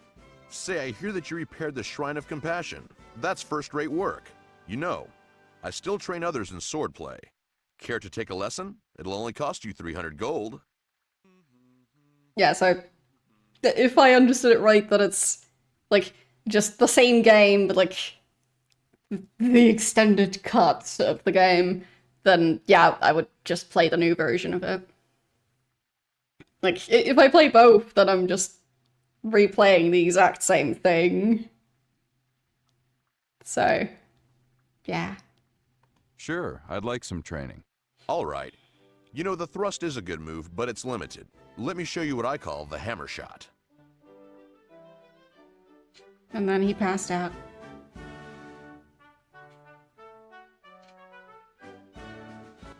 Say, I hear that you repaired the Shrine of Compassion. That's first-rate work. You know, I still train others in swordplay. Care to take a lesson? It'll only cost you 300 gold. Yeah, so if I understood it right, that it's like just the same game, but like the extended cut of the game, then yeah, I would just play the new version of it. Like, if I play both, then I'm just replaying the exact same thing. So, yeah. Sure, I'd like some training. All right. You know, the thrust is a good move, but it's limited. Let me show you what I call the hammer shot. And then he passed out.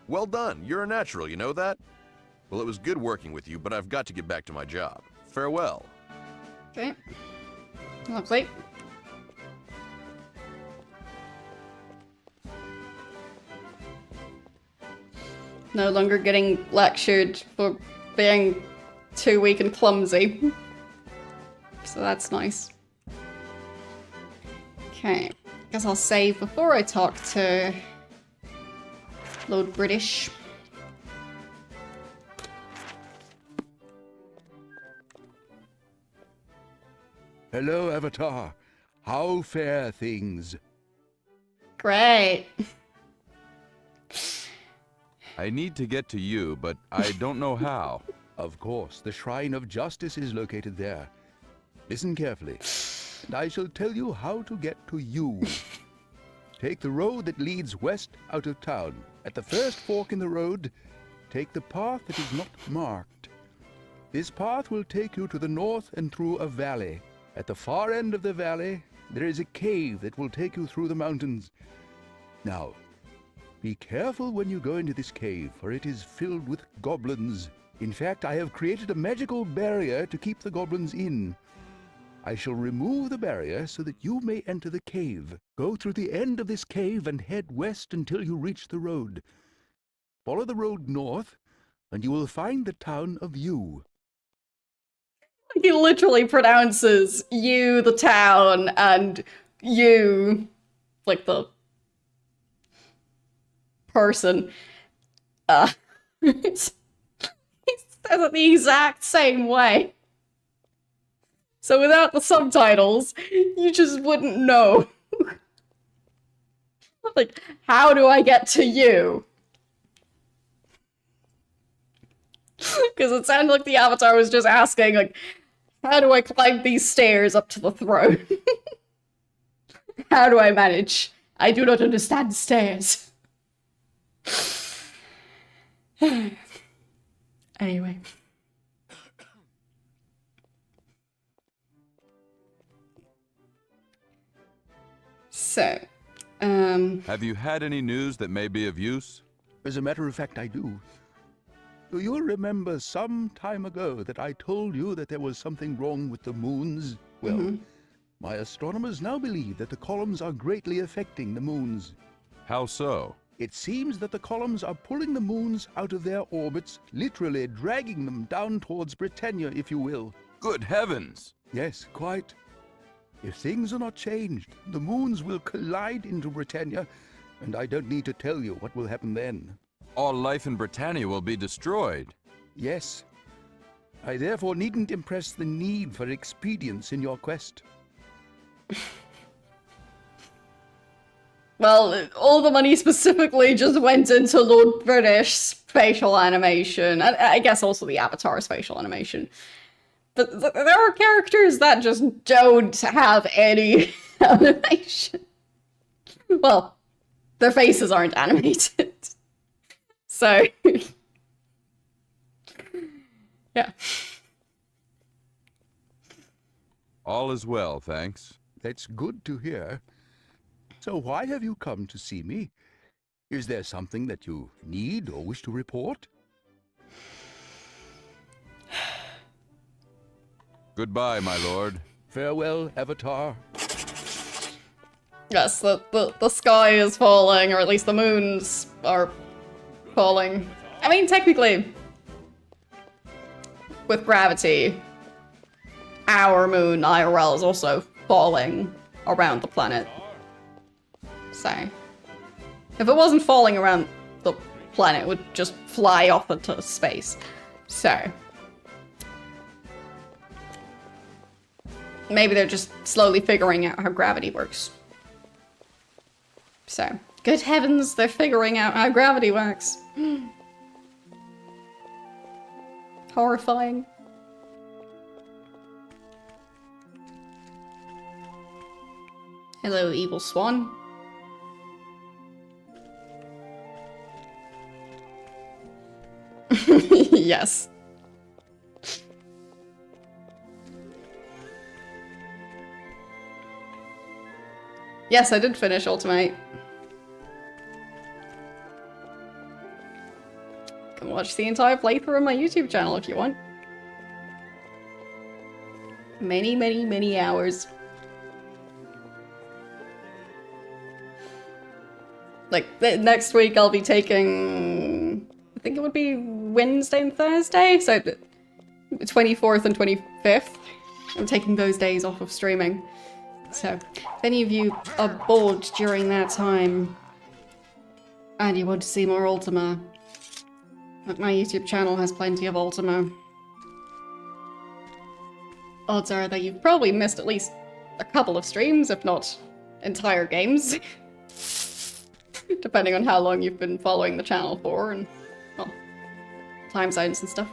Well done. You're a natural, you know that? Well, it was good working with you, but I've got to get back to my job. Farewell. Okay. Lovely. No longer getting lectured for being too weak and clumsy. So that's nice. Okay. Guess I'll save before I talk to Lord British. Hello, Avatar. How fare things? Great. I need to get to you, but I don't know how. Of course, the Shrine of Justice is located there. Listen carefully, and I shall tell you how to get to you. Take the road that leads west out of town. At the first fork in the road, take the path that is not marked. This path will take you to the north and through a valley. At the far end of the valley, there is a cave that will take you through the mountains. Now, be careful when you go into this cave, for it is filled with goblins. In fact, I have created a magical barrier to keep the goblins in. I shall remove the barrier so that you may enter the cave. Go through the end of this cave and head west until you reach the road. Follow the road north, and you will find the town of Yu. He literally pronounces you, the town, and you, like the person. He says it the exact same way. So without the subtitles, you just wouldn't know. Like, how do I get to you? Because it sounded like the Avatar was just asking, like, how do I climb these stairs up to the throne? How do I manage? I do not understand stairs. Anyway. So, Have you had any news that may be of use? As a matter of fact, I do. Do you remember some time ago that I told you that there was something wrong with the moons? Well, my astronomers now believe that the columns are greatly affecting the moons. How so? It seems that the columns are pulling the moons out of their orbits, literally dragging them down towards Britannia, if you will. Good heavens! Yes, quite. If things are not changed, the moons will collide into Britannia, and I don't need to tell you what will happen then. All life in Britannia will be destroyed. Yes. I therefore needn't impress the need for expedience in your quest. well, all the money specifically just went into Lord British's facial animation, and I guess also the Avatar's facial animation. But there are characters that just don't have any animation. Well, their faces aren't animated. So, yeah. All is well, thanks. That's good to hear. So why have you come to see me? Is there something that you need or wish to report? Goodbye, my lord. Farewell, Avatar. Yes, the sky is falling, or at least the moons are falling. I mean, technically, with gravity, our moon, IRL, is also falling around the planet. So, if it wasn't falling around the planet, it would just fly off into space. So, maybe they're just slowly figuring out how gravity works. So, good heavens, they're figuring out how gravity works. Horrifying. Hello, evil swan. Yes. Yes, I did finish Ultimate. You can watch the entire playthrough on my YouTube channel if you want. Many, many, many hours. Like, next week I'll be taking... I think it would be Wednesday and Thursday, so 24th and 25th. I'm taking those days off of streaming. So, if any of you are bored during that time, and you want to see more Ultima, my YouTube channel has plenty of Ultima. Odds are that you've probably missed at least a couple of streams, if not entire games. Depending on how long you've been following the channel for, and, well, time zones and stuff.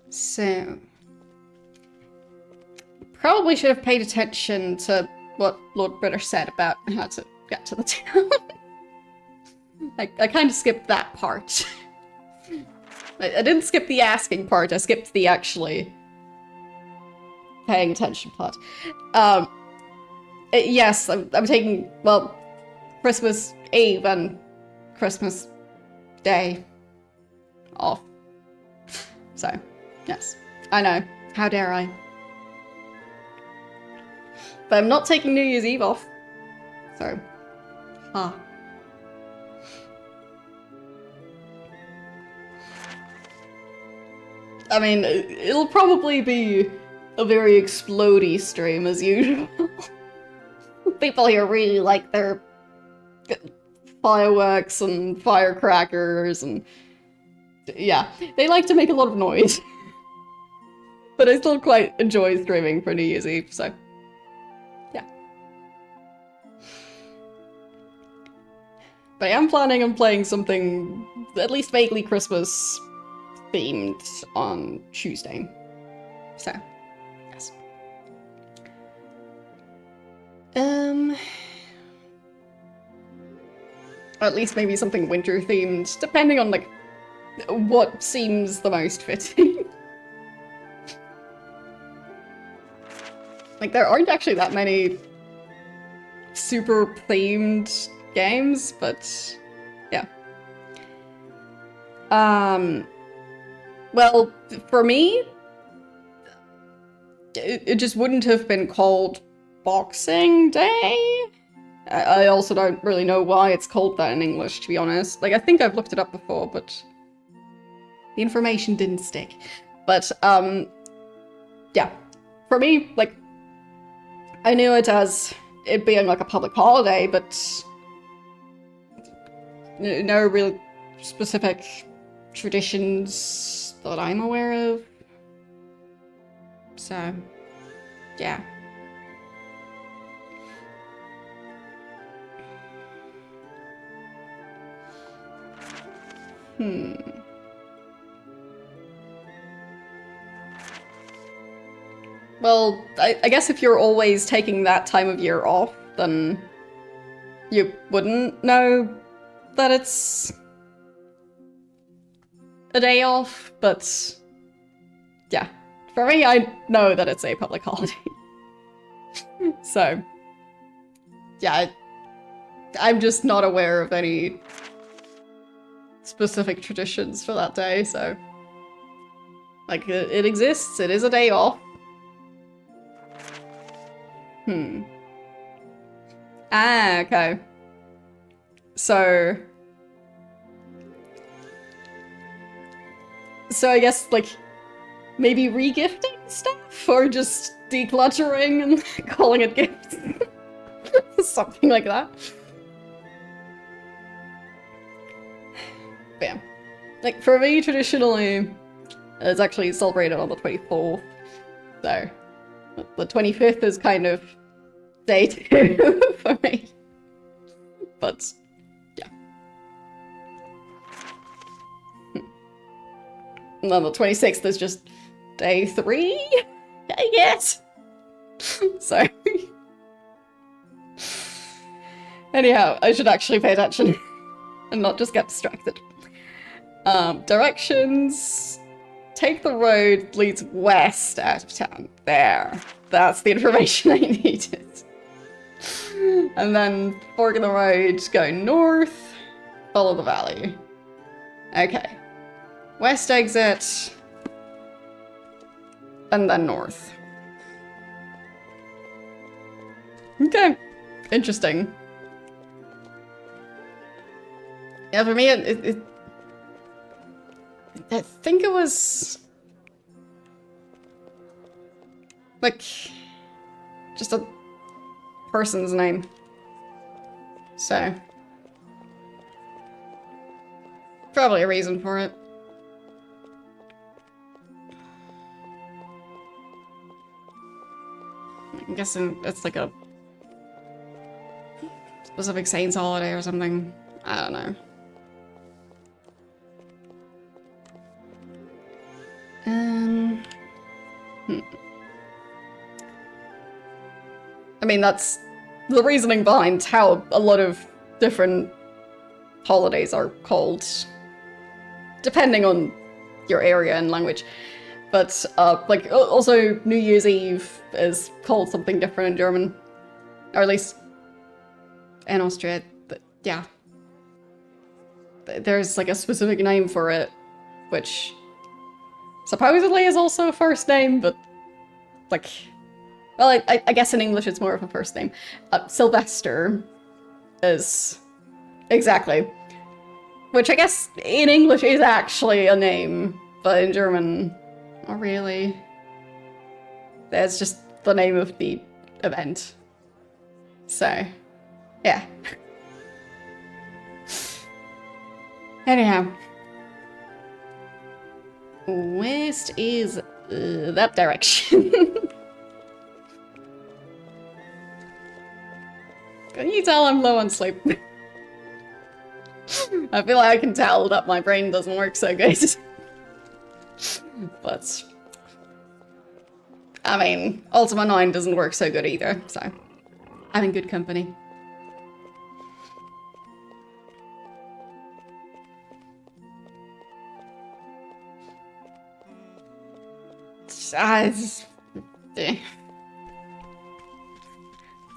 So, probably should have paid attention to what Lord British said about how to get to the town. I kind of skipped that part. I didn't skip the asking part, I skipped the actually paying attention part. Yes, I'm taking, well, Christmas Eve and Christmas Day off. So, yes, I know. How dare I? But I'm not taking New Year's Eve off. So, I mean, it'll probably be a very explodey stream as usual. People here really like their fireworks and firecrackers and yeah, they like to make a lot of noise. But I still quite enjoy streaming for New Year's Eve, so yeah. But I am planning on playing something at least vaguely Christmas themed on Tuesday. So, yes. Or at least maybe something winter themed, depending on like what seems the most fitting. Like, there aren't actually that many super themed games, but yeah. Well, for me, it just wouldn't have been called Boxing Day. I also don't really know why it's called that in English, to be honest. Like, I think I've looked it up before, but the information didn't stick. But, yeah. For me, like, I knew it as it being like a public holiday, but no real specific traditions that I'm aware of. So, yeah. Well, I guess if you're always taking that time of year off, then you wouldn't know that it's a day off, but yeah. For me, I know that it's a public holiday. So, yeah, I'm just not aware of any specific traditions for that day, so... Like, it exists, it is a day off. Ah, okay. So I guess, like, maybe re-gifting stuff? Or just decluttering and calling it gifts? Something like that. But yeah. Like, for me, traditionally, it's actually celebrated on the 24th. So, the 25th is kind of day 2 for me. But, yeah. And then the 26th is just day 3, I guess. So. Anyhow, I should actually pay attention and not just get distracted. Directions. Take the road that leads west out of town. There. That's the information I needed. And then fork in the road, go north, follow the valley. Okay. West exit, and then north. Okay. Interesting. Yeah, for me, I think it was... like... just a person's name. So... probably a reason for it. I'm guessing it's like a... specific saint's holiday or something. I don't know. I mean, that's the reasoning behind how a lot of different holidays are called, depending on your area and language. But, like, also New Year's Eve is called something different in German. Or at least in Austria, yeah. There's, like, a specific name for it, which supposedly is also a first name, but, like... well, I guess in English it's more of a first name. Sylvester is... exactly. Which I guess in English is actually a name, but in German, not really. There's just the name of the event. So, yeah. Anyhow. West is that direction. Can you tell I'm low on sleep? I feel like I can tell that my brain doesn't work so good. But... I mean, Ultima 9 doesn't work so good either, so... I'm in good company.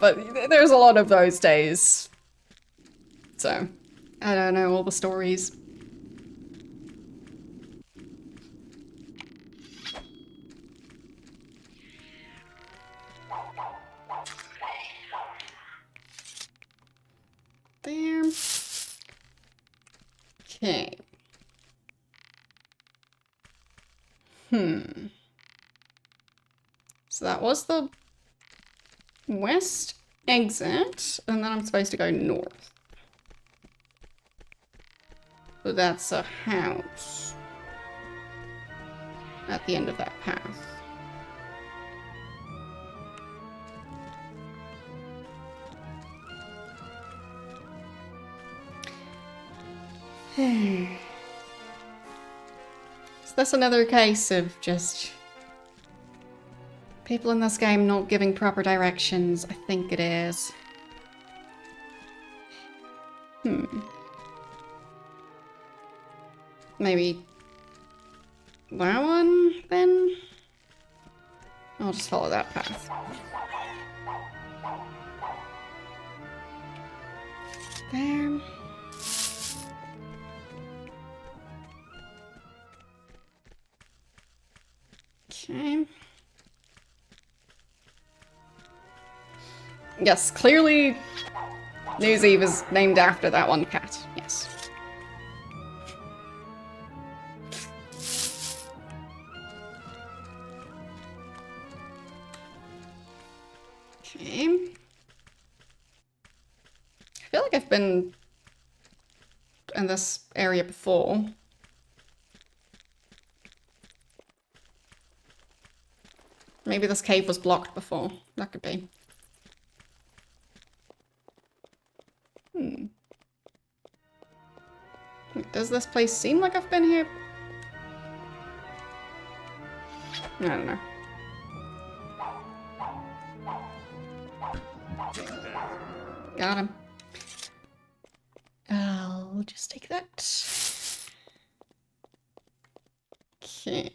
But there's a lot of those days. So, I don't know all the stories. There. Okay. So that was the west exit, and then I'm supposed to go north. So that's a house at the end of that path. Is this another case of just people in this game not giving proper directions? I think it is. Maybe that one, then? I'll just follow that path. There. Okay. Yes, clearly New Year's Eve is named after that one cat. Yes. Okay. I feel like I've been in this area before. Maybe this cave was blocked before. That could be. Does this place seem like I've been here? I don't know. Got him. I'll just take that. Okay.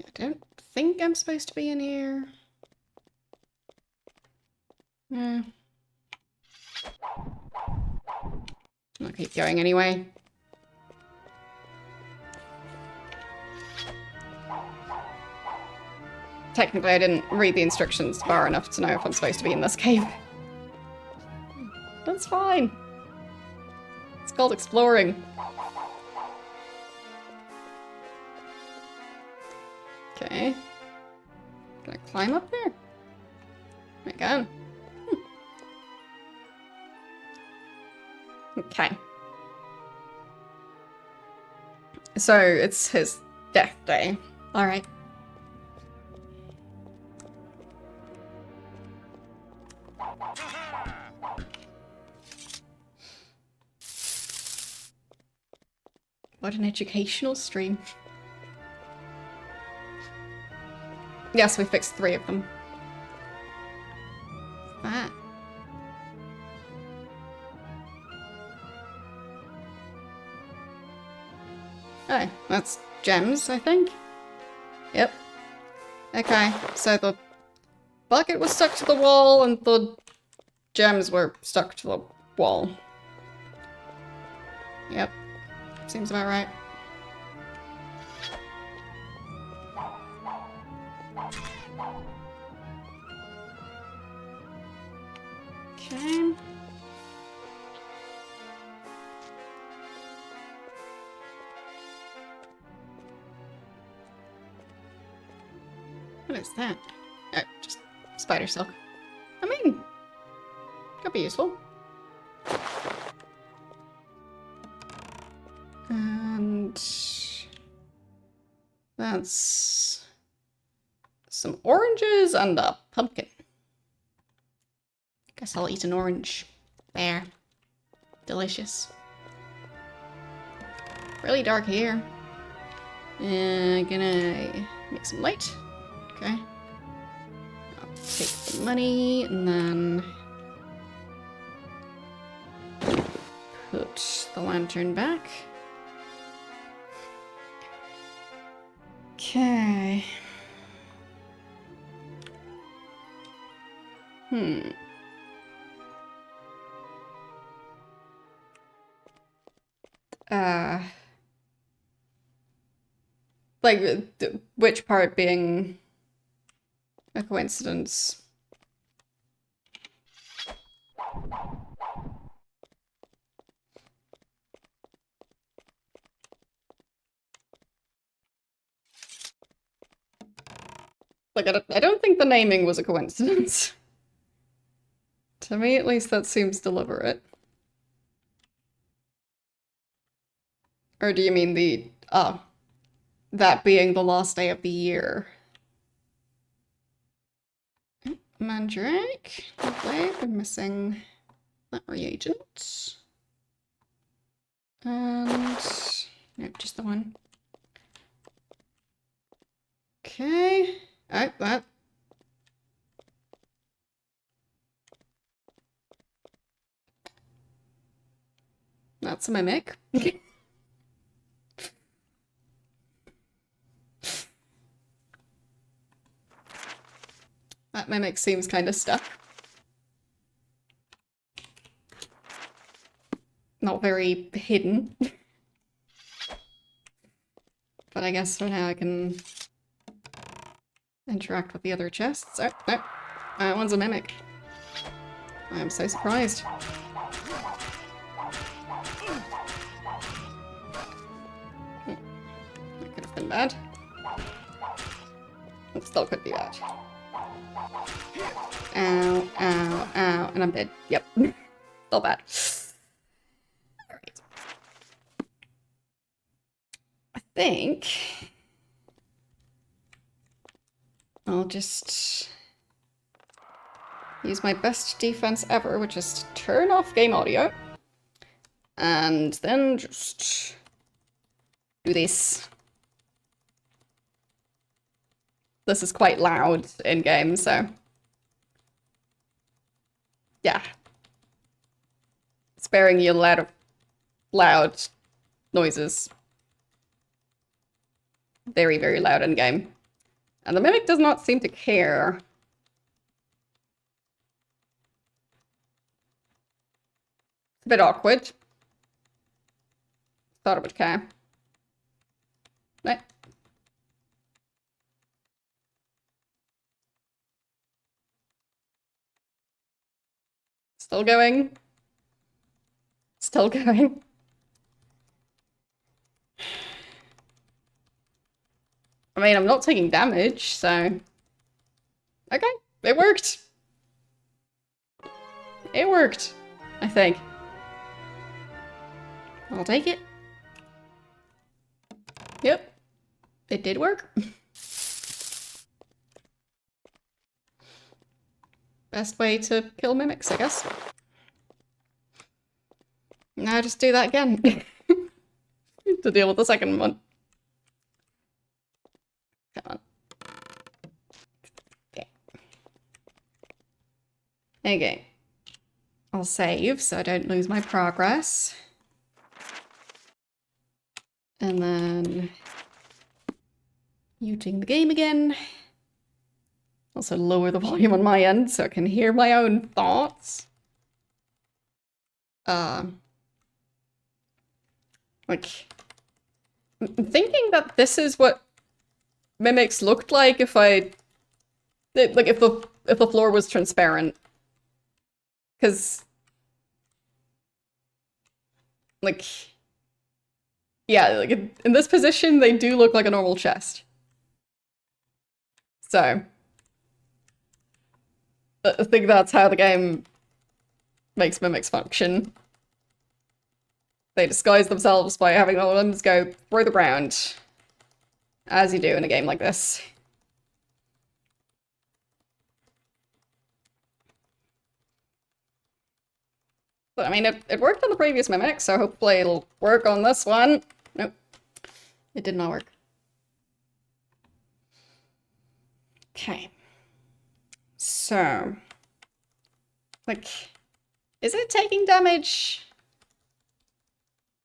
I don't think I'm supposed to be in here. Yeah. I'll keep going anyway. Technically, I didn't read the instructions far enough to know if I'm supposed to be in this cave. That's fine. It's called exploring. Okay. Can I climb up there? I can. Okay. So, it's his death day. Alright. What an educational stream. Yes, we fixed 3 of them. That. Oh, that's gems, I think. Yep. Okay, so the bucket was stuck to the wall and the gems were stuck to the wall. Yep. Seems about right. Okay. What is that? Oh, just spider silk. I mean, could be useful. And that's some oranges and a pumpkin. Guess I'll eat an orange. There. Delicious. Really dark here. Gonna make some light. Okay. I'll take the money and then put the lantern back. Okay. Like, which part being a coincidence? Like, I don't think the naming was a coincidence. To me, at least, that seems deliberate. Or do you mean the, that being the last day of the year? Mandrake. Lovely. We're missing that reagent. And... no, just the one. Okay. Oh, that. That's a mimic. That mimic seems kind of stuck. Not very hidden. But I guess for now I can interact with the other chests. Oh, no. That one's a mimic. I am so surprised. That could have been bad. It still could be bad. Ow, ow, ow, and I'm dead. Yep. Still bad. Alright. I think I'll just use my best defense ever, which is to turn off game audio. And then just do this. This is quite loud in game, so yeah. Sparing you a lot of loud noises. Very, very loud in game. And the mimic does not seem to care. It's a bit awkward. Thought it would care. No. Still going. Still going. I mean, I'm not taking damage, so... Okay, it worked. It worked, I think. I'll take it. Yep, it did work. Best way to kill mimics, I guess. Now just do that again. To deal with the second one. Come on. Okay. Okay. I'll save so I don't lose my progress. And then muting the game again. Also lower the volume on my end so I can hear my own thoughts. Like, I'm thinking that this is what mimics looked like if if the floor was transparent. Because, like, yeah, like in this position, they do look like a normal chest. So, I think that's how the game makes mimics function. They disguise themselves by having the limbs go through the ground, as you do in a game like this. But I mean, it worked on the previous mimic, so hopefully it'll work on this one. Nope. It did not work. Okay. So, like, is it taking damage?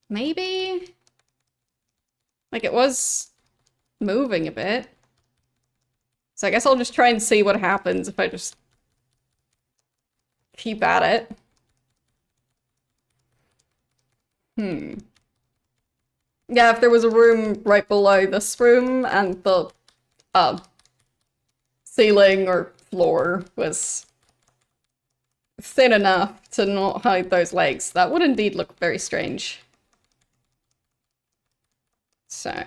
Maybe? Like, it was moving a bit. So I guess I'll just try and see what happens if I just keep at it. Yeah, if there was a room right below this room and the ceiling or floor was thin enough to not hide those legs, that would indeed look very strange. So,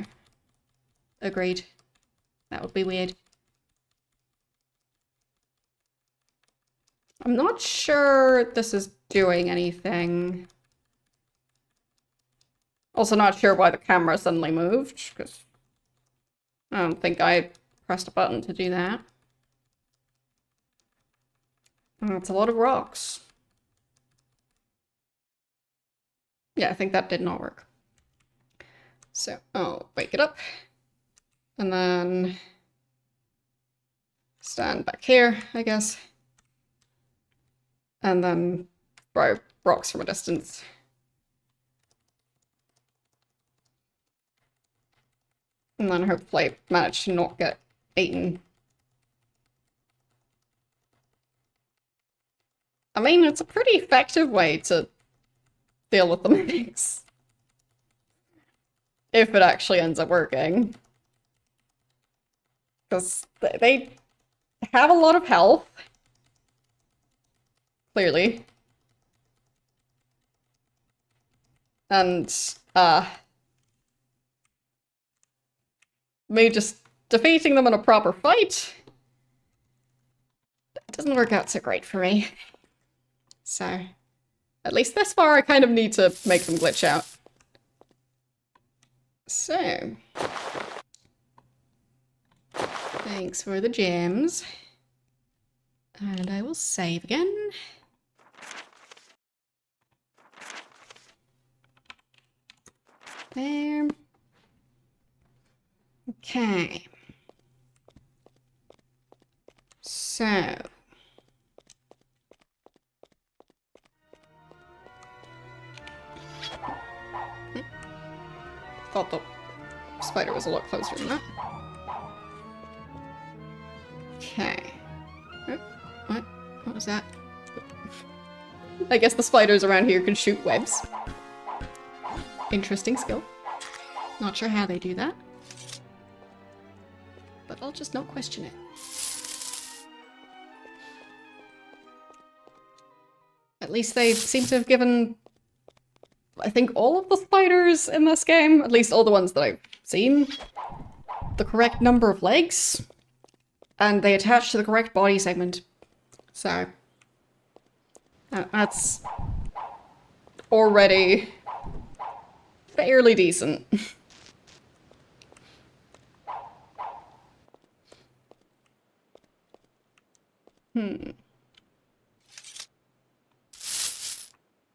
agreed. That would be weird. I'm not sure this is doing anything. Also not sure why the camera suddenly moved, because I don't think I pressed a button to do that. That's a lot of rocks. Yeah, I think that did not work. So, I'll wake it up. And then stand back here, I guess. And then throw rocks from a distance. And then hopefully manage to not get eaten. I mean, it's a pretty effective way to deal with the mimics. If it actually ends up working. Because they have a lot of health. Clearly. And, me just defeating them in a proper fight doesn't work out so great for me. So, at least this far I kind of need to make them glitch out. So, thanks for the gems. And I will save again. There. Okay. So. Thought the spider was a lot closer than that. Okay. What? What was that? I guess the spiders around here can shoot webs. Interesting skill. Not sure how they do that. But I'll just not question it. At least they seem to have given, I think, all of the spiders in this game, at least all the ones that I've seen, the correct number of legs. And they attach to the correct body segment. So, that's already fairly decent.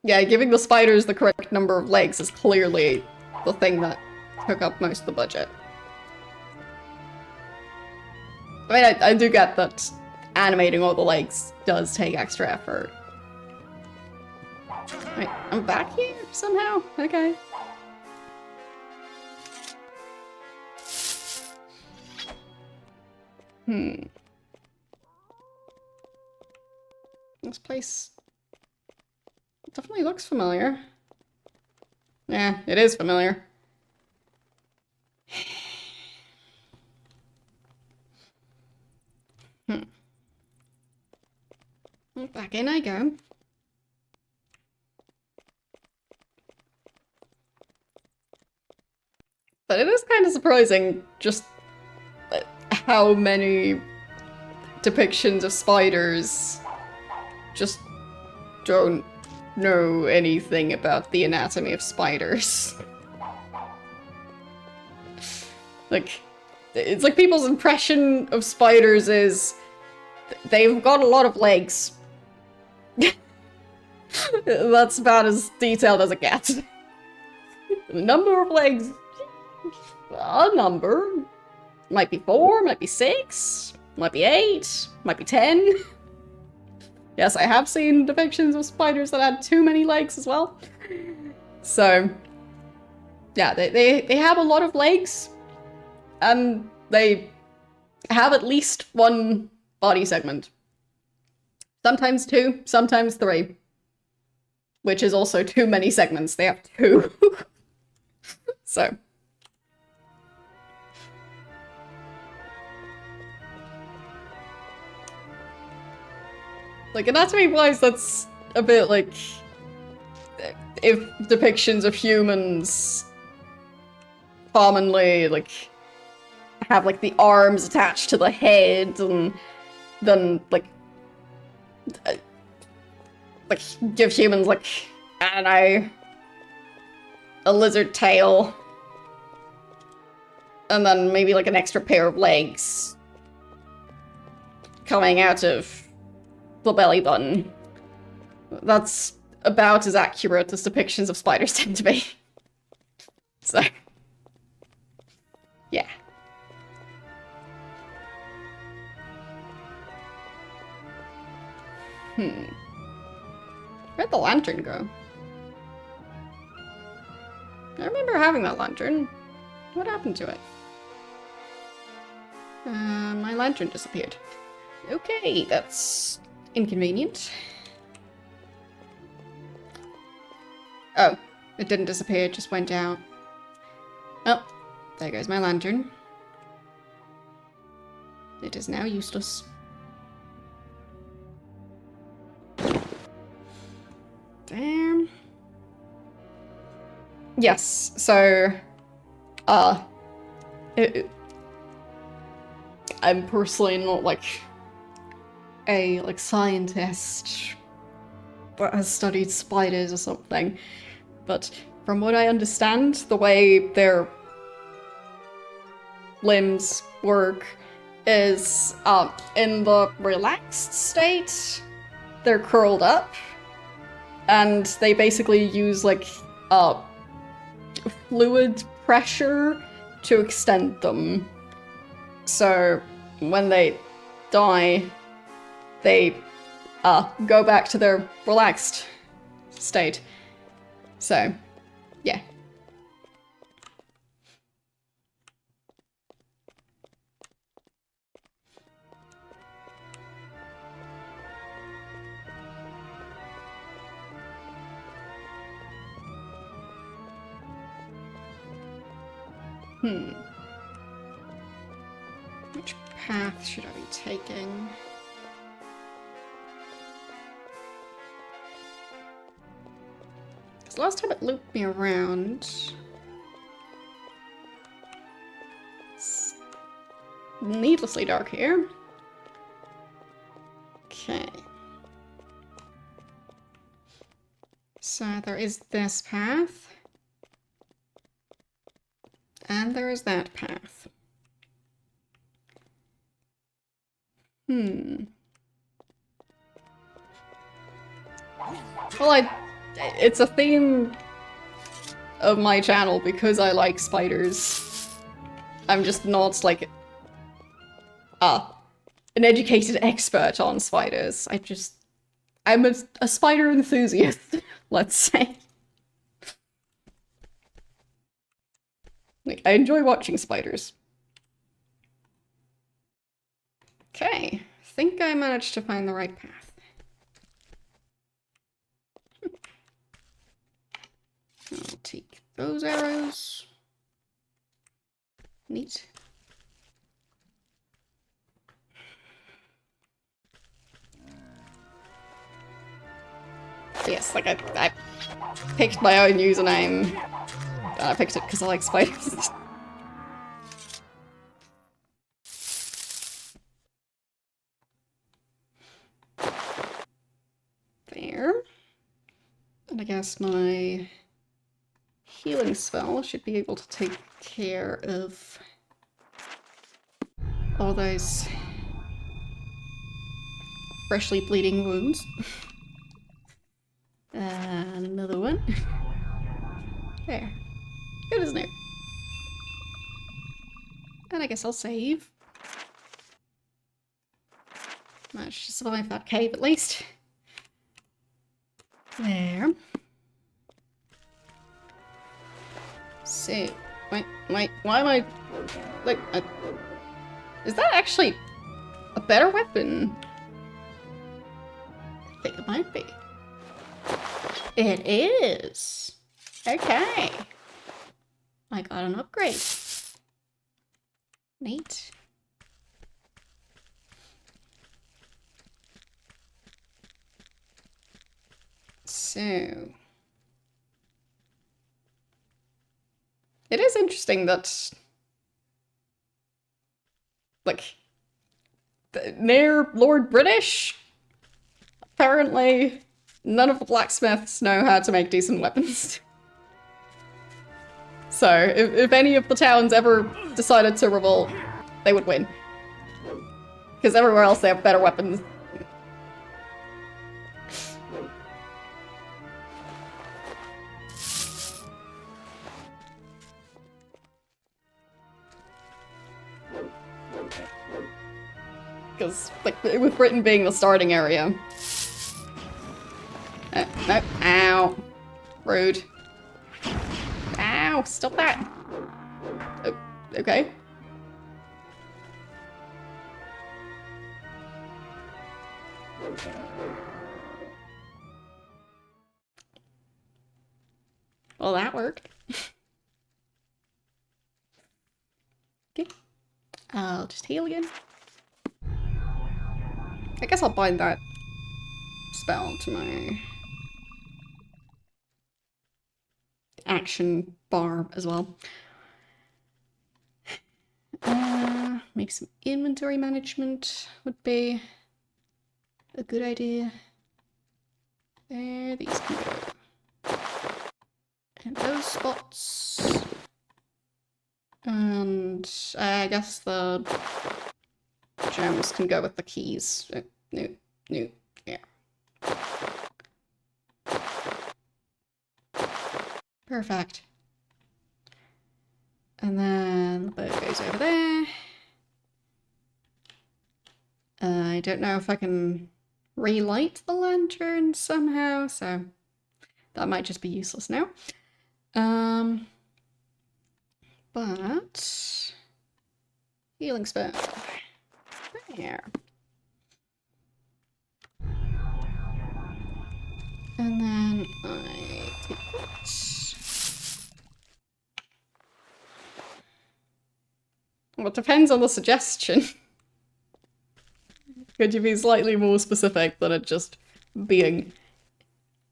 Yeah, giving the spiders the correct number of legs is clearly the thing that took up most of the budget. I mean, I do get that animating all the legs does take extra effort. Wait, I'm back here somehow? Okay. This place definitely looks familiar. Yeah, it is familiar. Back in I go. But it is kind of surprising just how many depictions of spiders just don't know anything about the anatomy of spiders. Like, it's like people's impression of spiders is they've got a lot of legs. That's about as detailed as it gets. The number of legs, a number. Might be 4, might be 6, might be 8, might be 10. Yes, I have seen depictions of spiders that had too many legs as well. So, yeah, they have a lot of legs, and they have at least one body segment. Sometimes 2, sometimes 3. Which is also too many segments. They have 2. So. Like, anatomy-wise, that's a bit like if depictions of humans commonly, like, have, like, the arms attached to the head, and then, like give humans, like, I don't know, a lizard tail, and then maybe, like, an extra pair of legs coming out of the belly button. That's about as accurate as depictions of spiders tend to be. So, yeah. Where'd the lantern go? I remember having that lantern. What happened to it? My lantern disappeared. Okay, that's inconvenient. Oh, it didn't disappear, it just went out. Oh, there goes my lantern. It is now useless. Damn. Yes, so, I'm personally not, like, a, like, scientist that has studied spiders or something, but from what I understand, the way their limbs work is, in the relaxed state, they're curled up, and they basically use, like, fluid pressure to extend them. So when they die, they go back to their relaxed state. So, yeah. Which path should I be taking? Because last time it looped me around. It's needlessly dark here. Okay. So there is this path. And there is that path. Well, it's a theme of my channel because I like spiders. I'm just not, like, an educated expert on spiders. I'm a spider enthusiast, let's say. Like, I enjoy watching spiders. Okay, I think I managed to find the right path. I'll take those arrows. Neat. Yes, like I picked my own username. And I picked it because I like spiders. There. And I guess my healing spell should be able to take care of all those freshly bleeding wounds. And another one. There. Good as new. And I guess I'll save. Managed to survive that cave at least. There. So, wait, why am I... Like, is that actually a better weapon? I think it might be. It is! Okay. I got an upgrade. Neat. So... It is interesting that... Like... Near Lord British? Apparently, none of the blacksmiths know how to make decent weapons. So, if any of the towns ever decided to revolt, they would win. Because everywhere else they have better weapons. Because, like, with Britain being the starting area. No, ow. Rude. Ow, stop that. Oh, okay. Well, that worked. Okay. I'll just heal again. I guess I'll bind that spell to my action bar as well. Maybe some inventory management would be a good idea. There, these can go. And those spots. And I guess the gems can go with the keys. No, yeah. Perfect. And then the boat goes over there. I don't know if I can relight the lantern somehow, so that might just be useless now. But healing spell. There. And then I take this. Well, it depends on the suggestion. Could you be slightly more specific than it just being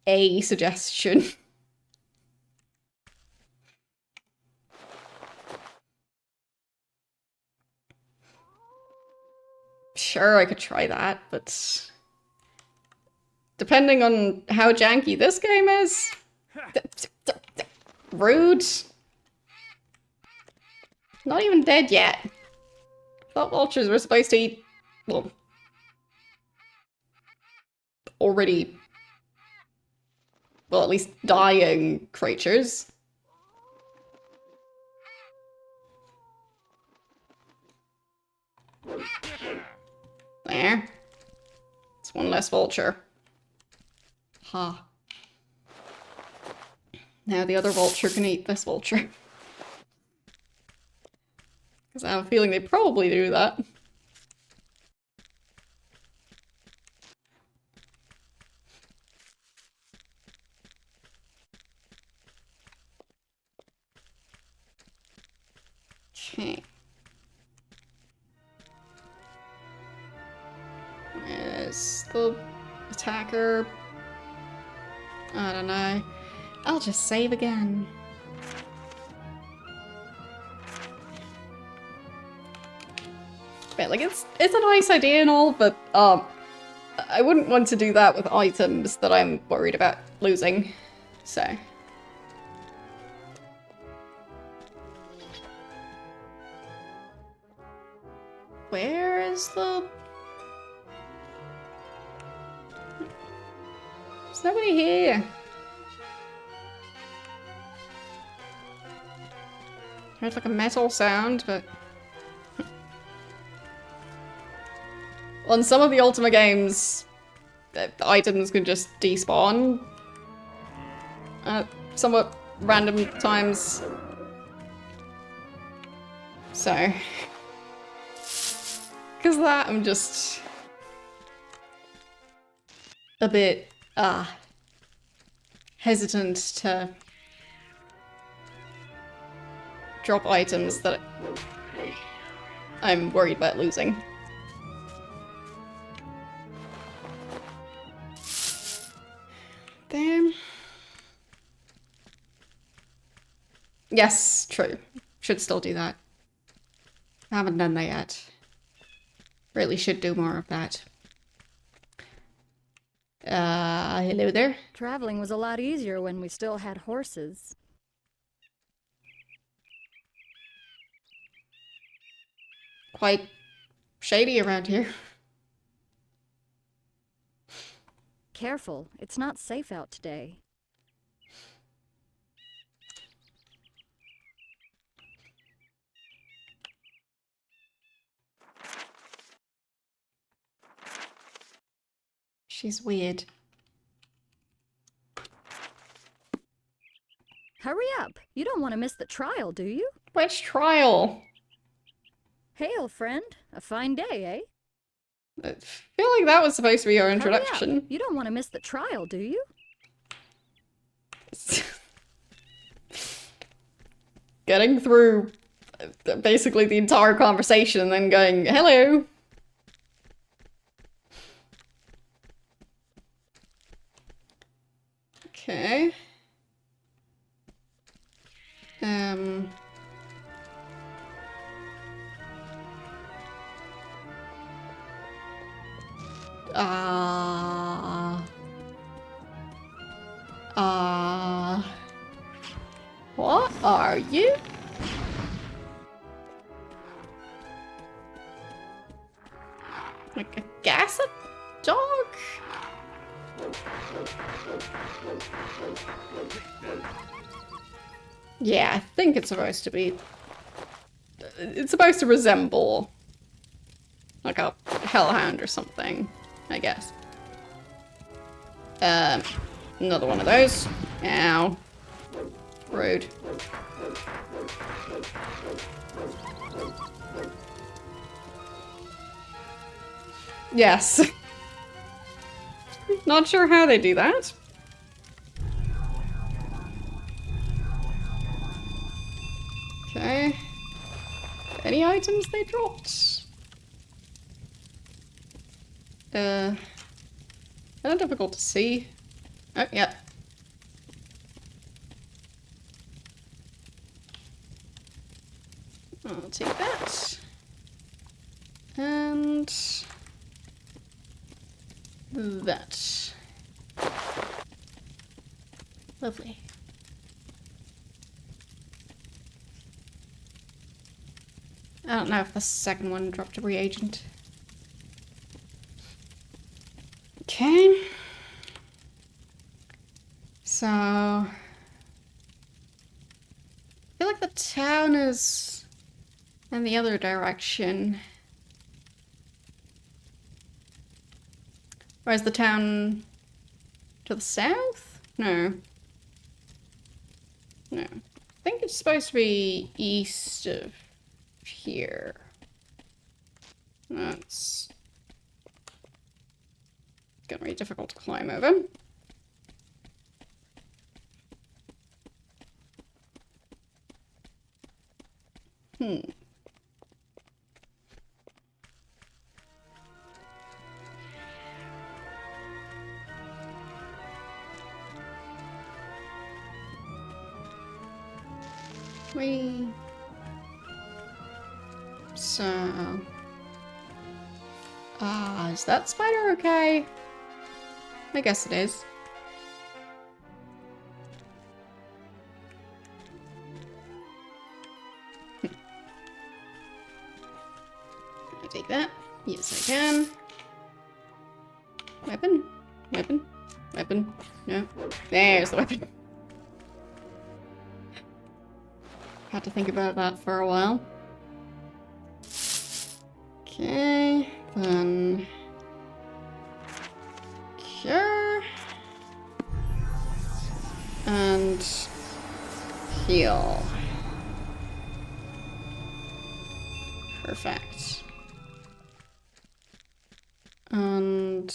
a suggestion? Sure, I could try that, but depending on how janky this game is, rude. Not even dead yet. Thought vultures were supposed to eat, well, already, well, at least dying creatures. There. It's one less vulture. Ha. Now the other vulture can eat this vulture. Because I have a feeling they probably do that. Okay. Where's the attacker? I don't know. I'll just save again. But like it's a nice idea and all, but I wouldn't want to do that with items that I'm worried about losing. So where is the... There's nobody here. Heard like a metal sound, but... On some of the Ultima games, items can just despawn at somewhat random times. So... Because of that, I'm just... a bit, hesitant to drop items that I'm worried about losing. Damn. Yes, true. Should still do that. Haven't done that yet. Really should do more of that. Hello there. Traveling was a lot easier when we still had horses. Quite shady around here. Careful, it's not safe out today. She's weird. Hurry up! You don't want to miss the trial, do you? Which trial? Hail, friend. A fine day, eh? I feel like that was supposed to be your Hurry introduction. up. You don't want to miss the trial, do you? Getting through basically the entire conversation and then going, hello. Um... What are you? Like a gasset dog? Yeah, I think it's supposed to be... It's supposed to resemble like a hellhound or something, I guess. Another one of those. Ow. Rude. Yes. Not sure how they do that. Okay. Any items they dropped? Kind of difficult to see. Oh, yeah. I'll take that. And that. Lovely. I don't know if the second one dropped a reagent. Okay. So I feel like the town is in the other direction. Or is the town to the south? No. No. I think it's supposed to be east of here. That's gonna be difficult to climb over. So... is that spider okay? I guess it is. I'll take that. Yes, I can. Weapon? Weapon? Weapon? No. There's the weapon. Had to think about that for a while. Okay, then... Cure. And... heal. Perfect. And...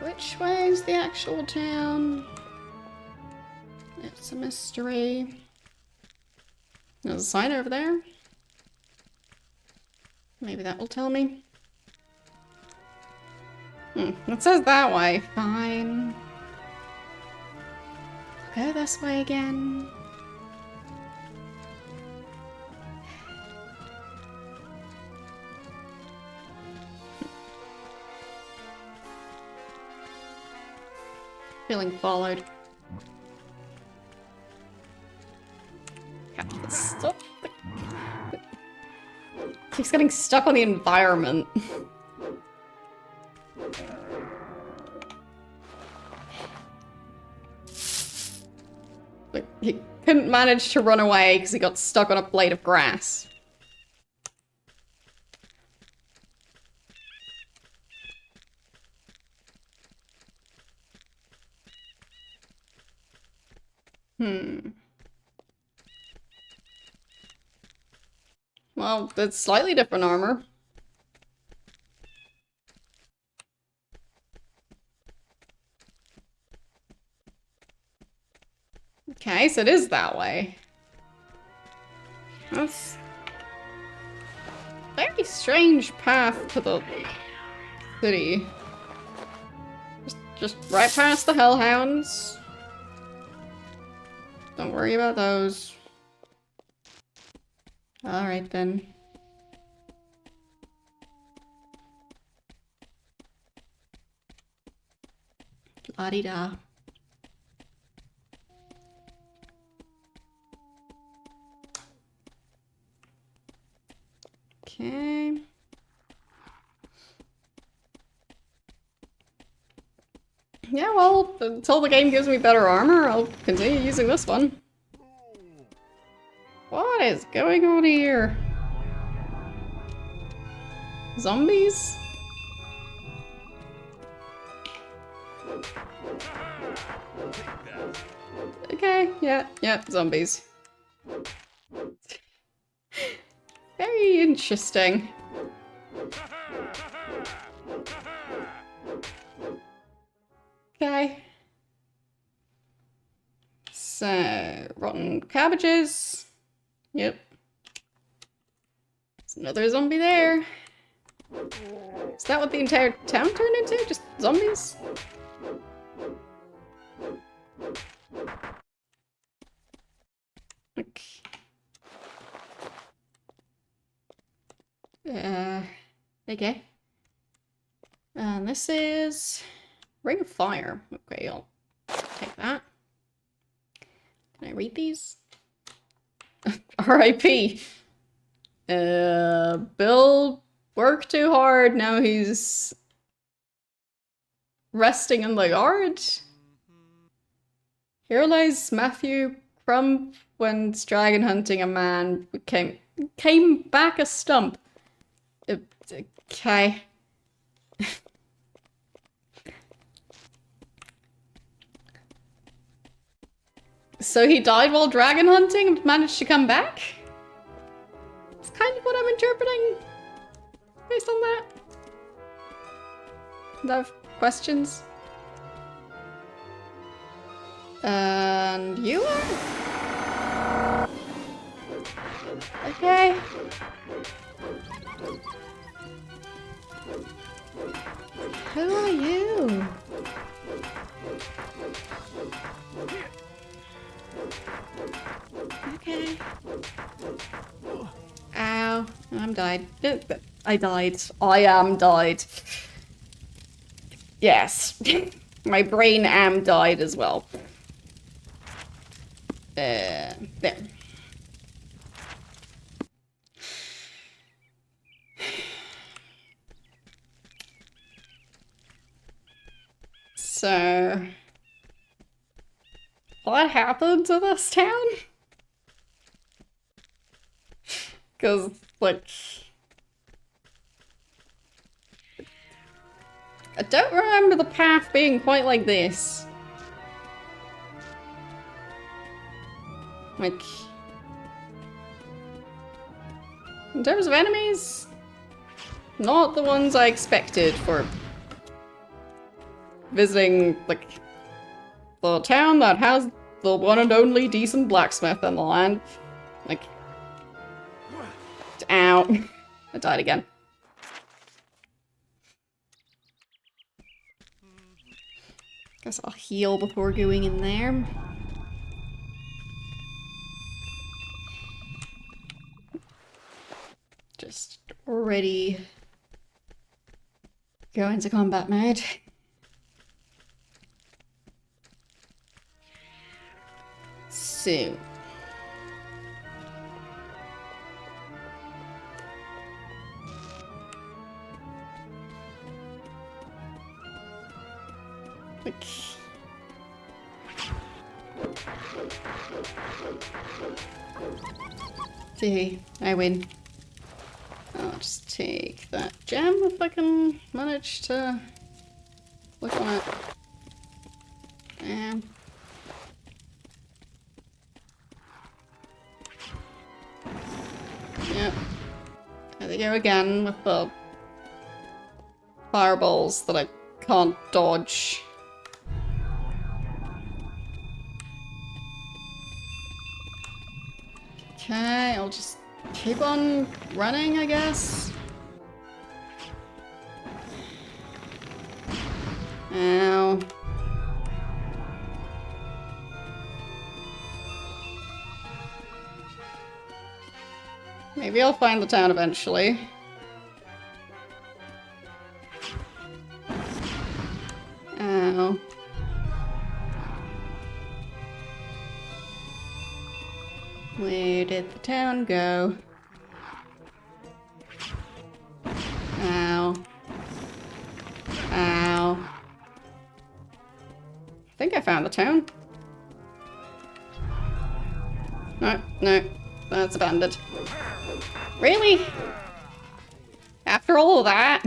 which way is the actual town? It's a mystery. There's a sign over there. Maybe that will tell me. It says that way. Fine. I'll go this way again. Feeling followed. Stop. Keeps getting stuck on the environment. Like, he couldn't manage to run away because he got stuck on a blade of grass. Well, it's slightly different armor. Okay, so it is that way. That's a very strange path to the city. Just Just right past the hellhounds. Don't worry about those. Alright then. La-di-da. Okay. Yeah, well, until the game gives me better armor, I'll continue using this one. What is going on here? Zombies? Okay, yeah, zombies. Very interesting. Okay. So, rotten cabbages. Yep. There's another zombie there. Is that what the entire town turned into? Just zombies? Okay. And this is Ring of Fire. Okay, I'll take that. Can I read these? R.I.P. Bill worked too hard. Now he's resting in the yard. Here lies Matthew Crump when dragon hunting a man came back a stump. Okay. So he died while dragon hunting and managed to come back? That's kind of what I'm interpreting based on that. Do I have questions? And you are? Okay. Who are you? Okay. Ow. I'm died. I died. I am died. Yes. My brain am died as well. There. So, what happened to this town? Because, like, I don't remember the path being quite like this. Like, in terms of enemies, not the ones I expected for visiting, like, the town that has the one and only decent blacksmith in the land. Like, ow. I died again. Guess I'll heal before going in there. Just already go into combat mode. So. See, I win. I'll just take that gem if I can manage to look on it. And yep. There they go again with the fireballs that I can't dodge. Okay, I'll just keep on running, I guess. Ow. Maybe I'll find the town eventually. Ow. Where did the town go? Ow. Ow. I think I found the town. No, no. That's abandoned. Really? After all of that?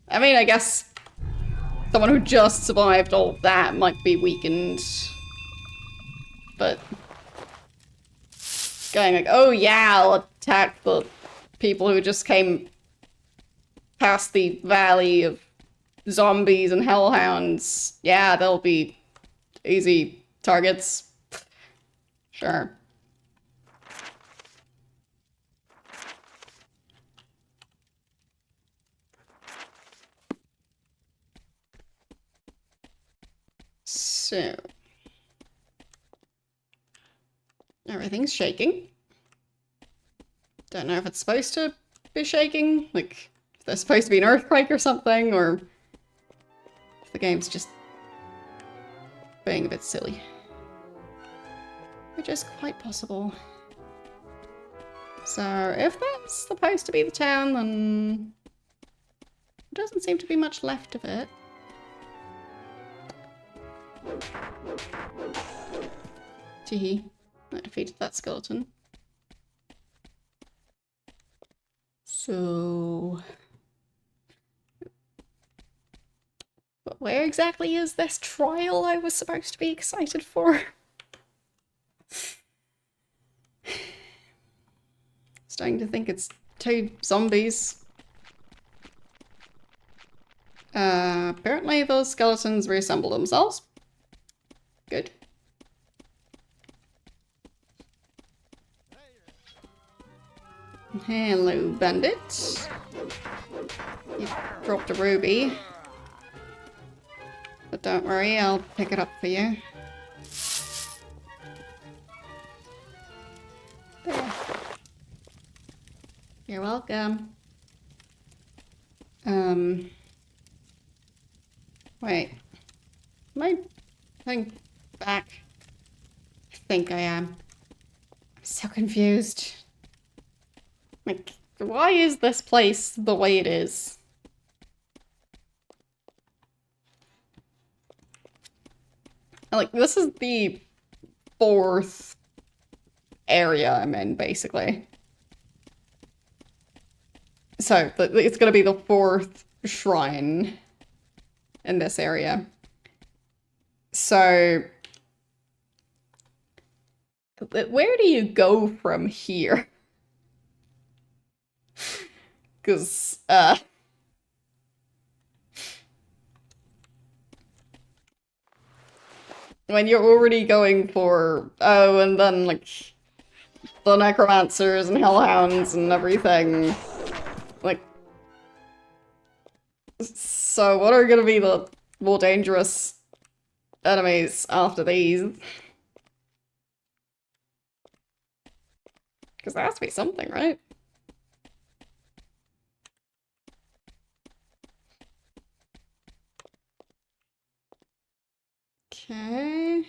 I mean, I guess someone who just survived all of that might be weakened. But going like, oh yeah, I'll attack the people who just came past the valley of zombies and hellhounds. Yeah, they'll be easy targets. Sure. So everything's shaking. Don't know if it's supposed to be shaking, like if there's supposed to be an earthquake or something, or if the game's just being a bit silly. Which is quite possible. So if that's supposed to be the town, then there doesn't seem to be much left of it. Teehee. I defeated that skeleton. So... but where exactly is this trial I was supposed to be excited for? Starting to think it's 2 zombies. Apparently those skeletons reassemble themselves. Good. Hello, bandit. You dropped a ruby. But don't worry, I'll pick it up for you. There. You're welcome. Wait. Am I going back? I think I am. I'm so confused. Like, why is this place the way it is? Like, this is the 4th area I'm in, basically. So, it's gonna be the 4th shrine in this area. So, where do you go from here? Because, when you're already going for, oh, and then, like, the necromancers and hellhounds and everything. Like, so what are gonna be the more dangerous enemies after these? Because there has to be something, right? Okay. Am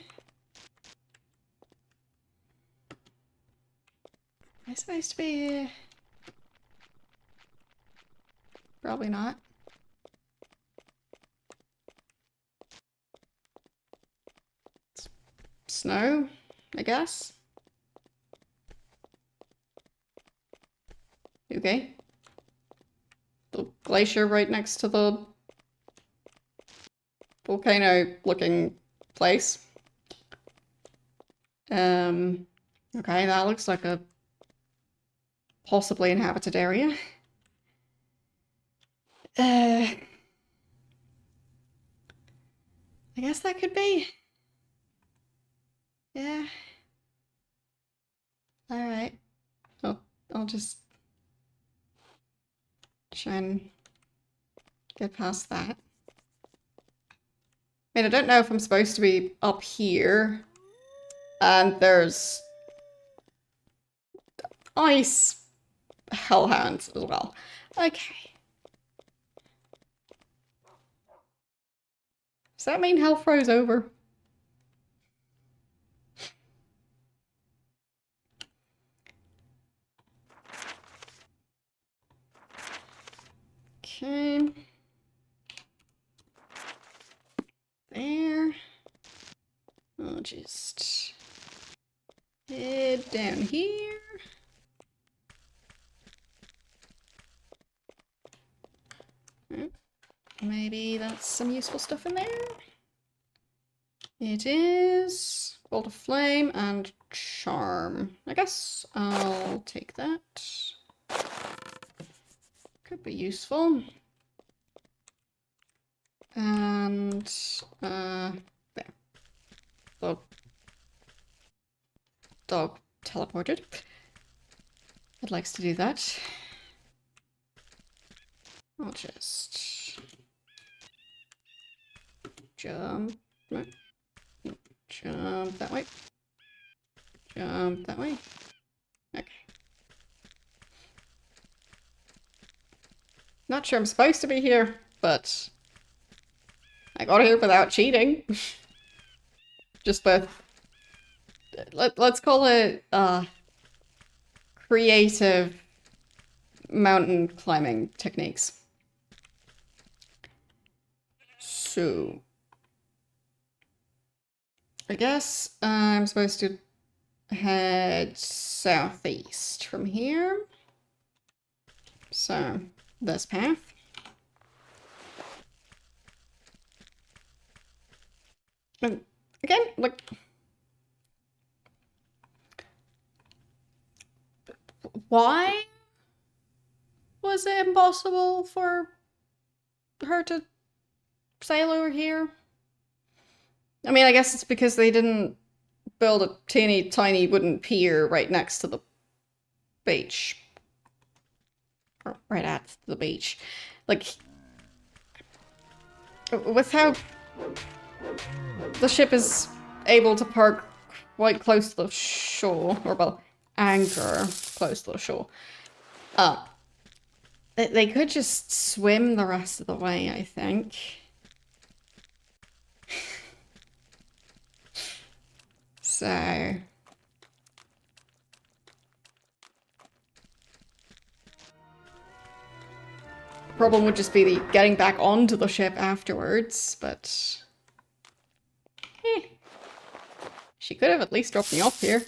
I supposed to be... Probably not. It's snow, I guess. Okay. The glacier right next to the volcano-looking place. Okay, that looks like a possibly inhabited area. I guess that could be. Yeah. Alright. I'll just try and get past that. I mean, I don't know if I'm supposed to be up here. And there's ice hellhounds as well. Okay. Does that mean hell froze over? Okay. There. I'll just head down here. Maybe that's some useful stuff in there. It is Bolt of Flame and Charm. I guess I'll take that. Could be useful. And there. The dog teleported. It likes to do that. I'll just jump. No. Jump that way. Jump that way. Okay. Not sure I'm supposed to be here, but I got here without cheating. Just with, let's call it creative mountain climbing techniques. So I guess I'm supposed to head southeast from here. So this path. And again, like, why was it impossible for her to sail over here? I mean, I guess it's because they didn't build a teeny tiny wooden pier right next to the beach. Or right at the beach. Like, with how the ship is able to park quite close to the shore, or well, anchor close to the shore, they could just swim the rest of the way, I think. So problem would just be the getting back onto the ship afterwards, but she could have at least dropped me off here.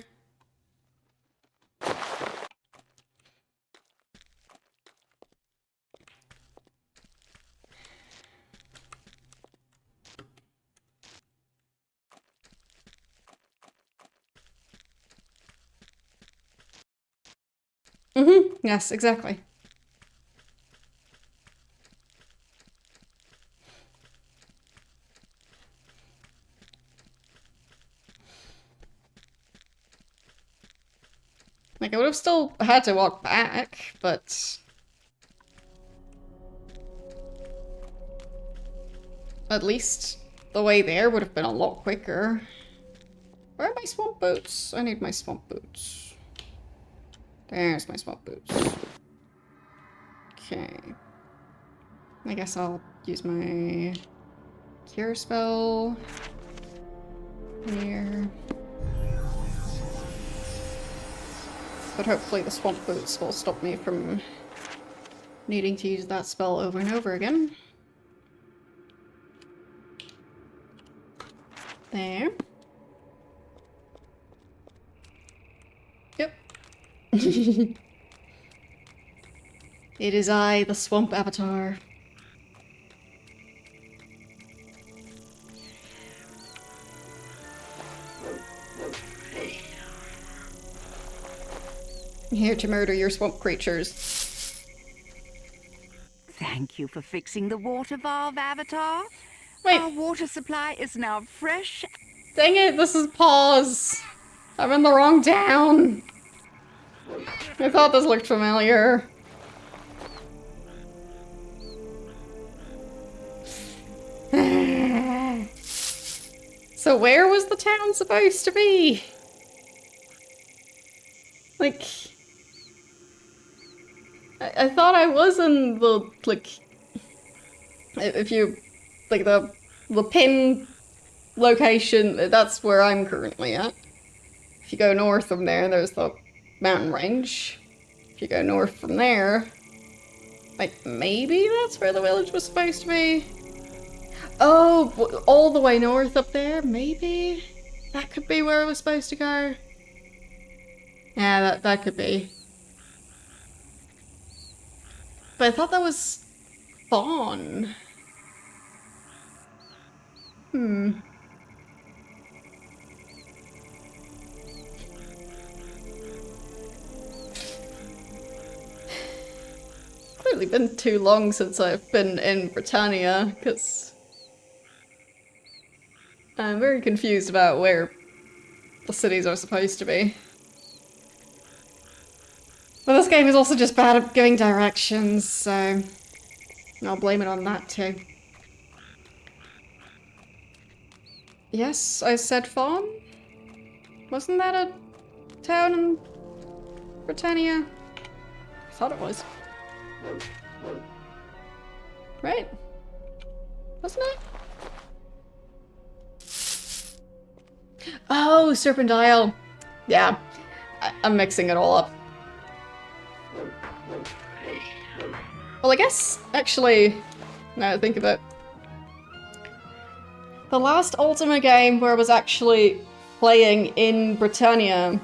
Yes, exactly. Like, I would have still had to walk back, but at least the way there would have been a lot quicker. Where are my swamp boots? I need my swamp boots. There's my swamp boots. Okay. I guess I'll use my cure spell here. But hopefully the swamp boots will stop me from needing to use that spell over and over again. There. Yep. It is I, the swamp avatar. I'm here to murder your swamp creatures. Thank you for fixing the water valve, Avatar. Wait. Our water supply is now fresh. Dang it, this is pause. I'm in the wrong town. I thought this looked familiar. So where was the town supposed to be? Like, I thought I was in the, like, if you, like, the pin location, that's where I'm currently at. If you go north from there, there's the mountain range. If you go north from there, like, maybe that's where the village was supposed to be? Oh, all the way north up there, maybe? That could be where I was supposed to go. Yeah, that could be. But I thought that was Fawn. Hmm. Clearly been too long since I've been in Britannia, because I'm very confused about where the cities are supposed to be. But this game is also just bad at giving directions, so I'll blame it on that too. Yes, I said Fawn? Wasn't that a town in Britannia? I thought it was. Right? Wasn't it? Oh, Serpent Isle. Yeah, I'm mixing it all up. Well, I guess, actually, now that I think of it, the last Ultima game where I was actually playing in Britannia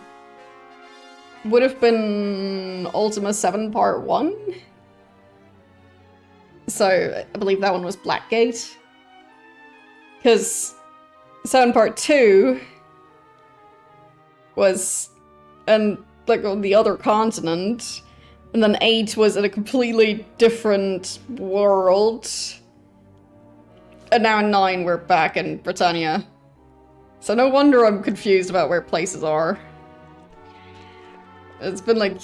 would have been Ultima 7 Part 1. So, I believe that one was Blackgate. Because 7 Part 2 was like on the other continent, and then 8 was in a completely different world. And now in 9 we're back in Britannia. So no wonder I'm confused about where places are. It's been like,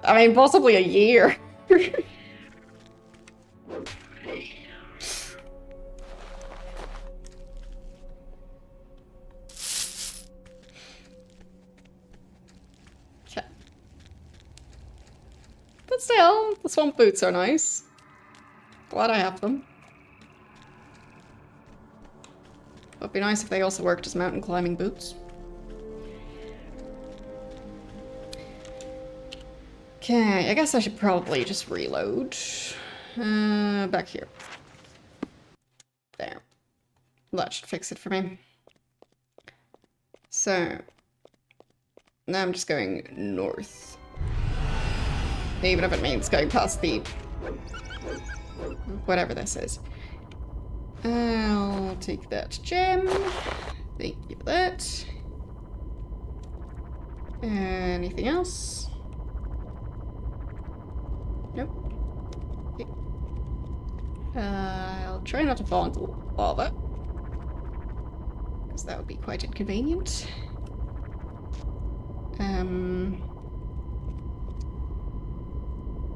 I mean, possibly a year. Okay. But still, the swamp boots are nice. Glad I have them. Would be nice if they also worked as mountain climbing boots. Okay, I guess I should probably just reload. Back here. There. That should fix it for me. So, now I'm just going north. Even if it means going past the... whatever this is. I'll take that gem. Thank you for that. Anything else? Nope. Okay. I'll try not to fall into lava, because that would be quite inconvenient.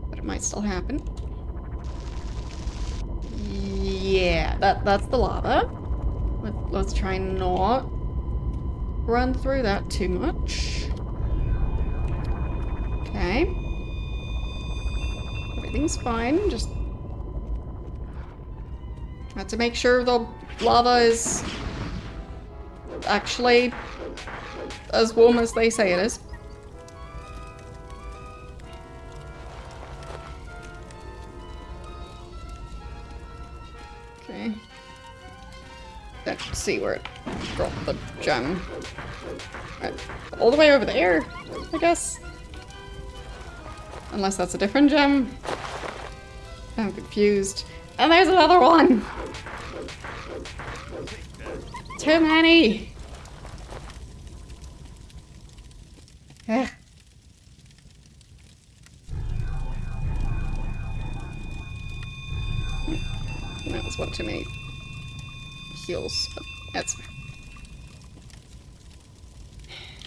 But it might still happen. Yeah, that's the lava. Let's try and not run through that too much. Okay. Everything's fine, just have to make sure the lava is actually as warm as they say it is. Okay. Let's see where it dropped the gem. All the way over there, I guess. Unless that's a different gem. I'm confused. And there's another one! Too many! Ugh. That was one too many heals, but that's fine.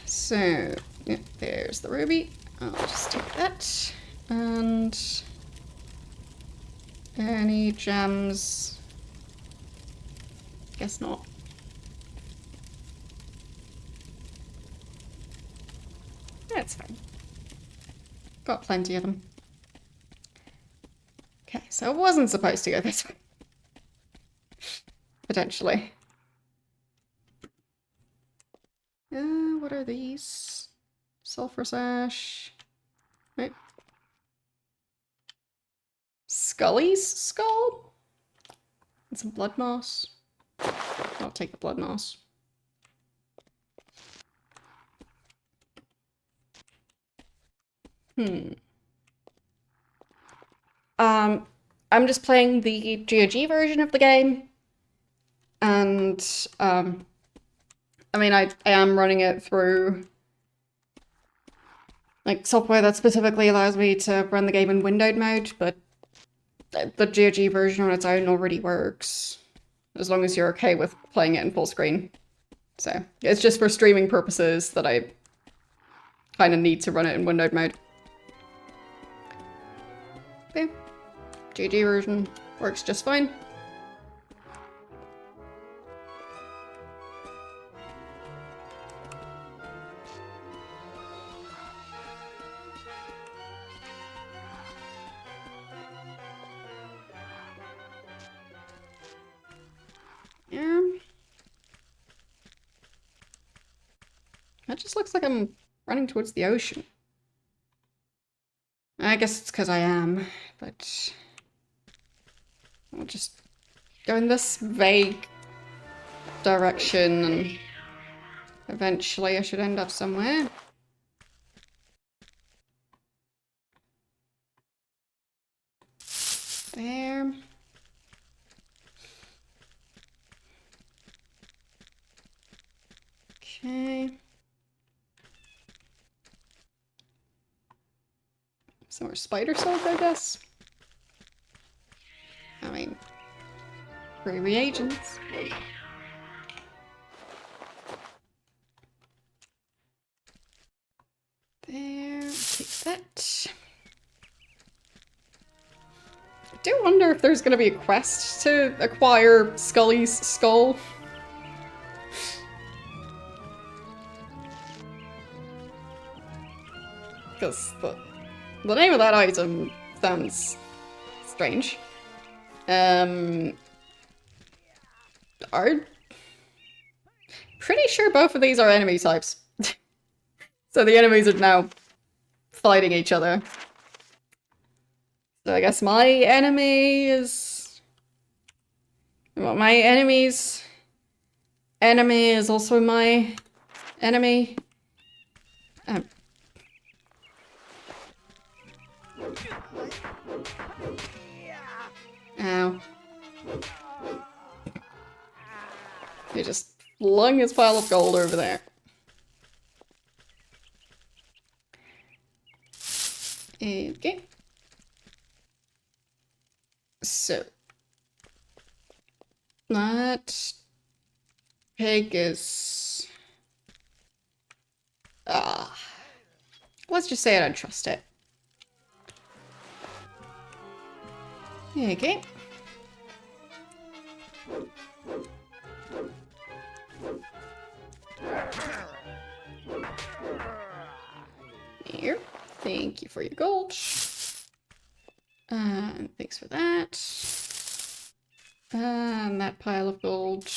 So, yeah, there's the ruby. I'll just take that. And any gems? Guess not. That's fine. Got plenty of them. Okay, so it wasn't supposed to go this way. Potentially. What are these? Sulfur sash. Wait. Scully's skull? And some blood moss. I'll take the blood moss. I'm just playing the GOG version of the game. And, I mean, I am running it through, like, software that specifically allows me to run the game in windowed mode, but the GOG version on its own already works, as long as you're okay with playing it in full screen. So, it's just for streaming purposes that I kind of need to run it in windowed mode. Okay. GOG version works just fine. Yeah. That just looks like I'm running towards the ocean. I guess it's because I am, but I'll just go in this vague direction and eventually I should end up somewhere. There. Okay. Some more spider silk, I guess. I mean, free reagents. There, take that. I do wonder if there's gonna be a quest to acquire Scully's skull. Because the name of that item sounds strange. Pretty sure both of these are enemy types. So the enemies are now fighting each other. So I guess my enemy is... Well, my enemy's enemy is also my enemy. Ow. He just flung his pile of gold over there. Okay. So. That pig is... let's just say I don't trust it. Okay. Here. Thank you for your gold. And thanks for that. And that pile of gold.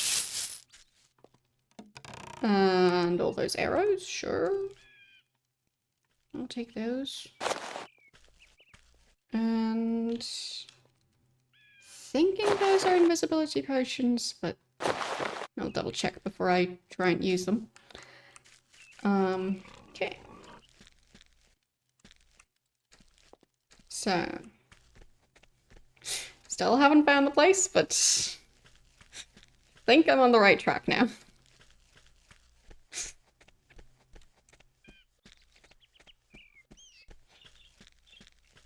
And all those arrows, sure. I'll take those. And... thinking those are invisibility potions, but I'll double check before I try and use them. Okay. So, still haven't found the place, but think I'm on the right track now.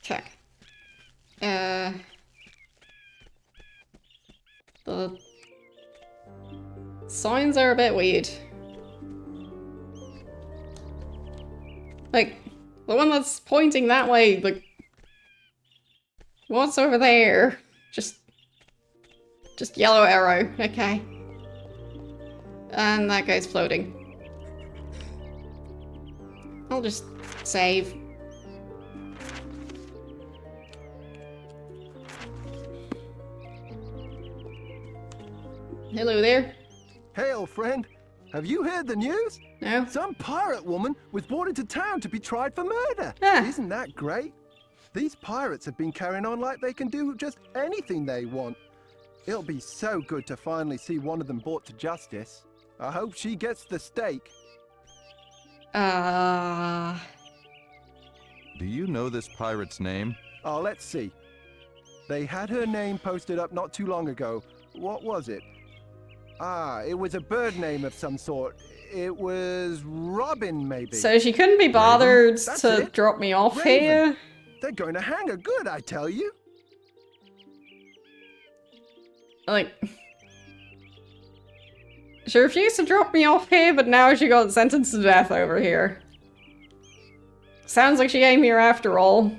Okay. The signs are a bit weird. Like, the one that's pointing that way, like, what's over there? Just yellow arrow, okay. And that guy's floating. I'll just save. Hello there. Hey, old friend. Have you heard the news? No. Some pirate woman was brought into town to be tried for murder. Ah. Isn't that great? These pirates have been carrying on like they can do just anything they want. It'll be so good to finally see one of them brought to justice. I hope she gets the stake. Do you know this pirate's name? Oh, let's see. They had her name posted up not too long ago. What was it? Ah, it was a bird name of some sort. It was Robin, maybe. So she couldn't be bothered That's to it. drop me off Raven. here? They're going to hang her good, I tell you. Like... She refused to drop me off here, but now she got sentenced to death over here. Sounds like she came here after all.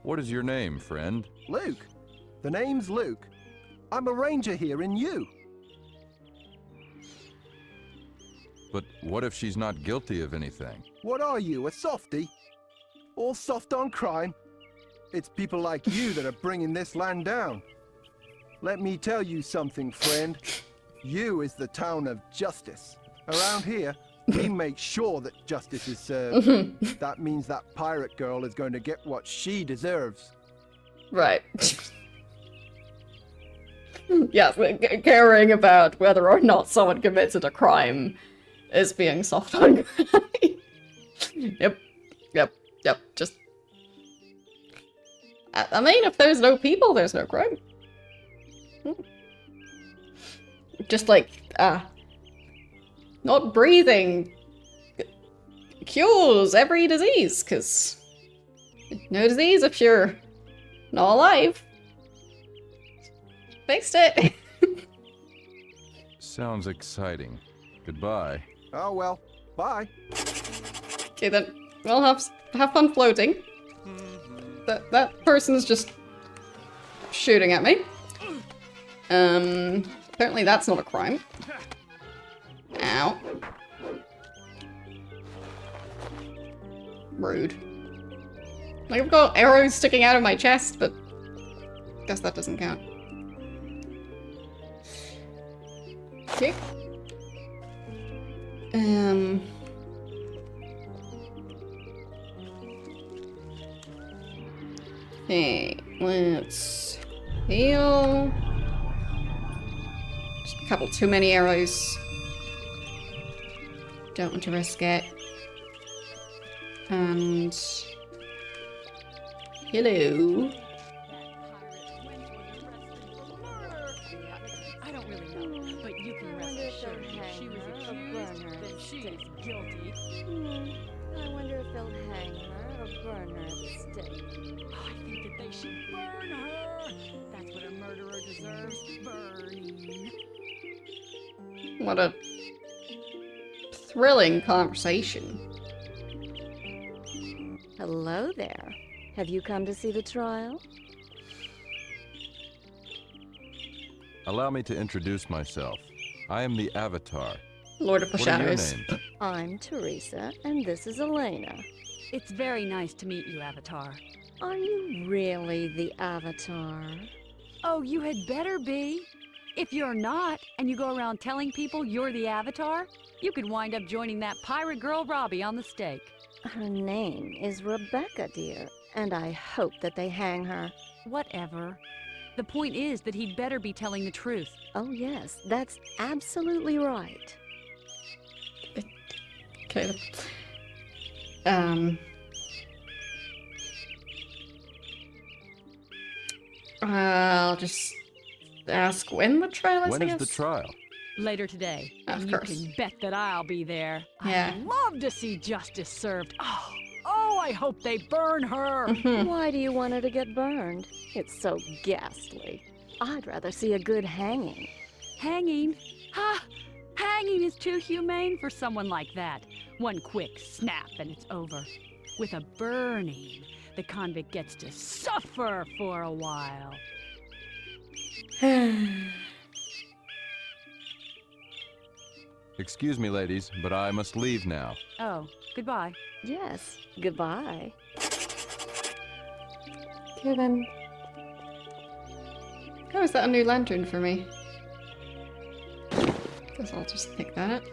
What is your name, friend? Luke. The name's Luke. I'm a ranger here in you. But what if she's not guilty of anything? What are you, a softie? All soft on crime? It's people like you that are bringing this land down. Let me tell you something, friend. You is the town of justice. Around here, we make sure that justice is served. That means that pirate girl is going to get what she deserves. Right. Yes, caring about whether or not someone committed a crime is being soft on crime. Yep. Just... I mean, if there's no people, there's no crime. Just like, not breathing cures every disease, because no disease if you're not alive. Fixed it. Sounds exciting. Goodbye. Oh well, bye. Okay then, we'll have fun floating. That person's just shooting at me. Apparently that's not a crime. Ow. Rude. Like, I've got arrows sticking out of my chest, but guess that doesn't count. Okay. Okay, let's heal. Just a couple too many arrows. Don't want to risk it. And hello. I don't really know, but you can rest assured if she was accused, then she is guilty. I wonder if they'll hang her or burn her at the stake. I think that they should burn her. That's what a murderer deserves, burning. What a thrilling conversation. Hello there. Have you come to see the trial? Allow me to introduce myself. I am the Avatar. Lord of the What are your Shadows. names? I'm Teresa, and this is Elena. It's very nice to meet you, Avatar. Are you really the Avatar? Oh, you had better be. If you're not, and you go around telling people you're the Avatar, you could wind up joining that pirate girl Robbie on the stake. Her name is Rebecca, dear, and I hope that they hang her. Whatever. The point is that he'd better be telling the truth. Oh yes, that's absolutely right. Okay. I'll just ask when the trial is, When I is guess? the trial? Later today. Of and course. You can bet that I'll be there. Yeah. I'd love to see justice served. Oh, I hope they burn her. Why do you want her to get burned? It's so ghastly. I'd rather see a good hanging. Hanging? Ha! Hanging is too humane for someone like that. One quick snap and it's over. With a burning, the convict gets to suffer for a while. Excuse me, ladies, but I must leave now. Oh, goodbye. Yes, goodbye. Okay then. Oh, is that a new lantern for me? Guess I'll just pick that up.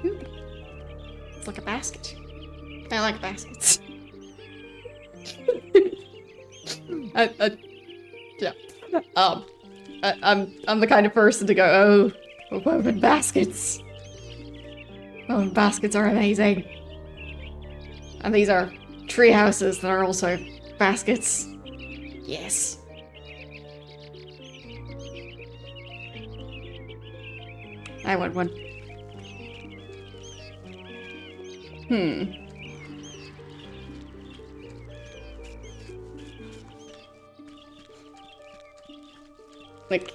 Ooh. It's like a basket. I like baskets. Yeah. I'm the kind of person to go, oh, woven baskets. Woven baskets are amazing. And these are tree houses that are also baskets. Yes. I want one. Like...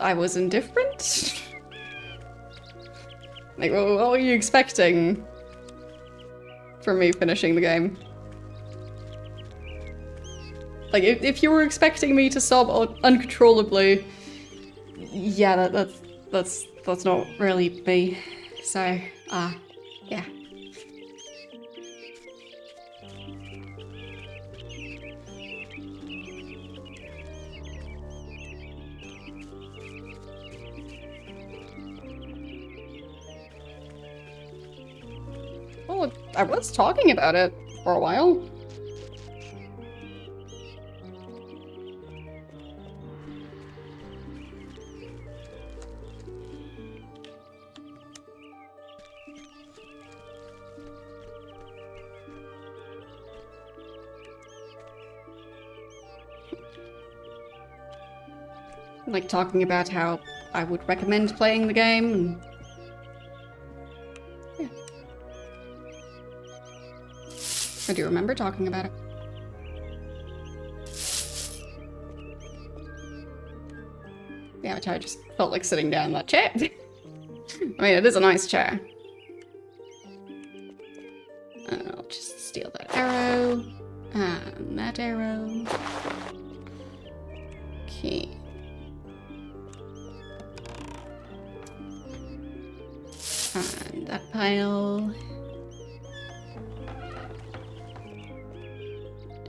I was indifferent? Like, what were you expecting from me finishing the game? Like, if you were expecting me to sob uncontrollably, yeah, that's not really me. So, yeah. Well, I was talking about it for a while. Like talking about how I would recommend playing the game and yeah. I do remember talking about it. Yeah, which I just felt like sitting down in that chair. I mean, it is a nice chair. I'll just steal that arrow. And that arrow. Okay. And that pile.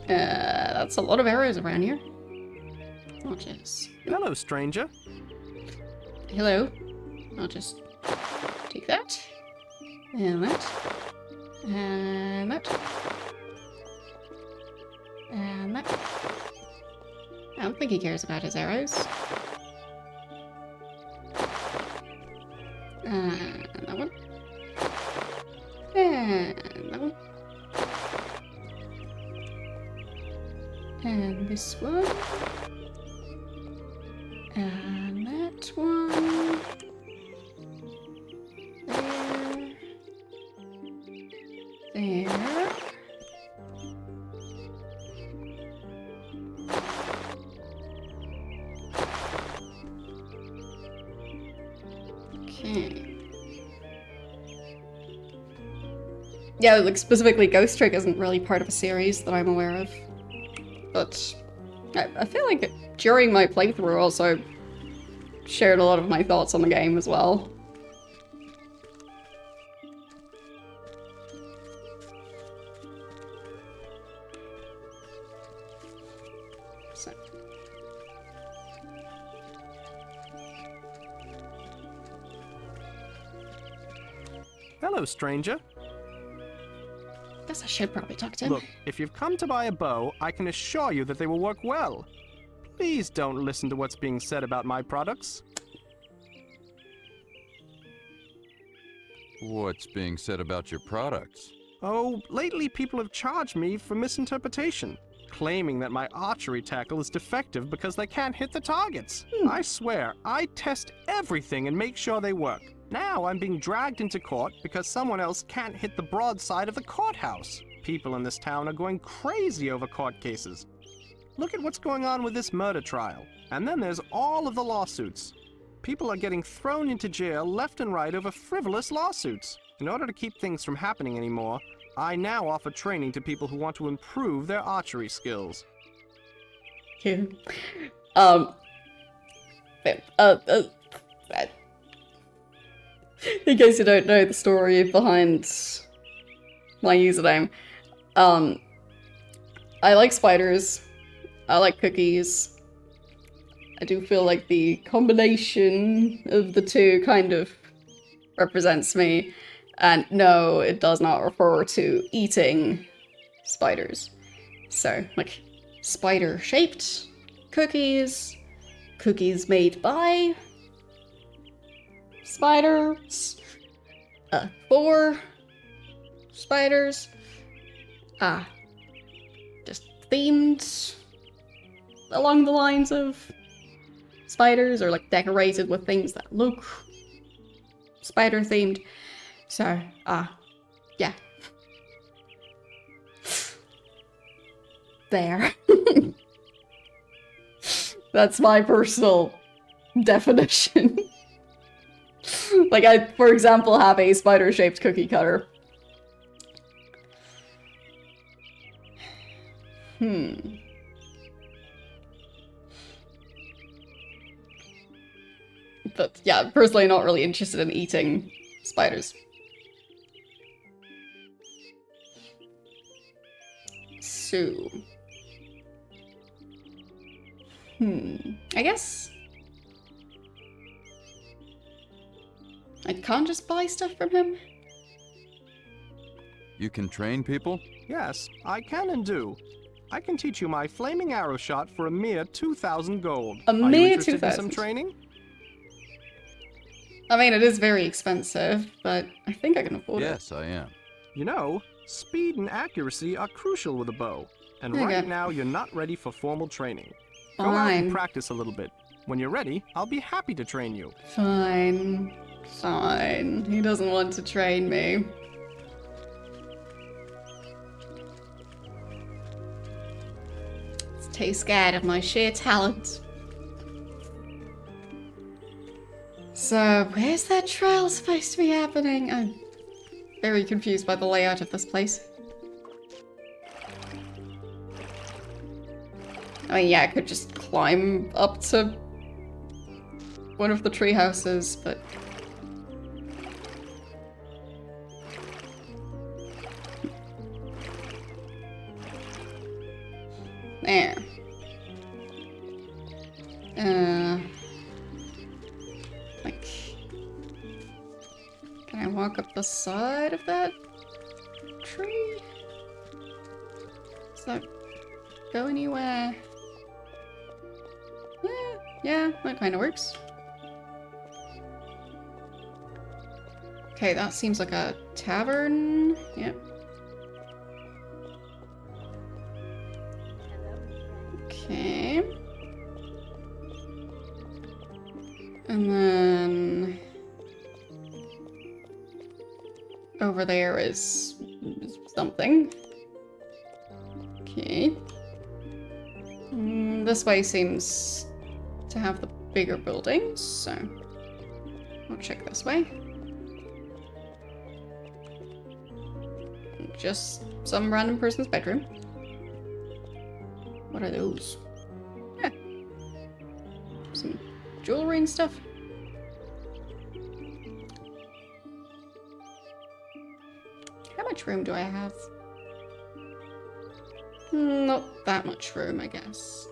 That's a lot of arrows around here. I'll just... Hello, stranger. Hello. I'll just take that. And that. And that. And that. I don't think he cares about his arrows. And that one. And that one. And this one. And that one. There. There. Okay. Yeah, like specifically Ghost Trick isn't really part of a series that I'm aware of. But I feel like during my playthrough I also shared a lot of my thoughts on the game as well. So. Hello, stranger. Guess I should probably talk to him. Look, if you've come to buy a bow, I can assure you that they will work well. Please don't listen to what's being said about my products. What's being said about your products? Oh, lately people have charged me for misinterpretation, claiming that my archery tackle is defective because they can't hit the targets. I swear, I test everything and make sure they work. Now I'm being dragged into court because someone else can't hit the broadside of the courthouse. People in this town are going crazy over court cases. Look at what's going on with this murder trial. And then there's all of the lawsuits. People are getting thrown into jail left and right over frivolous lawsuits. In order to keep things from happening anymore, I now offer training to people who want to improve their archery skills. In case you don't know the story behind my username, I like spiders. I like cookies. I do feel like the combination of the two kind of represents me. And no, it does not refer to eating spiders. So, like, spider-shaped cookies, cookies made by spiders, for spiders, just themed along the lines of spiders, or like decorated with things that look spider themed. So, yeah. There. That's my personal definition. Like, I, for example, have a spider-shaped cookie cutter. But yeah, personally not really interested in eating spiders. So... I guess... I can't just buy stuff from him? You can train people? Yes, I can and do. I can teach you my flaming arrow shot for a mere 2,000 gold. A Are you mere interested in 2,000? some training? I mean, it is very expensive, but I think I can afford it. Yes, I am. You know, speed and accuracy are crucial with a bow. And Okay. right now, you're not ready for formal training. Go out Fine. and practice a little bit. When you're ready, I'll be happy to train you. Fine. Fine. He doesn't want to train me. He's too scared of my sheer talent. So, where's that trial supposed to be happening? I'm very confused by the layout of this place. I mean, yeah, I could just climb up to one of the tree houses, but... There. Like... Can I walk up the side of that tree? Does that go anywhere? Yeah, that kind of works. Okay, that seems like a tavern. Yep. Okay. And then... over there is something. Okay. This way seems to have the bigger buildings, so I'll check this way. Just some random person's bedroom. What are those? Yeah. Some jewelry and stuff. How much room do I have? Not that much room, I guess.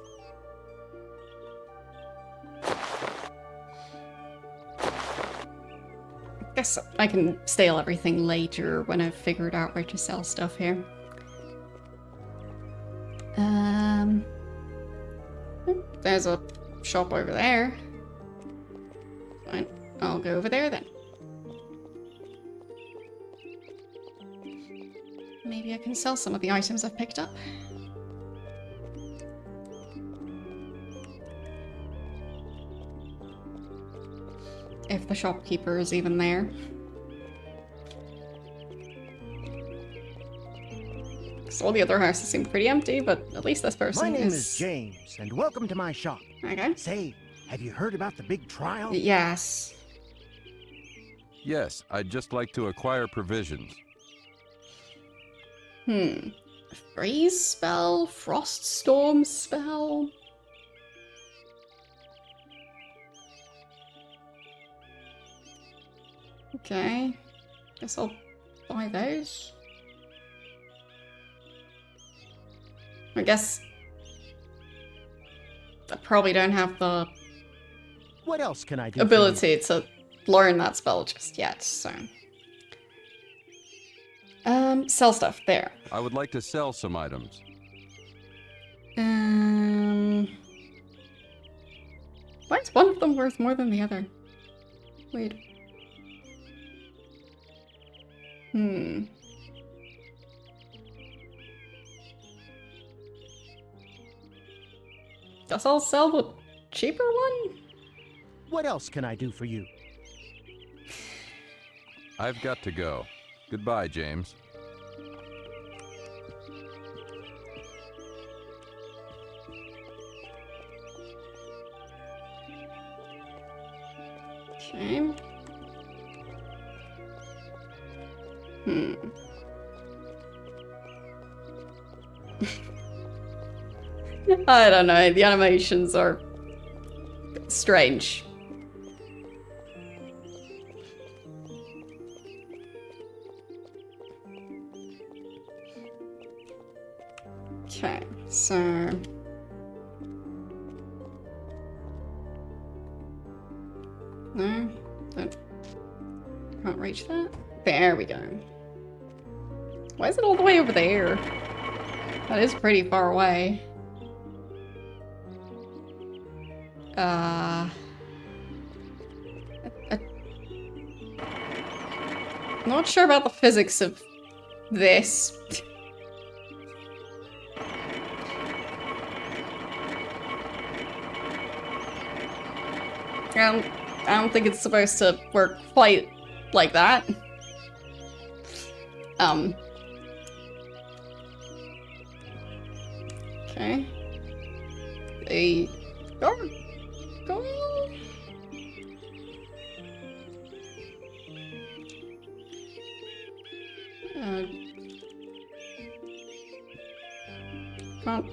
Guess I can steal everything later when I've figured out where to sell stuff here. There's a shop over there. Fine, I'll go over there then. Maybe I can sell some of the items I've picked up. If the shopkeeper is even there. So all the other houses seem pretty empty, but at least this person My name is James, and welcome to my shop. Okay. Say, have you heard about the big trial? Yes. Yes, I'd just like to acquire provisions. Freeze spell? Frost storm spell? Okay. Guess I'll buy those. I guess I probably don't have the What else can I do ability to learn that spell just yet, so. Sell stuff, there. I would like to sell some items. Why is one of them worth more than the other? Wait. Guess I'll sell the cheaper one? What else can I do for you? I've got to go. Goodbye, James. Okay. I don't know, the animations are strange. Okay, so... No, can't reach that. There we go. Why is it all the way over there? That is pretty far away. Not sure about the physics of this. I don't think it's supposed to work quite like that. Okay. Go. Can't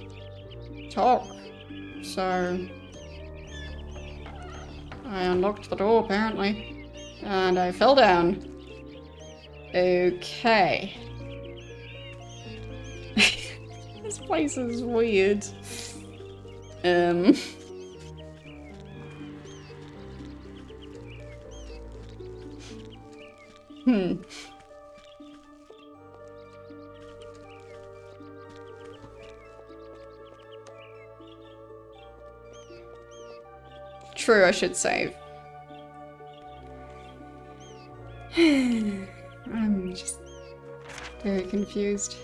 talk, so I unlocked the door apparently, and I fell down. Okay. This place is weird. True, I should save. I'm just very confused.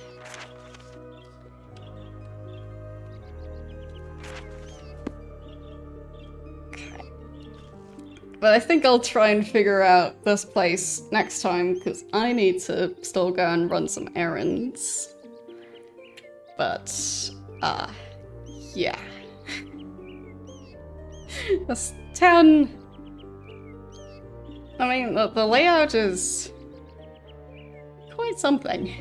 Okay. But I think I'll try and figure out this place next time, because I need to still go and run some errands. But, yeah. This town... I mean, the layout is quite something.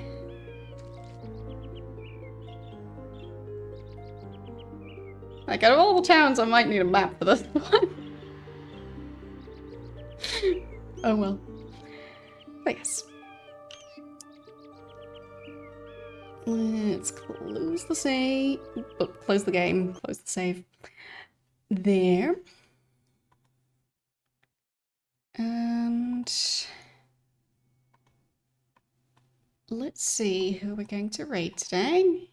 Like, out of all the towns, I might need a map for this one. Oh well. But yes. Let's close the save. Oh, close the game. Close the save. There. And let's see who we're going to raid today.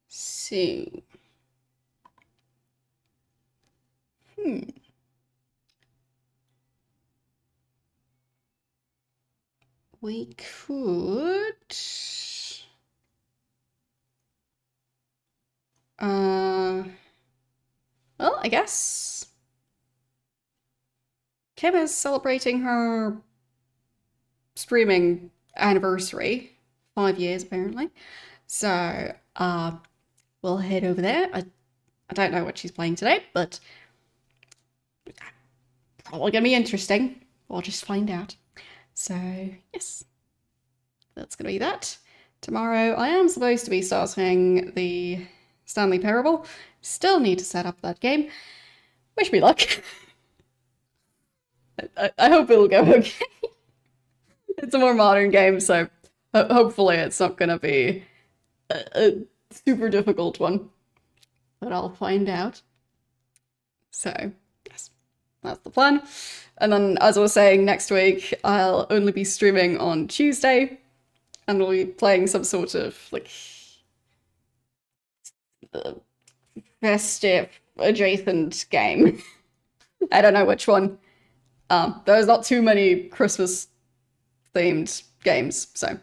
So, we could well, I guess Kim is celebrating her streaming anniversary. 5 years, apparently. So, we'll head over there. I don't know what she's playing today, but probably gonna be interesting. We'll just find out. So, yes. That's gonna be that. Tomorrow, I am supposed to be starting the Stanley Parable. Still need to set up that game. wish me luck. I hope it'll go okay. It's a more modern game, so hopefully it's not gonna be a super difficult one. But I'll find out. So, yes, that's the plan. And then, as I was saying, next week I'll only be streaming on Tuesday, and we'll be playing some sort of, like, festive adjacent game. I don't know which one. There's not too many Christmas-themed games, so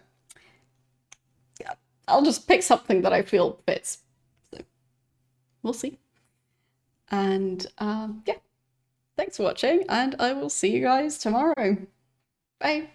yeah, I'll just pick something that I feel fits. So, we'll see. And, yeah. Thanks for watching, and I will see you guys tomorrow. Bye!